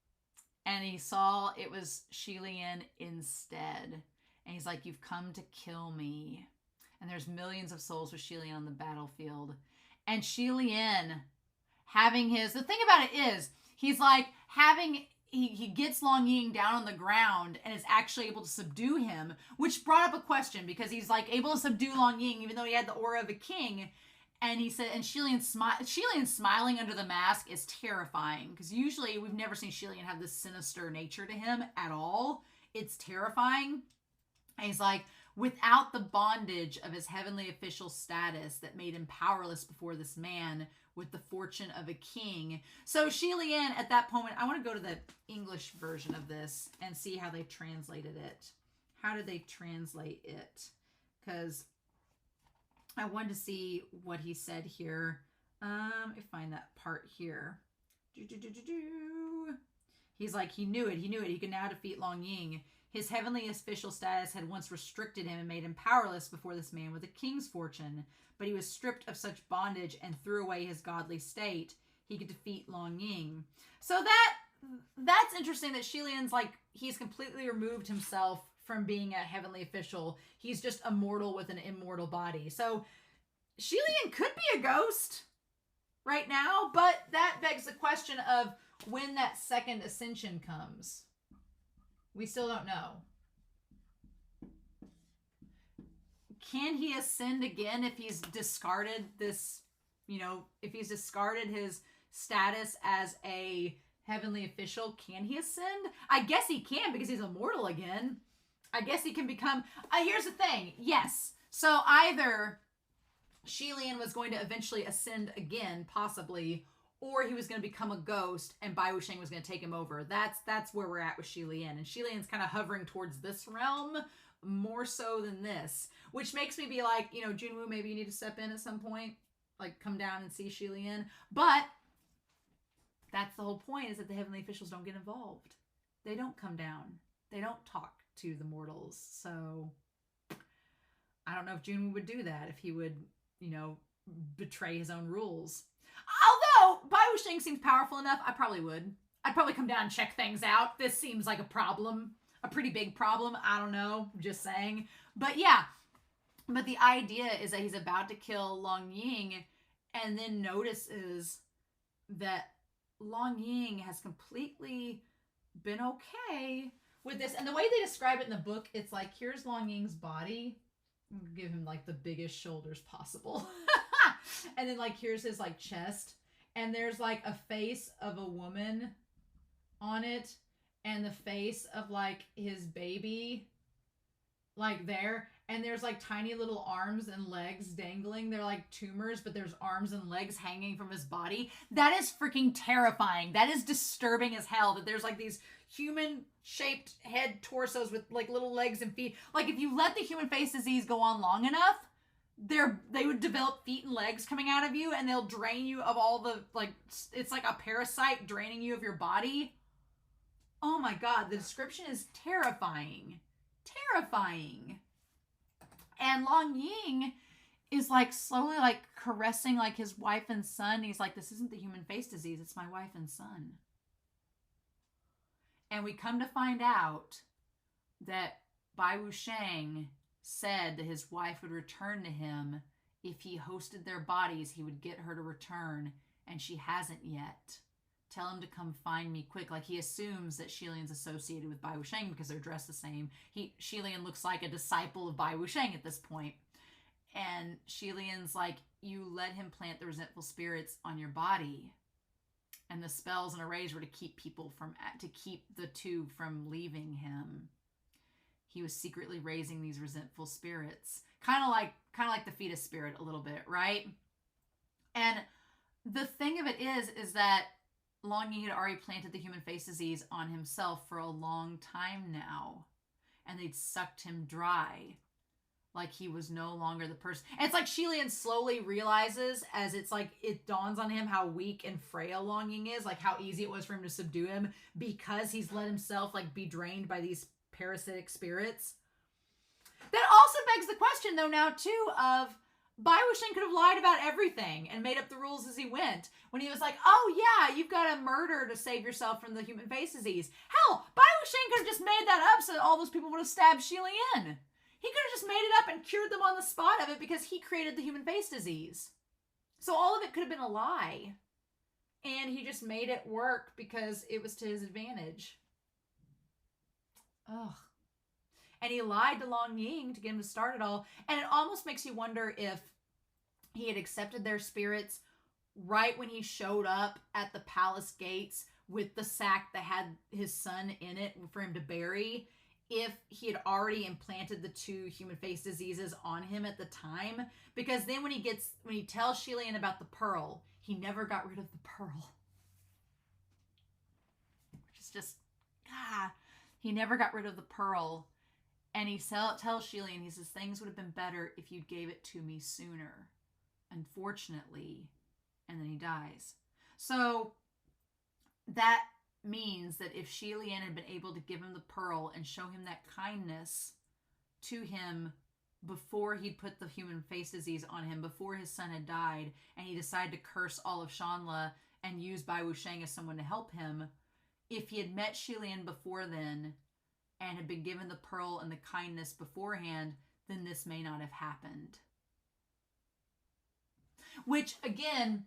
and he saw it was Xie Lian instead. And he's like, you've come to kill me. and there's millions of souls with Xie Lian on the battlefield. And Xie Lian having the thing about it is, he's like he gets Long Ying down on the ground and is actually able to subdue him, which brought up a question, because he's like able to subdue Long Ying even though he had the aura of a king. And he said, and Xie Lian smiling under the mask is terrifying, because usually we've never seen Xie Lian have this sinister nature to him at all. It's terrifying. And he's like, without the bondage of his heavenly official status that made him powerless before this man with the fortune of a king. So Xie Lian at that moment, I want to go to the English version of this and see how they translated it. How did they translate it? Because I wanted to see what he said here. Let me find that part here. He's like, he knew it. He could now defeat Long Ying. His heavenly official status had once restricted him and made him powerless before this man with a king's fortune. But he was stripped of such bondage and threw away his godly state. He could defeat Long Ying. So that's interesting that Xie Lian's like, he's completely removed himself from being a heavenly official. He's just a mortal with an immortal body. So Xie Lian could be a ghost right now, but that begs the question of when that second ascension comes. We still don't know. Can he ascend again if he's discarded this, if he's discarded his status as a heavenly official? Can he ascend? I guess he can, because he's immortal again. I guess he can become... here's the thing. Yes. So either Xie Lian was going to eventually ascend again, possibly, or he was going to become a ghost and Bai Wuxiang was going to take him over. That's where we're at with Xie Lian. And Xie Lian's kind of hovering towards this realm more so than this, which makes me be like, Junwoo, maybe you need to step in at some point, like come down and see Xie Lian. But that's the whole point, is that the heavenly officials don't get involved. They don't come down. They don't talk to the mortals. So I don't know if Junwoo would do that, if he would, betray his own rules. Although Bai Wuxiang seems powerful enough, I probably would. I'd probably come down and check things out. This seems like a problem. A pretty big problem. I don't know. Just saying. But yeah. But the idea is that he's about to kill Long Ying and then notices that Long Ying has completely been okay with this. And the way they describe it in the book, it's like, here's Long Ying's body. Give him like the biggest shoulders possible. And then like, here's his like chest. And there's like a face of a woman on it. And the face of like his baby, like there. And there's like tiny little arms and legs dangling. They're like tumors, but there's arms and legs hanging from his body. That is freaking terrifying. That is disturbing as hell, that there's like these human shaped head torsos with like little legs and feet. Like if you let the human face disease go on long enough, they would develop feet and legs coming out of you, and they'll drain you of all the, like, it's like a parasite draining you of your body. Oh my God, the description is terrifying. Terrifying. And Long Ying is like slowly like caressing like his wife and son. He's like, this isn't the human face disease, it's my wife and son. And we come to find out that Bai Wuxiang said that his wife would return to him. If he hosted their bodies, he would get her to return, and she hasn't yet. Tell him to come find me quick. Like, he assumes that Xie Lian's associated with Bai Wuxiang because they're dressed the same. Xie Lian looks like a disciple of Bai Wuxiang at this point. And Xie Lian's like, you let him plant the resentful spirits on your body. And the spells and arrays were to keep the two from leaving him. He was secretly raising these resentful spirits. Kind of like the fetus spirit a little bit, right? And the thing of it is that Long Ying had already planted the human face disease on himself for a long time now. And they'd sucked him dry. Like he was no longer the person. And it's like Xie Lian slowly realizes, as it's like it dawns on him how weak and frail Long Ying is, like how easy it was for him to subdue him because he's let himself like be drained by these parasitic spirits. That also begs the question though now too of Bai Wuxiang could have lied about everything and made up the rules as he went. When he was like, oh yeah, you've got to murder to save yourself from the human face disease. Hell, Bai Wuxiang could have just made that up so that all those people would have stabbed Xie Lian. He could have just made it up and cured them on the spot of it because he created the human face disease. So all of it could have been a lie. And he just made it work because it was to his advantage. Ugh. And he lied to Long Ying to get him to start it all. And it almost makes you wonder if he had accepted their spirits right when he showed up at the palace gates with the sack that had his son in it for him to bury, if he had already implanted the 2 human face diseases on him at the time. Because then when he tells Xie Lian about the pearl, he never got rid of the pearl. Which is just, he never got rid of the pearl. And he tells Xie Lian, he says, things would have been better if you gave it to me sooner. Unfortunately. And then he dies. So that means that if Xie Lian had been able to give him the pearl and show him that kindness to him before he'd put the human face disease on him, before his son had died, and he decided to curse all of Shanla and use Bai Wusheng as someone to help him, if he had met Xie Lian before then and had been given the pearl and the kindness beforehand, then this may not have happened. Which, again,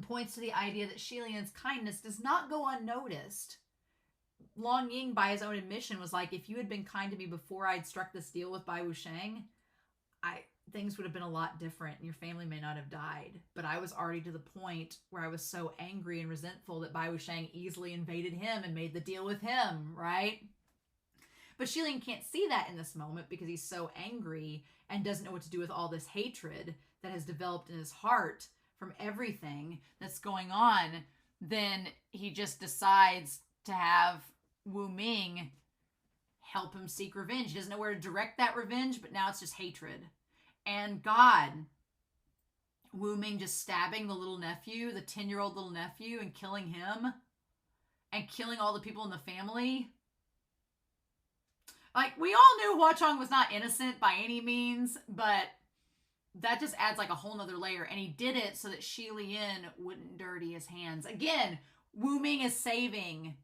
points to the idea that Xie Lian's kindness does not go unnoticed. Long Ying, by his own admission, was like, if you had been kind to me before I'd struck this deal with Bai Wusheng, things would have been a lot different and your family may not have died. But I was already to the point where I was so angry and resentful that Bai Wusheng easily invaded him and made the deal with him, right? But Xie Lian can't see that in this moment because he's so angry and doesn't know what to do with all this hatred that has developed in his heart from everything that's going on. Then he just decides to have WuMing help him seek revenge. He doesn't know where to direct that revenge, but now it's just hatred. And God, WuMing just stabbing the little nephew, the 10-year-old little nephew, and killing him, and killing all the people in the family. Like, we all knew Hua Chong was not innocent by any means, but that just adds like a whole nother layer. And he did it so that Xie Lian wouldn't dirty his hands. Again, WuMing is saving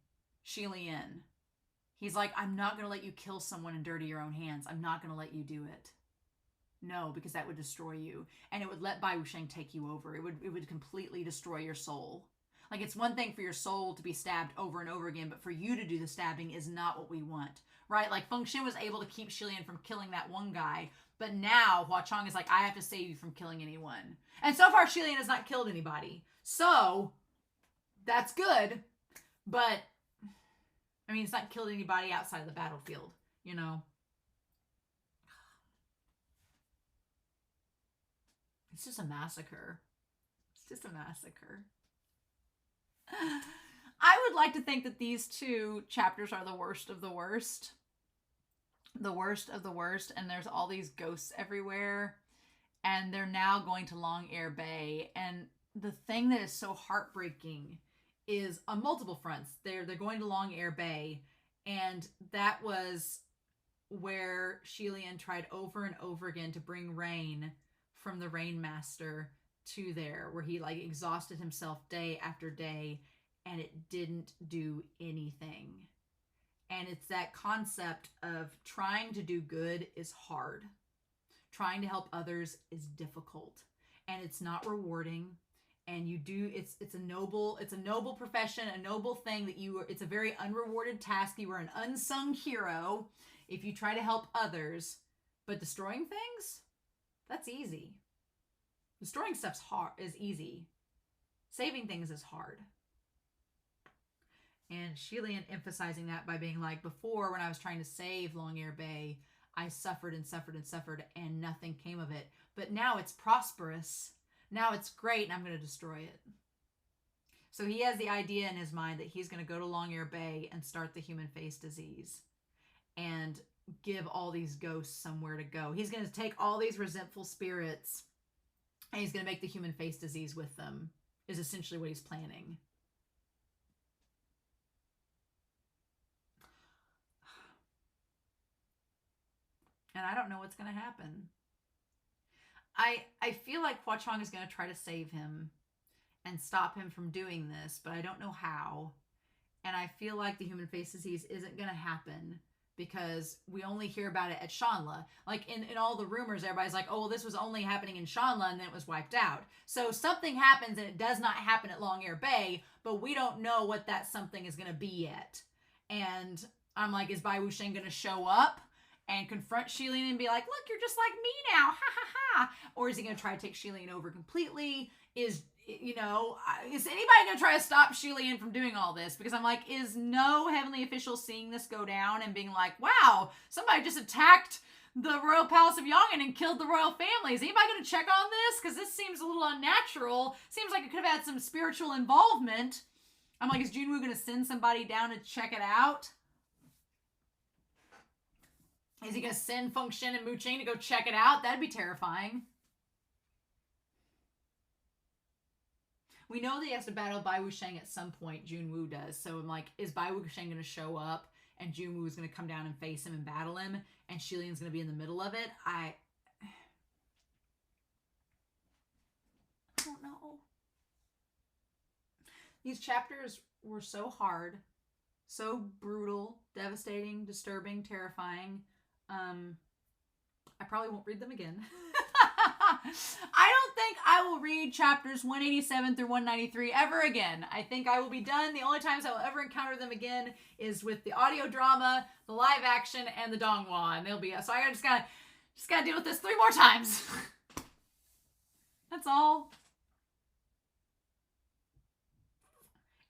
Xie Lian. He's like, I'm not going to let you kill someone and dirty your own hands. I'm not going to let you do it. No, because that would destroy you. And it would let Bai Wusheng take you over. It would completely destroy your soul. Like, it's one thing for your soul to be stabbed over and over again, but for you to do the stabbing is not what we want, right? Like, Feng Xin was able to keep Xie Lian from killing that one guy, but now Hua Chong is like, I have to save you from killing anyone. And so far, Xie Lian has not killed anybody. So, that's good, but, I mean, it's not killed anybody outside of the battlefield, you know? It's just a massacre. It's just a massacre. I would like to think that these 2 chapters are the worst of the worst. The worst of the worst. And there's all these ghosts everywhere. And they're now going to Long Air Bay. And the thing that is so heartbreaking is on multiple fronts. They're going to Long Air Bay. And that was where Xie Lian tried over and over again to bring rain from the Rain Master to there, where he like exhausted himself day after day, and it didn't do anything. And it's that concept of trying to do good is hard. Trying to help others is difficult, and it's not rewarding. And it's a noble profession, a noble thing that it's a very unrewarded task. You are an unsung hero if you try to help others, but destroying things, that's easy. Destroying stuff's is easy. Saving things is hard. And Xie Lian emphasizing that by being like, before when I was trying to save Long Air Bay, I suffered and suffered and suffered and nothing came of it. But now it's prosperous. Now it's great and I'm going to destroy it. So he has the idea in his mind that he's going to go to Long Air Bay and start the human face disease and give all these ghosts somewhere to go. He's going to take all these resentful spirits and he's going to make the human face disease with them, is essentially what he's planning. And I don't know what's going to happen. I feel like Hua Chong is going to try to save him and stop him from doing this, but I don't know how. And I feel like the human face disease isn't going to happen because we only hear about it at Shanla. Like in all the rumors, everybody's like, oh, well, this was only happening in Shanla and then it was wiped out. So something happens and it does not happen at Long Air Bay, but we don't know what that something is going to be yet. And I'm like, is Bai Wuxian going to show up and confront Xie Lian and be like, look, you're just like me now, ha ha ha? Or is he going to try to take Xie Lian over completely? Is anybody going to try to stop Xie Lian from doing all this? Because I'm like, is no heavenly official seeing this go down and being like, wow, somebody just attacked the royal palace of Yong'an and killed the royal family. Is anybody going to check on this? Because this seems a little unnatural. Seems like it could have had some spiritual involvement. I'm like, is Junwoo going to send somebody down to check it out? Is he going to send Feng Xin and Mu Qing to go check it out? That'd be terrifying. We know that he has to battle Bai Wuxian at some point. Junwoo does. So I'm like, is Bai Wuxian going to show up and Junwoo is going to come down and face him and battle him and Xie Lian's going to be in the middle of it? I don't know. These chapters were so hard, so brutal, devastating, disturbing, terrifying. I probably won't read them again. I don't think I will read chapters 187 through 193 ever again. I think I will be done. The only times I will ever encounter them again is with the audio drama, the live action, and the Donghua. And they'll be so I just gotta deal with this 3 more times. That's all.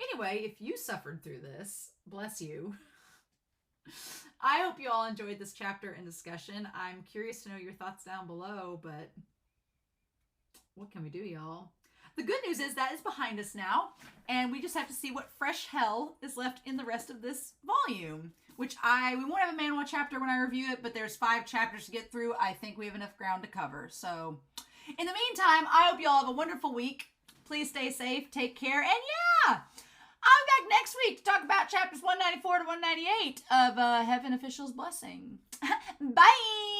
Anyway, if you suffered through this, bless you. I hope you all enjoyed this chapter and discussion. I'm curious to know your thoughts down below, but what can we do, y'all? The good news is that is behind us now, and we just have to see what fresh hell is left in the rest of this volume, which we won't have a Manhua chapter when I review it, but there's 5 chapters to get through. I think we have enough ground to cover. So in the meantime, I hope you all have a wonderful week. Please stay safe, take care, and yeah! I'll be back next week to talk about chapters 194 to 198 of Heaven Official's Blessing. Bye!